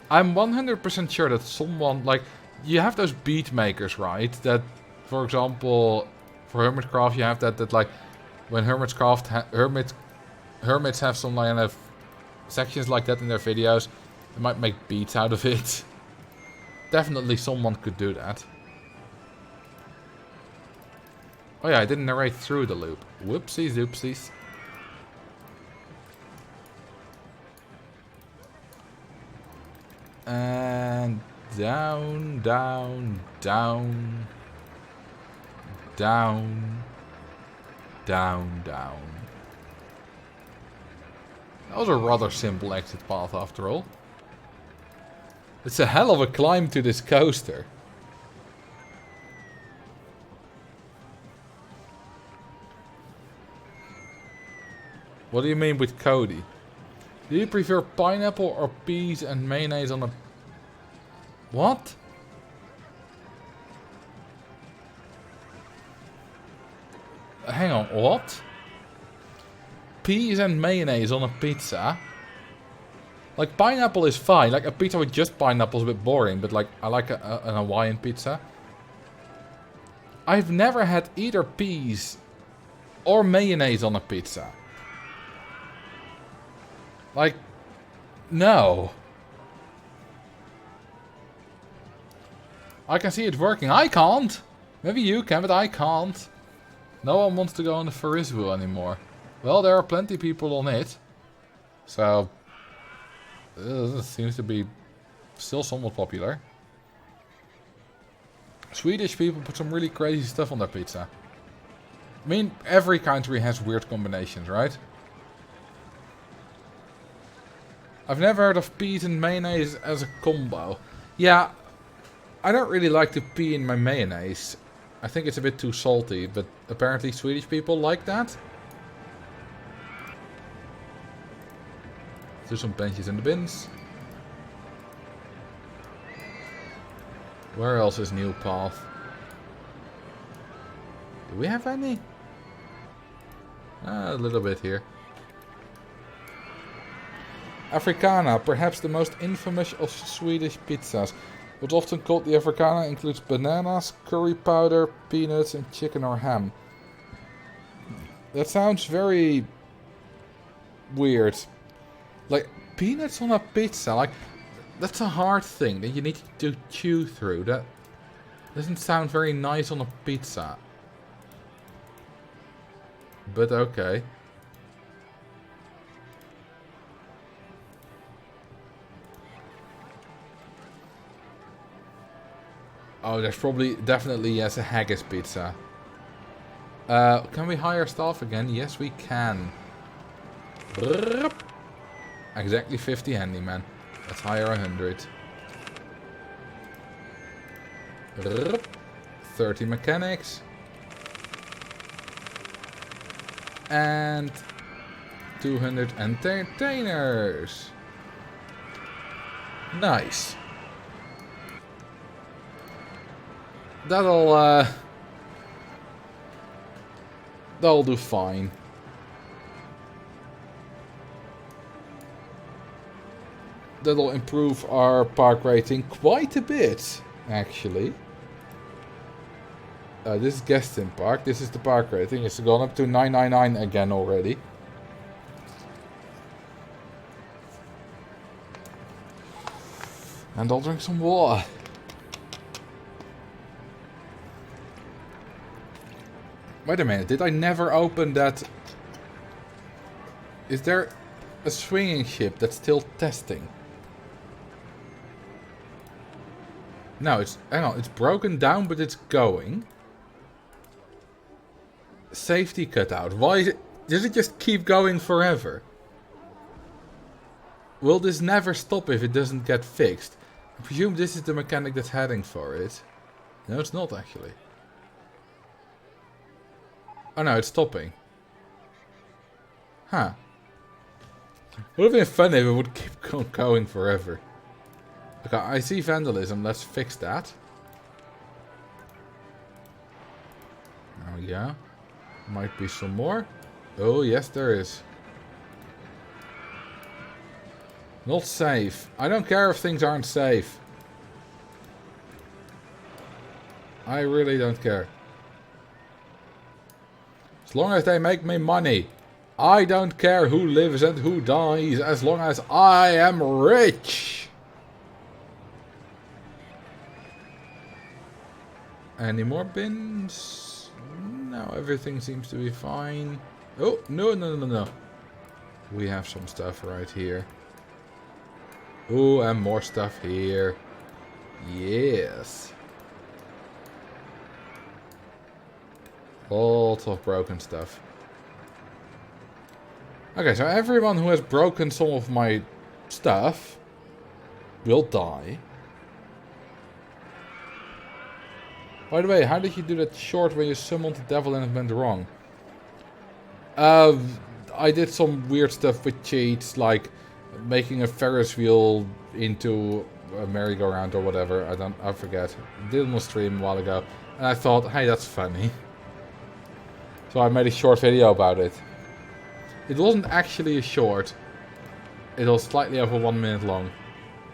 I'm 100% sure that someone, like, you have those beat makers, right? That, for example, for Hermitcraft you have that like, when Hermits have some kind of sections like that in their videos, they might make beats out of it. Definitely someone could do that. Oh yeah, I didn't narrate through the loop. Whoopsies doopsies. And down, down, down, down, down, down. That was a rather simple exit path after all. It's a hell of a climb to this coaster. What do you mean with Cody? Do you prefer pineapple or peas and mayonnaise on a... What? Hang on, what? Peas and mayonnaise on a pizza? Like, pineapple is fine. Like, a pizza with just pineapple is a bit boring. But, like, I like an Hawaiian pizza. I've never had either peas or mayonnaise on a pizza. Like, no. I can see it working. I can't. Maybe you can, but I can't. No one wants to go on the Ferris wheel anymore. Well, there are plenty of people on it. So, it seems to be still somewhat popular. Swedish people put some really crazy stuff on their pizza. I mean, every country has weird combinations, right? I've never heard of peas and mayonnaise as a combo. Yeah, I don't really like the pea in my mayonnaise. I think it's a bit too salty, but apparently Swedish people like that. Do some benches in the bins. Where else is new path? Do we have any? A little bit here. Africana, perhaps the most infamous of Swedish pizzas. What's often called the Africana includes bananas, curry powder, peanuts and chicken or ham. That sounds very weird. Like, peanuts on a pizza, like, that's a hard thing that you need to chew through. That doesn't sound very nice on a pizza. But okay. Oh, there's probably, definitely, yes, a haggis pizza. Can we hire staff again? Yes, we can. Exactly 50 handyman. Let's hire 100. 30 mechanics. And 200 entertainers. Nice. That'll do fine. That'll improve our park rating quite a bit, actually. This is guest in park. This is the park rating. It's gone up to 999 again already. And I'll drink some water. Wait a minute, did I never open that? Is there a swinging ship that's still testing? No, hang on, it's broken down, but it's going. Safety cutout. Why is it? Does it just keep going forever? Will this never stop if it doesn't get fixed? I presume this is the mechanic that's heading for it. No, it's not actually. Oh no, it's stopping. Huh. Would have been fun if it would keep going forever. Okay, I see vandalism. Let's fix that. Oh yeah. Might be some more. Oh yes, there is. Not safe. I don't care if things aren't safe. I really don't care. As long as they make me money. I don't care who lives and who dies, as long as I am rich. Any more bins? No, everything seems to be fine. Oh, no. We have some stuff right here. Oh, and more stuff here. Yes. Lots of broken stuff. Okay, so everyone who has broken some of my stuff will die. By the way, how did you do that short when you summoned the devil and it went wrong? I did some weird stuff with cheats, like making a Ferris wheel into a merry-go-round or whatever. I forget. I did it on a stream a while ago, and I thought, hey, that's funny. So I made a short video about it. It wasn't actually a short. It was slightly over 1 minute long,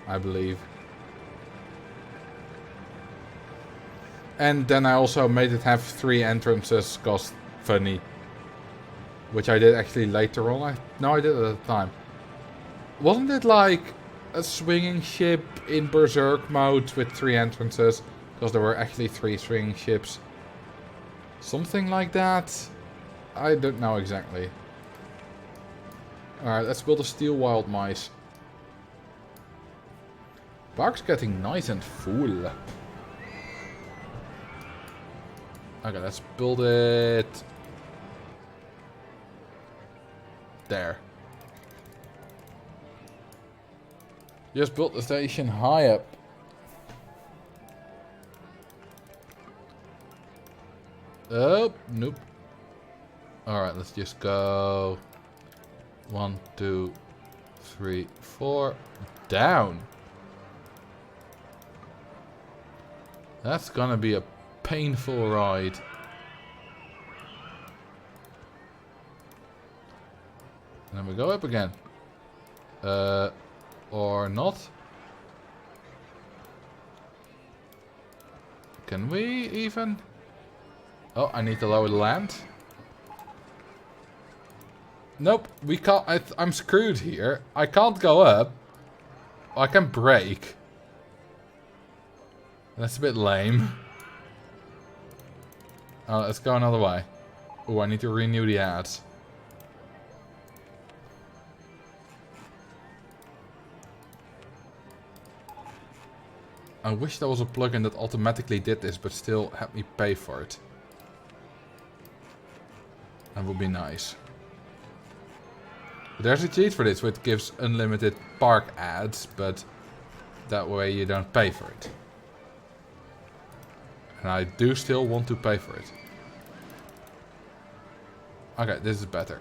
I believe. And then I also made it have 3 entrances, cause funny. Which I did actually later on. No, I did it at the time. Wasn't it like a swinging ship in Berserk mode with 3 entrances? Because there were actually 3 swinging ships. Something like that. I don't know exactly. Alright, let's build a steel wild mice. Park's getting nice and full. Okay, let's build it there. Just built the station high up. Oh, nope. Alright, let's just go 1, 2, 3, 4 down. That's gonna be a painful ride. And then we go up again. Or not. Can we even? Oh, I need to lower the land. Nope, we can't. I'm screwed here. I can't go up. I can brake. That's a bit lame. Oh, let's go another way. Oh, I need to renew the ads. I wish there was a plugin that automatically did this, but still had me pay for it. That would be nice. But there's a cheat for this, which gives unlimited park ads, but that way you don't pay for it. And I do still want to pay for it. Okay, this is better.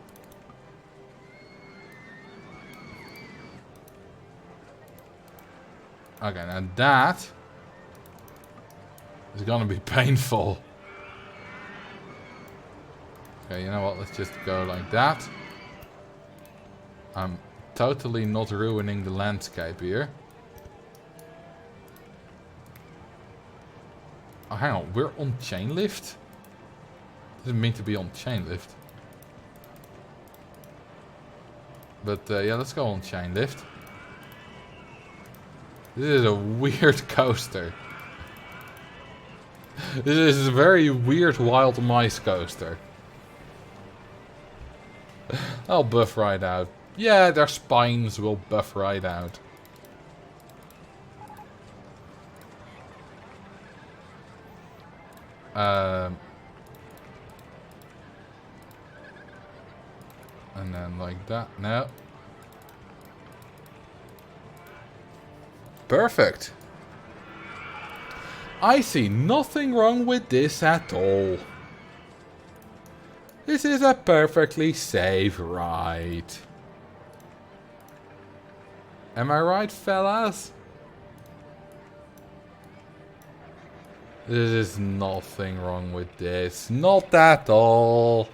Okay, now that is gonna be painful. Okay, you know what? Let's just go like that. I'm totally not ruining the landscape here. Oh, hang on. We're on chain lift? Doesn't mean to be on chain lift. But yeah, let's go on chain lift. This is a weird coaster. This is a very weird wild mice coaster. I'll buff right out. Yeah, their spines will buff right out. And then like that. No. Perfect. I see nothing wrong with this at all. This is a perfectly safe ride. Am I right, fellas? There is nothing wrong with this. Not at all.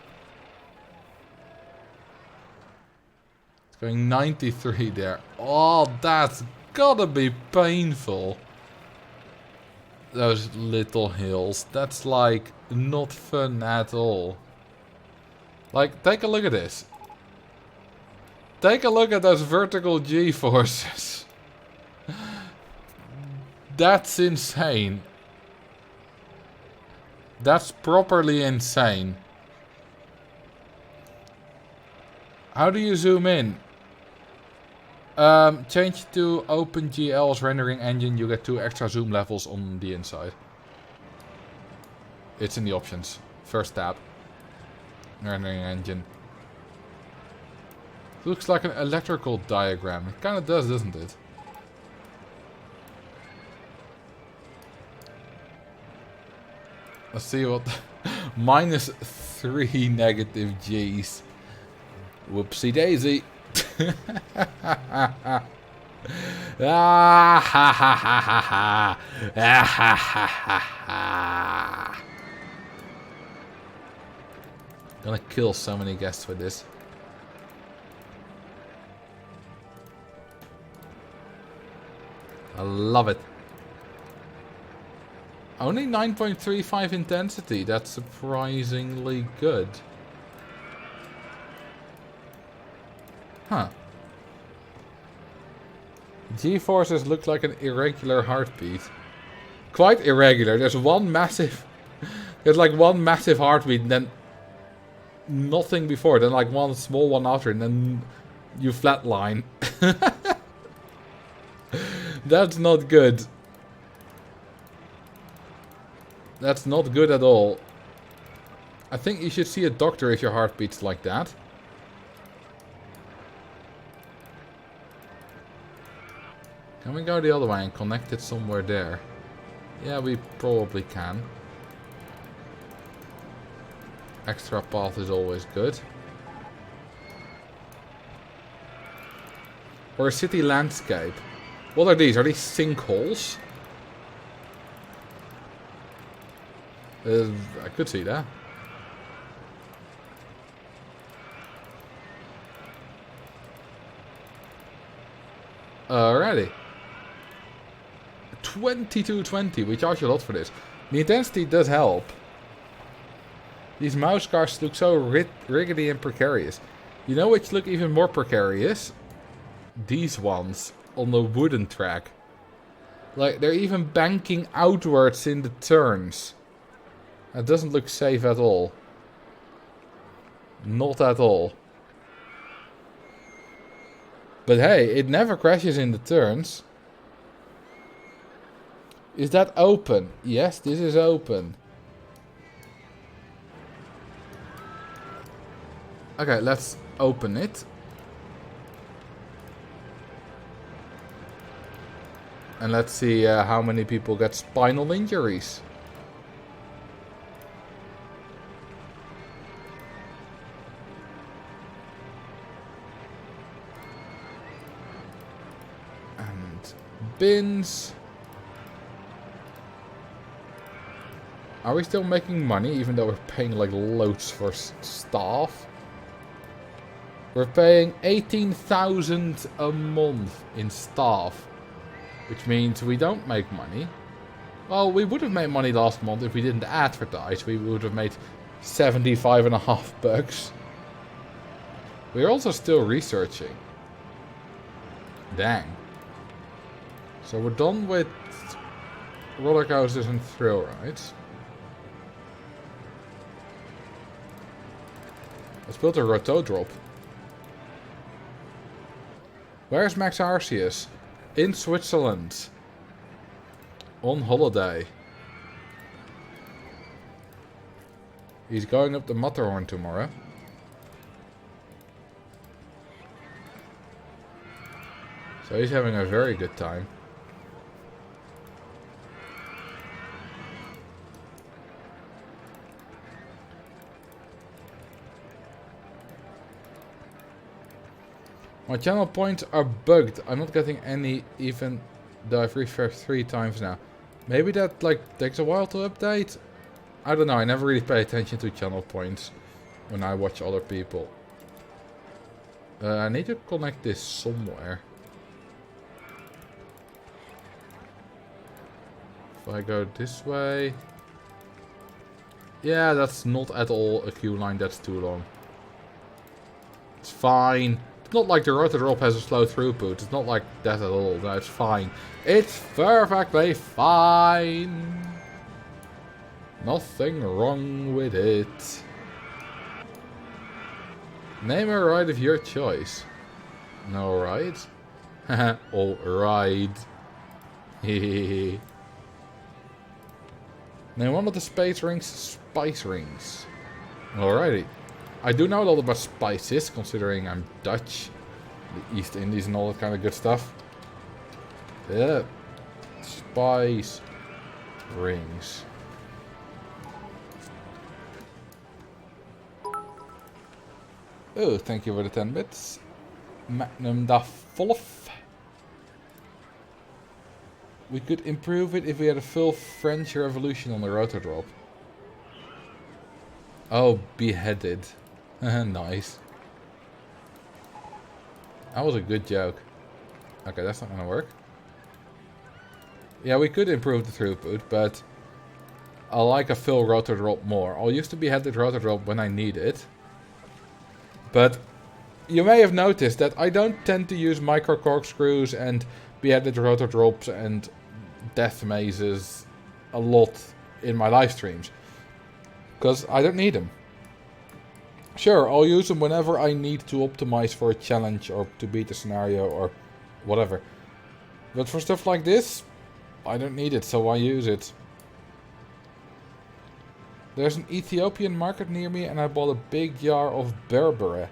It's going 93 there. Oh, that's gotta be painful. Those little hills. That's like not fun at all. Like, take a look at this. Take a look at those vertical G-forces. That's insane. That's properly insane. How do you zoom in? Change to OpenGL's rendering engine. You get 2 extra zoom levels on the inside. It's in the options. First tab. Rendering engine. Looks like an electrical diagram. It kind of does, doesn't it? Let's see what... -3 negative G's. Whoopsie daisy. Ah, ha, ha, ha, ha, ha. Ah, ha, ha, ha, ha. Gonna kill so many guests with this. I love it. Only 9.35 intensity. That's surprisingly good. Huh. G-forces look like an irregular heartbeat. Quite irregular. There's one massive... There's like one massive heartbeat and then... nothing before. Then like one small one after and then... you flatline. That's not good. That's not good at all. I think you should see a doctor if your heart beats like that. Can we go the other way and connect it somewhere there? Yeah, we probably can. Extra path is always good. Or a city landscape. What are these? Are these sinkholes? I could see that. Alrighty. 2220. We charge a lot for this. The intensity does help. These mouse cars look so rickety and precarious. You know which look even more precarious? These ones on the wooden track. Like, they're even banking outwards in the turns. That doesn't look safe at all. Not at all. But hey, it never crashes in the turns. Is that open? Yes, this is open. Okay, let's open it. And let's see how many people get spinal injuries. And bins. Are we still making money even though we're paying like loads for staff? We're paying 18,000 a month in staff. Which means we don't make money. Well, we would have made money last month if we didn't advertise. We would have made 75.5 bucks. We're also still researching. Dang. So we're done with roller coasters and thrill rides. Let's build a rotodrop. Where's Max Arceus? In Switzerland. On holiday. He's going up the Matterhorn tomorrow. So he's having a very good time. My channel points are bugged. I'm not getting any even though I've refreshed 3 times now. Maybe that like takes a while to update? I don't know, I never really pay attention to channel points when I watch other people. I need to connect this somewhere. If I go this way... Yeah, that's not at all a queue line, that's too long. It's fine. It's not like the rotor drop has a slow throughput. It's not like that at all. No, it's fine. It's perfectly fine. Nothing wrong with it. Name a ride of your choice. No ride? Haha, alright. Hehehe. Name one of the space rings spice rings. Alrighty. I do know a lot about spices, considering I'm Dutch. The East Indies and all that kind of good stuff. Yeah. Spice rings. Oh, thank you for the 10 bits. Magnum da Volf. We could improve it if we had a full French Revolution on the rotor drop. Oh, beheaded. Nice. That was a good joke. Okay, that's not gonna work. Yeah, we could improve the throughput, but I like a full rotor drop more. I'll use the beheaded rotor drop when I need it. But you may have noticed that I don't tend to use micro corkscrews and beheaded rotor drops and death mazes a lot in my live streams. Because I don't need them. Sure, I'll use them whenever I need to optimize for a challenge or to beat a scenario or whatever. But for stuff like this, I don't need it, so I use it. There's an Ethiopian market near me and I bought a big jar of berbere.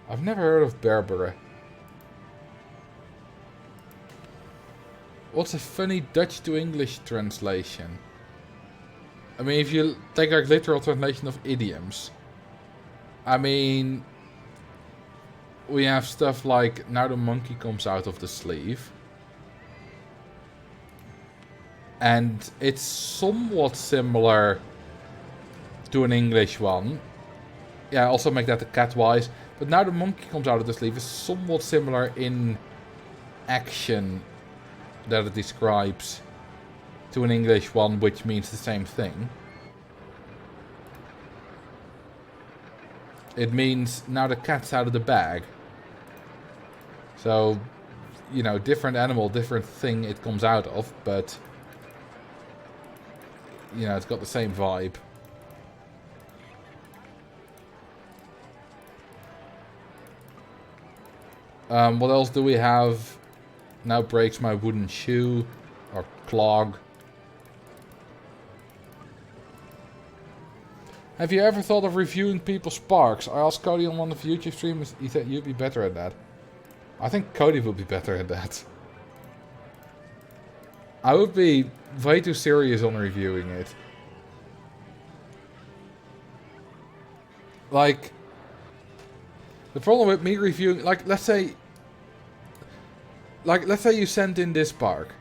I've never heard of berbere. What's a funny Dutch to English translation? I mean, if you take like literal translation of idioms. I mean, we have stuff like, now the monkey comes out of the sleeve. And it's somewhat similar to an English one. Yeah, I also make that the cat wise. But now the monkey comes out of the sleeve is somewhat similar in action that it describes to an English one, which means the same thing. It means now the cat's out of the bag. So, you know, different animal, different thing it comes out of, but you know, it's got the same vibe. What else do we have? Now breaks my wooden shoe. Or clog. Have you ever thought of reviewing people's parks? I asked Cody on one of the YouTube streams. He said you'd be better at that. I think Cody would be better at that. I would be way too serious on reviewing it. Like, the problem with me reviewing, like, let's say you send in this park,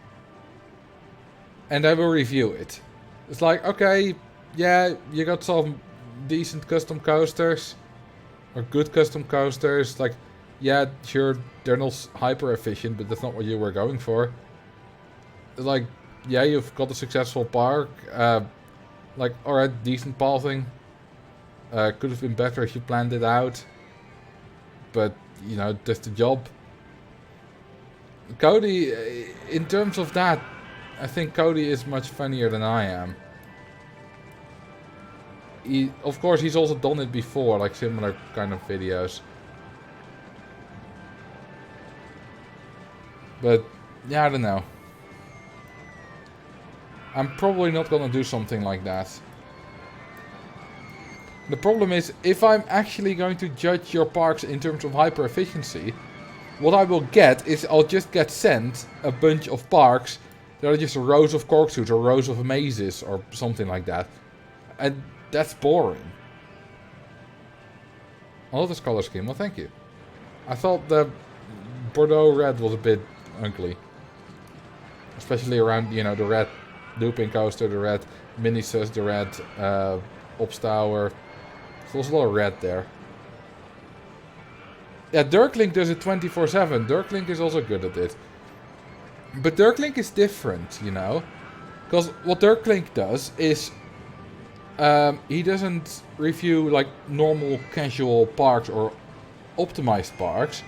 and I will review it. It's like, okay, yeah, you got some decent custom coasters, or good custom coasters. Like, yeah, sure, they're not hyper efficient, but that's not what you were going for. Like, yeah, you've got a successful park. Like, alright, decent pathing. Could have been better if you planned it out. But, you know, that's the job. Cody, in terms of that, I think Cody is much funnier than I am. Of course, he's also done it before, like similar kind of videos. But, yeah, I don't know. I'm probably not gonna do something like that. The problem is, if I'm actually going to judge your parks in terms of hyper efficiency, what I will get is I'll just get sent a bunch of parks that are just rows of corkscrews or rows of mazes or something like that. And that's boring. I love this color scheme. Well, thank you. I thought the Bordeaux red was a bit ugly. Especially around, you know, the red looping coaster, the red minisus, the red Ops Tower. So there's a lot of red there. Yeah, Dirklink does it 24/7. Dirklink is also good at it. But Dirklink is different, you know. Because what Dirklink does is... he doesn't review like normal casual parks or optimized parks.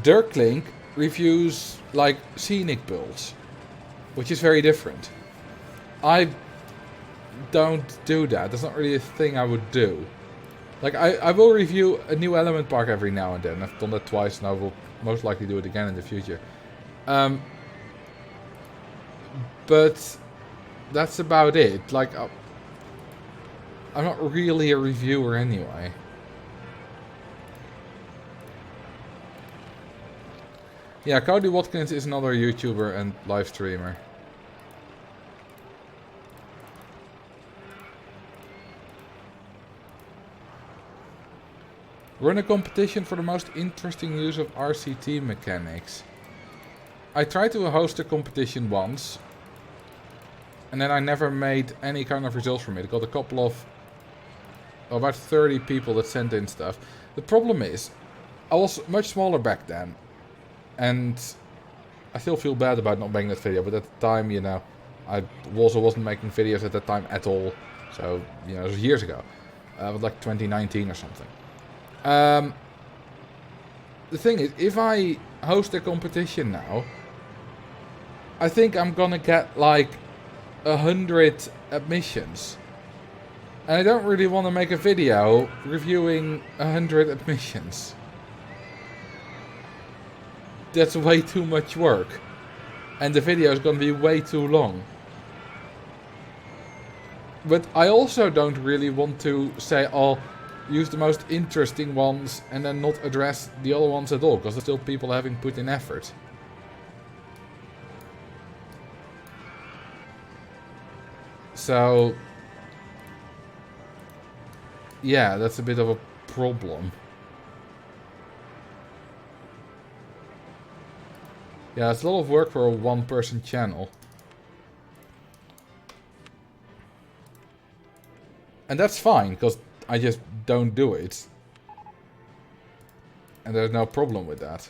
Dirklink reviews like scenic builds, which is very different. I don't do that. That's not really a thing I would do. Like I will review a new element park every now and then. I've done that twice and I will most likely do it again in the future. But that's about it. Like I'm not really a reviewer anyway. Yeah, Cody Watkins is another YouTuber and live streamer. Run a competition for the most interesting use of RCT mechanics. I tried to host a competition once. And then I never made any kind of results from it. I got a couple of... about 30 people that sent in stuff. The problem is, I was much smaller back then. And I still feel bad about not making that video. But at the time, you know, I also wasn't making videos at that time at all. So, you know, it was years ago. It was like 2019 or something. The thing is, if I host a competition now, I think I'm gonna get like 100 admissions. And I don't really want to make a video reviewing 100 admissions. That's way too much work. And the video is going to be way too long. But I also don't really want to say, oh, use the most interesting ones and then not address the other ones at all. Because there's still people having put in effort. So... yeah, that's a bit of a problem. Yeah, it's a lot of work for a one-person channel. And that's fine, because I just don't do it. And there's no problem with that.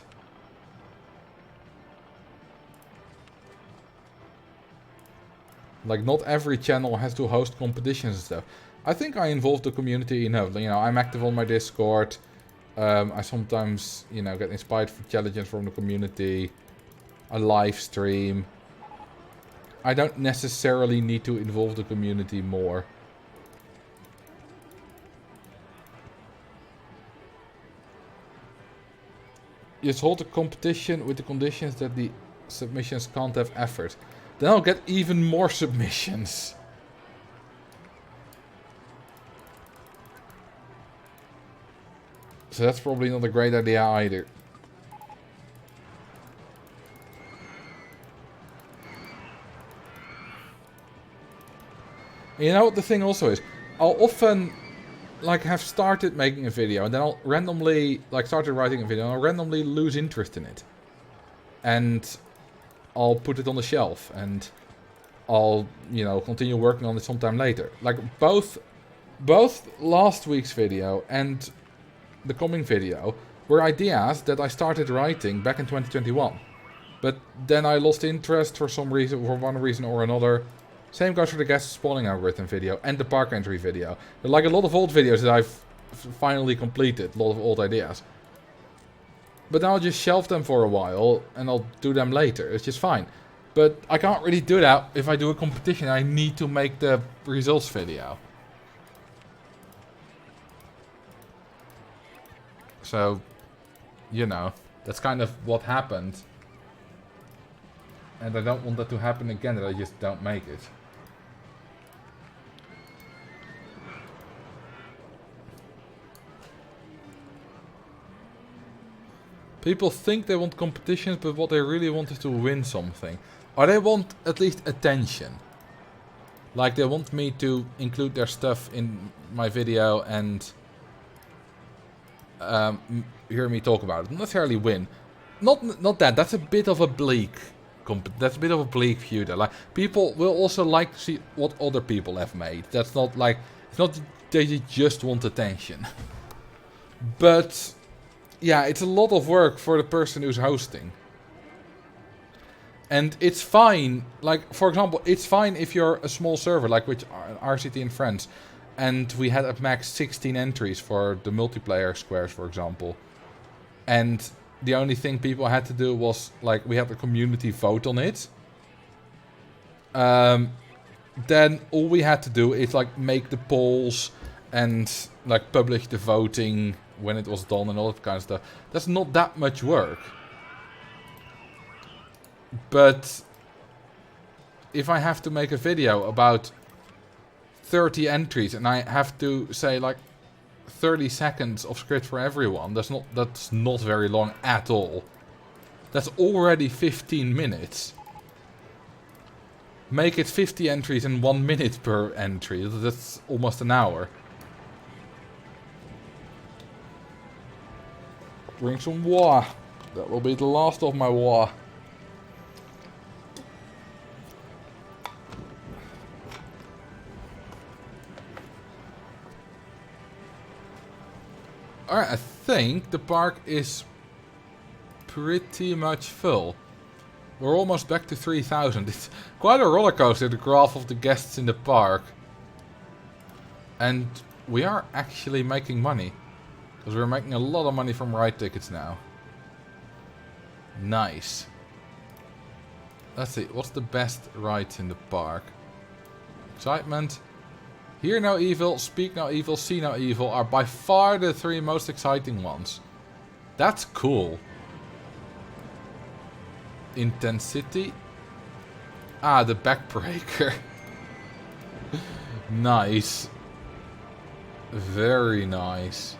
Like, not every channel has to host competitions and stuff. I think I involve the community enough. You know, I'm active on my Discord. I sometimes, you know, get inspired for challenges from the community. I live stream. I don't necessarily need to involve the community more. Just hold a competition with the conditions that the submissions can't have effort. Then I'll get even more submissions. So that's probably not a great idea either. You know what the thing also is? I'll often like have started making a video and then I'll randomly like started writing a video and I'll randomly lose interest in it. And I'll put it on the shelf and I'll, you know, continue working on it sometime later. Like both last week's video and the coming video were ideas that I started writing back in 2021. But then I lost interest for some reason, for one reason or another. Same goes for the guest spawning algorithm video and the park entry video. There are like a lot of old videos that I've finally completed, a lot of old ideas. But then I'll just shelve them for a while and I'll do them later. It's just fine. But I can't really do that if I do a competition. I need to make the results video. So, you know, that's kind of what happened. And I don't want that to happen again, that I just don't make it. People think they want competitions, but what they really want is to win something. Or they want at least attention. Like they want me to include their stuff in my video and hear me talk about it. Not necessarily win. Not that. That's a bit of a bleak. That's a bit of a bleak view. There. Like people will also like to see what other people have made. That's not like it's not that you just want attention. But yeah, it's a lot of work for the person who's hosting. And it's fine. Like for example, it's fine if you're a small server, like with RCT and friends, and we had at max 16 entries for the multiplayer squares, for example, and the only thing people had to do was, like, we had a community vote on it. Then all we had to do is, like, make the polls and, like, publish the voting when it was done and all that kind of stuff. That's not that much work. But if I have to make a video about 30 entries and I have to say, like, 30 seconds of script for everyone. That's not very long at all. That's already 15 minutes. Make it 50 entries in 1 minute per entry. That's almost an hour. Bring some water. That will be the last of my water. Alright, I think the park is pretty much full. We're almost back to 3,000. It's quite a roller coaster, the graph of the guests in the park. And we are actually making money. Because we're making a lot of money from ride tickets now. Nice. Let's see, what's the best rides in the park? Excitement. Hear No Evil, Speak No Evil, See No Evil are by far the 3 most exciting ones. That's cool. Intensity. Ah, the backbreaker. Nice. Very nice.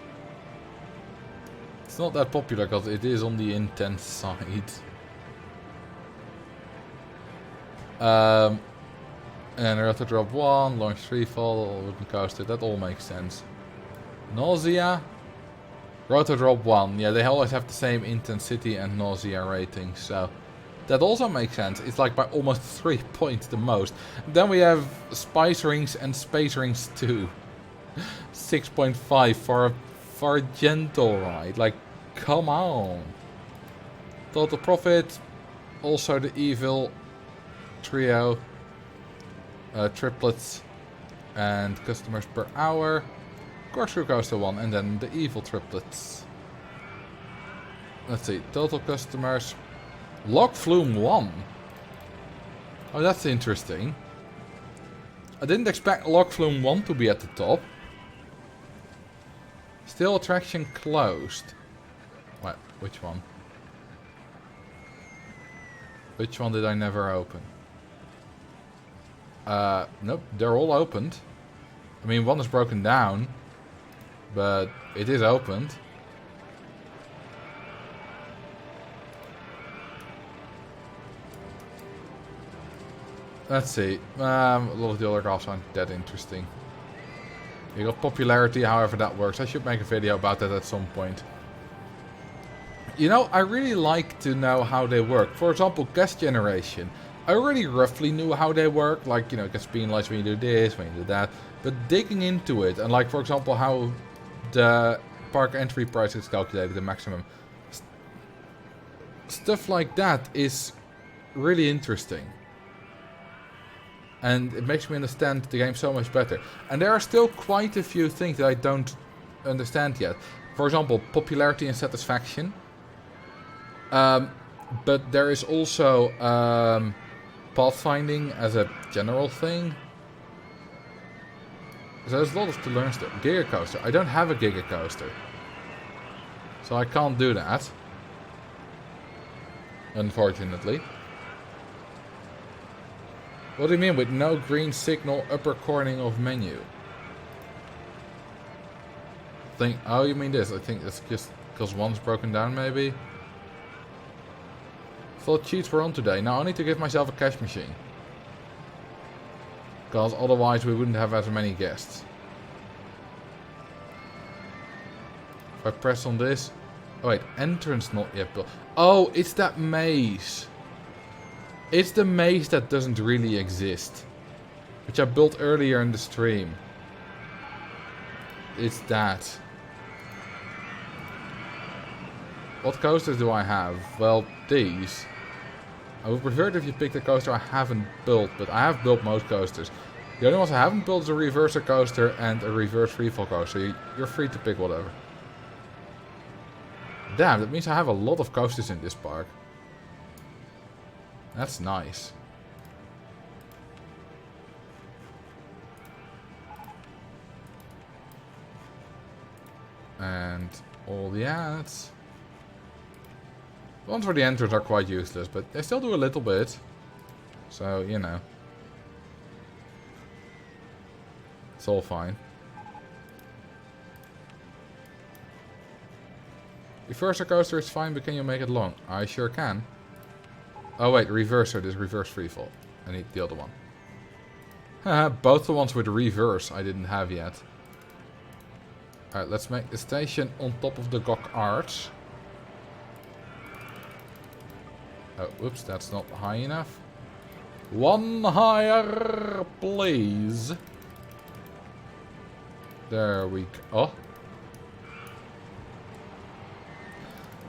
It's not that popular because it is on the intense side. And Rotor Drop 1, Launch 3 Fall, Wooden Coaster, that all makes sense. Nausea. Rotor Drop 1, yeah, they always have the same intensity and nausea ratings, so that also makes sense. It's like by almost 3 points the most. Then we have Spice Rings and Space Rings 2. 6.5 for a gentle ride, like, come on. Total Profit, also the Evil Trio. Triplets and customers per hour. Corkscrew Coaster 1 and then the Evil Triplets. Let's see, total customers. Log Flume 1. Oh, that's interesting. I didn't expect Log Flume 1 to be at the top. Still attraction closed. What? Which one? Which one did I never open? Nope, they're all opened. I mean, one is broken down, but it is opened. Let's see. A lot of the other graphs aren't that interesting. You got popularity, however that works. I should make a video about that at some point. You know, I really like to know how they work. For example, guest generation. I already roughly knew how they work, like, you know, get penalized when you do this, when you do that. But digging into it, and like, for example, how the park entry price is calculated, the maximum. Stuff like that is really interesting. And it makes me understand the game so much better. And there are still quite a few things that I don't understand yet. For example, popularity and satisfaction. But there is also pathfinding as a general thing. So there's a lot to learn still. Giga Coaster. I don't have a Giga Coaster. So I can't do that. Unfortunately. What do you mean with no green signal upper cornering of menu? Oh, you mean this? I think it's just because one's broken down maybe. Thought cheats were on today. Now I need to give myself a cash machine. Because otherwise we wouldn't have as many guests. If I press on this... Oh wait, entrance not yet built. Oh, it's that maze. It's the maze that doesn't really exist. Which I built earlier in the stream. It's that. What coasters do I have? Well, these. I would prefer it if you picked a coaster I haven't built, but I have built most coasters. The only ones I haven't built is a reverser coaster and a reverse freefall coaster. You're free to pick whatever. Damn, that means I have a lot of coasters in this park. That's nice. And all the ads. The ones for the entrance are quite useless, but they still do a little bit. So, you know. It's all fine. Reverser coaster is fine, but can you make it long? I sure can. Oh wait, reverser. This is reverse freefall. I need the other one. Haha, both the ones with reverse I didn't have yet. Alright, let's make the station on top of the Gok Arch. Oh, whoops, that's not high enough. One higher, please. There we go. Oh.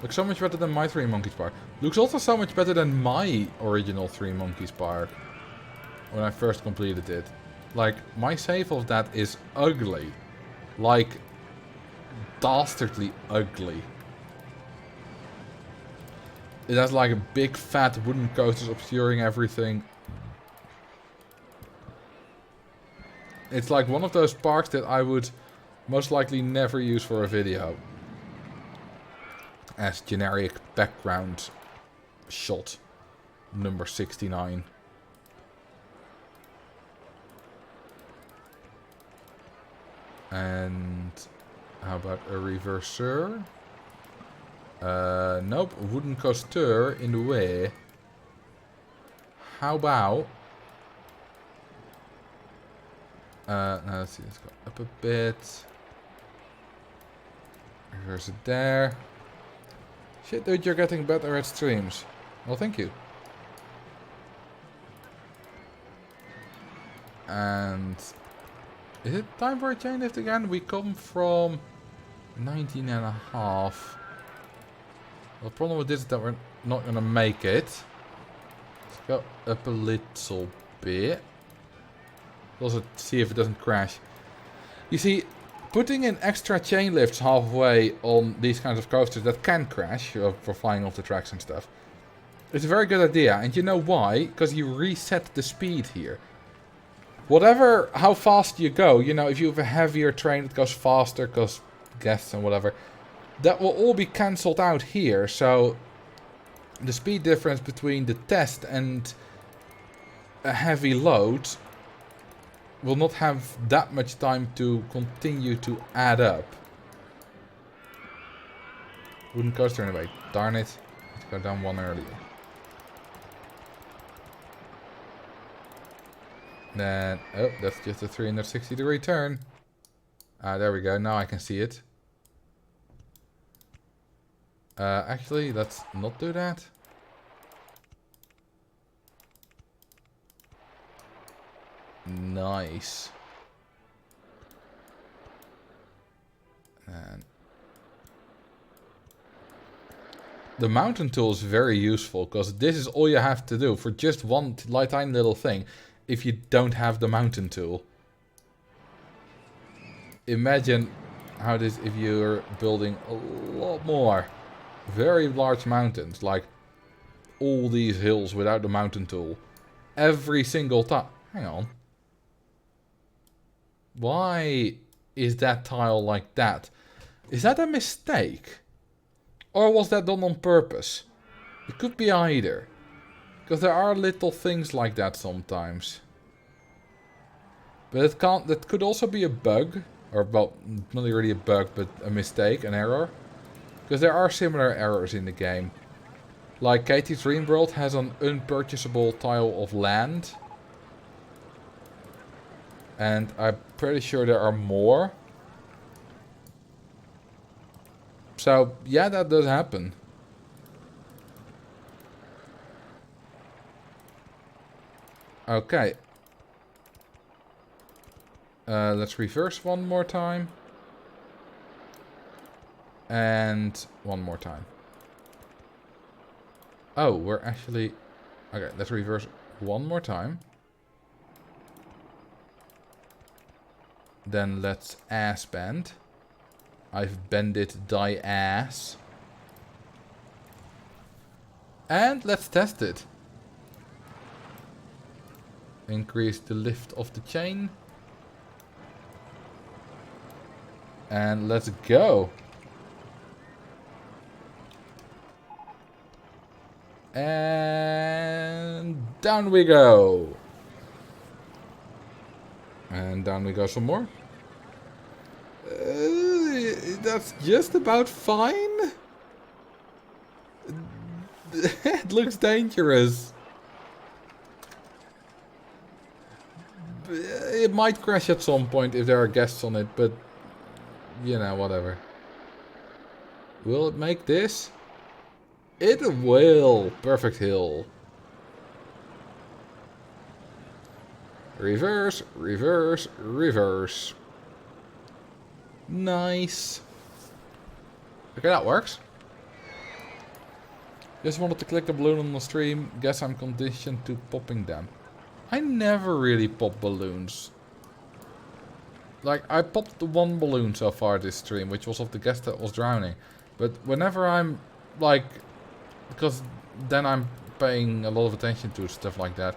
Looks so much better than my Three Monkeys Park. Looks also so much better than my original Three Monkeys Park. When I first completed it. Like, my save of that is ugly. Like, dastardly ugly. It has like a big fat wooden coasters obscuring everything. It's like one of those parks that I would most likely never use for a video. As generic background shot number 69. And how about a reverser? Nope, wooden coaster in the way. How about... now let's see, let's go up a bit. Reverse it there. Shit, dude, you're getting better at streams. Well, thank you. And... is it time for a chain lift again? We come from 19.5. The problem with this is that we're not going to make it. Let's go up a little bit. Also see if it doesn't crash. You see, putting in extra chain lifts halfway on these kinds of coasters that can crash for flying off the tracks and stuff. It's a very good idea. And you know why? Because you reset the speed here. Whatever, how fast you go, you know, if you have a heavier train it goes faster because guests and whatever. That will all be cancelled out here, so the speed difference between the test and a heavy load will not have that much time to continue to add up. Wooden coaster in the way. Darn it. Let's go down one earlier. Then, oh, that's just a 360-degree turn. Ah, there we go. Now I can see it. Actually, let's not do that. Nice. And the mountain tool is very useful because this is all you have to do for just one tiny little thing if you don't have the mountain tool. Imagine how this if you're building a lot more very large mountains, like all these hills without the mountain tool. Every single time. Hang on. Why is that tile like that? Is that a mistake? Or was that done on purpose? It could be either. Because there are little things like that sometimes. But it can't, that could also be a bug. Or, well, not really a bug, but a mistake, an error. Because there are similar errors in the game. Like Katie's Dream World has an unpurchasable tile of land. And I'm pretty sure there are more. So, yeah, that does happen. Okay. Let's reverse one more time. And one more time. Oh, we're actually... Okay, let's reverse one more time. Then let's ass bend. I've bended thy ass. And let's test it. Increase the lift of the chain. And let's go. And down we go. And down we go some more. That's just about fine. It looks dangerous. It might crash at some point if there are guests on it, but you know, whatever. Will it make this? It will. Perfect hill. Reverse, reverse, reverse. Nice. Okay, that works. Just wanted to click a balloon on the stream. Guess I'm conditioned to popping them. I never really pop balloons. Like, I popped the one balloon so far this stream, which was of the guest that was drowning. But whenever I'm, like... Because then I'm paying a lot of attention to stuff like that.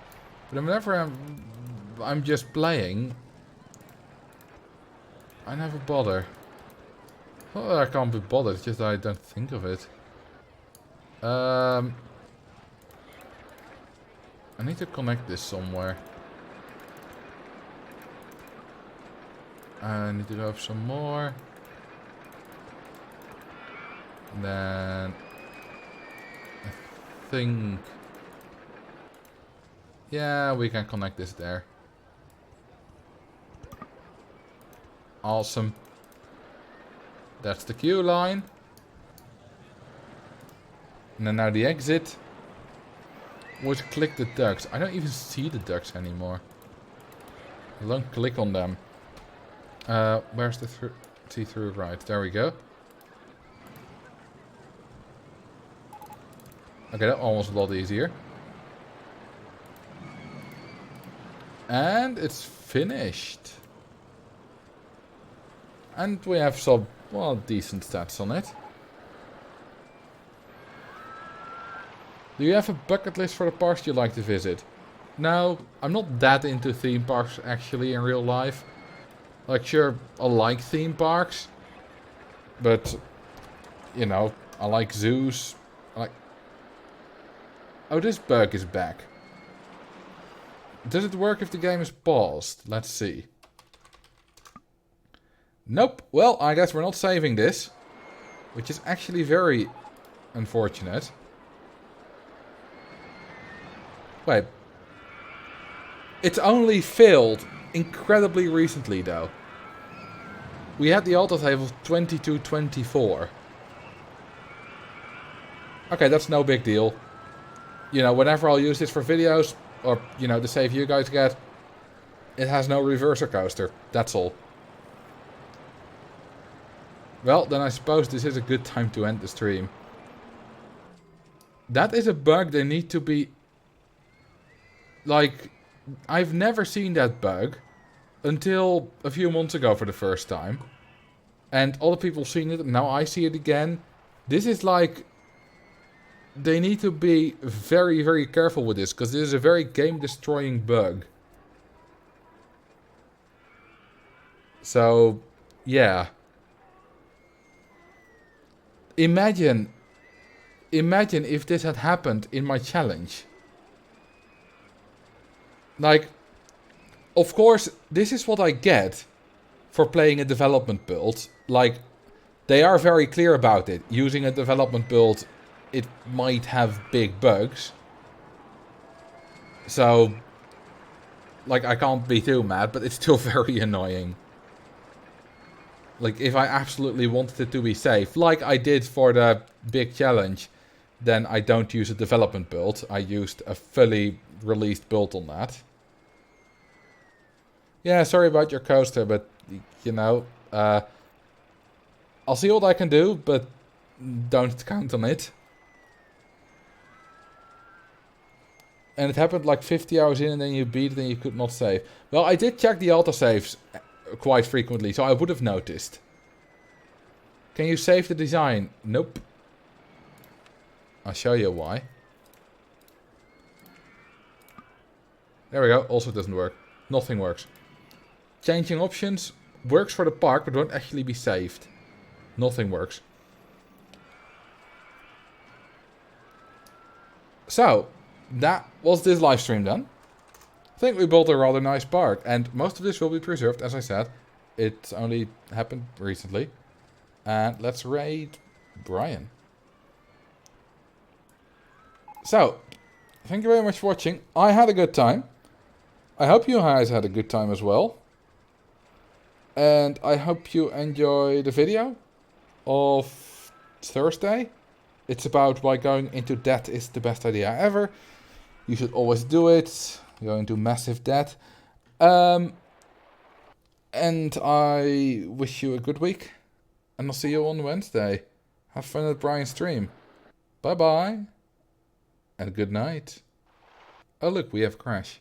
But whenever I'm just playing, I never bother. Not that I can't be bothered, it's just that I don't think of it. I need to connect this somewhere. I need to go up some more. And then... I think... Yeah, we can connect this there. Awesome. That's the queue line. And then now the exit. Would click the ducks. I don't even see the ducks anymore. I don't click on them. Where's the see-through? Right, there we go. Okay, that one was a lot easier. And it's finished. And we have some, well, decent stats on it. Do you have a bucket list for the parks you like to visit? No, I'm not that into theme parks actually in real life. Like, sure, I like theme parks. But, you know, I like zoos. I like... Oh, this bug is back. Does it work if the game is paused? Let's see. Nope. Well, I guess we're not saving this. Which is actually very unfortunate. Wait. It's only failed incredibly recently, though. We had the altar save of 2224. Okay, that's no big deal. You know, whenever I'll use this for videos, or, you know, the save you guys get, it has no reverser coaster. That's all. Well, then I suppose this is a good time to end the stream. That is a bug they need to be... Like, I've never seen that bug until a few months ago for the first time. And other people seen it, and now I see it again. This is like... They need to be very, very careful with this, because this is a very game-destroying bug. So, yeah. Imagine if this had happened in my challenge. Like, of course, this is what I get for playing a development build. Like, they are very clear about it. Using a development build, it might have big bugs. So, like, I can't be too mad, but it's still very annoying. Like, if I absolutely wanted it to be safe, like I did for the big challenge, then I don't use a development build. I used a fully released build on that. Yeah, sorry about your coaster, but, you know, I'll see what I can do, but don't count on it. And it happened like 50 hours in and then you beat it and you could not save. Well, I did check the autosaves quite frequently, so I would have noticed. Can you save the design? Nope. I'll show you why. There we go. Also doesn't work. Nothing works. Changing options works for the park, but won't actually be saved. Nothing works. So, that was this live stream then. I think we built a rather nice park, and most of this will be preserved, as I said. It's only happened recently. And let's raid Brian. So, thank you very much for watching. I had a good time. I hope you guys had a good time as well. And I hope you enjoy the video of Thursday. It's about why going into debt is the best idea ever. You should always do it. Go into massive debt. And I wish you a good week. And I'll see you on Wednesday. Have fun at Brian's stream. Bye bye. And good night. Oh look, we have a crash.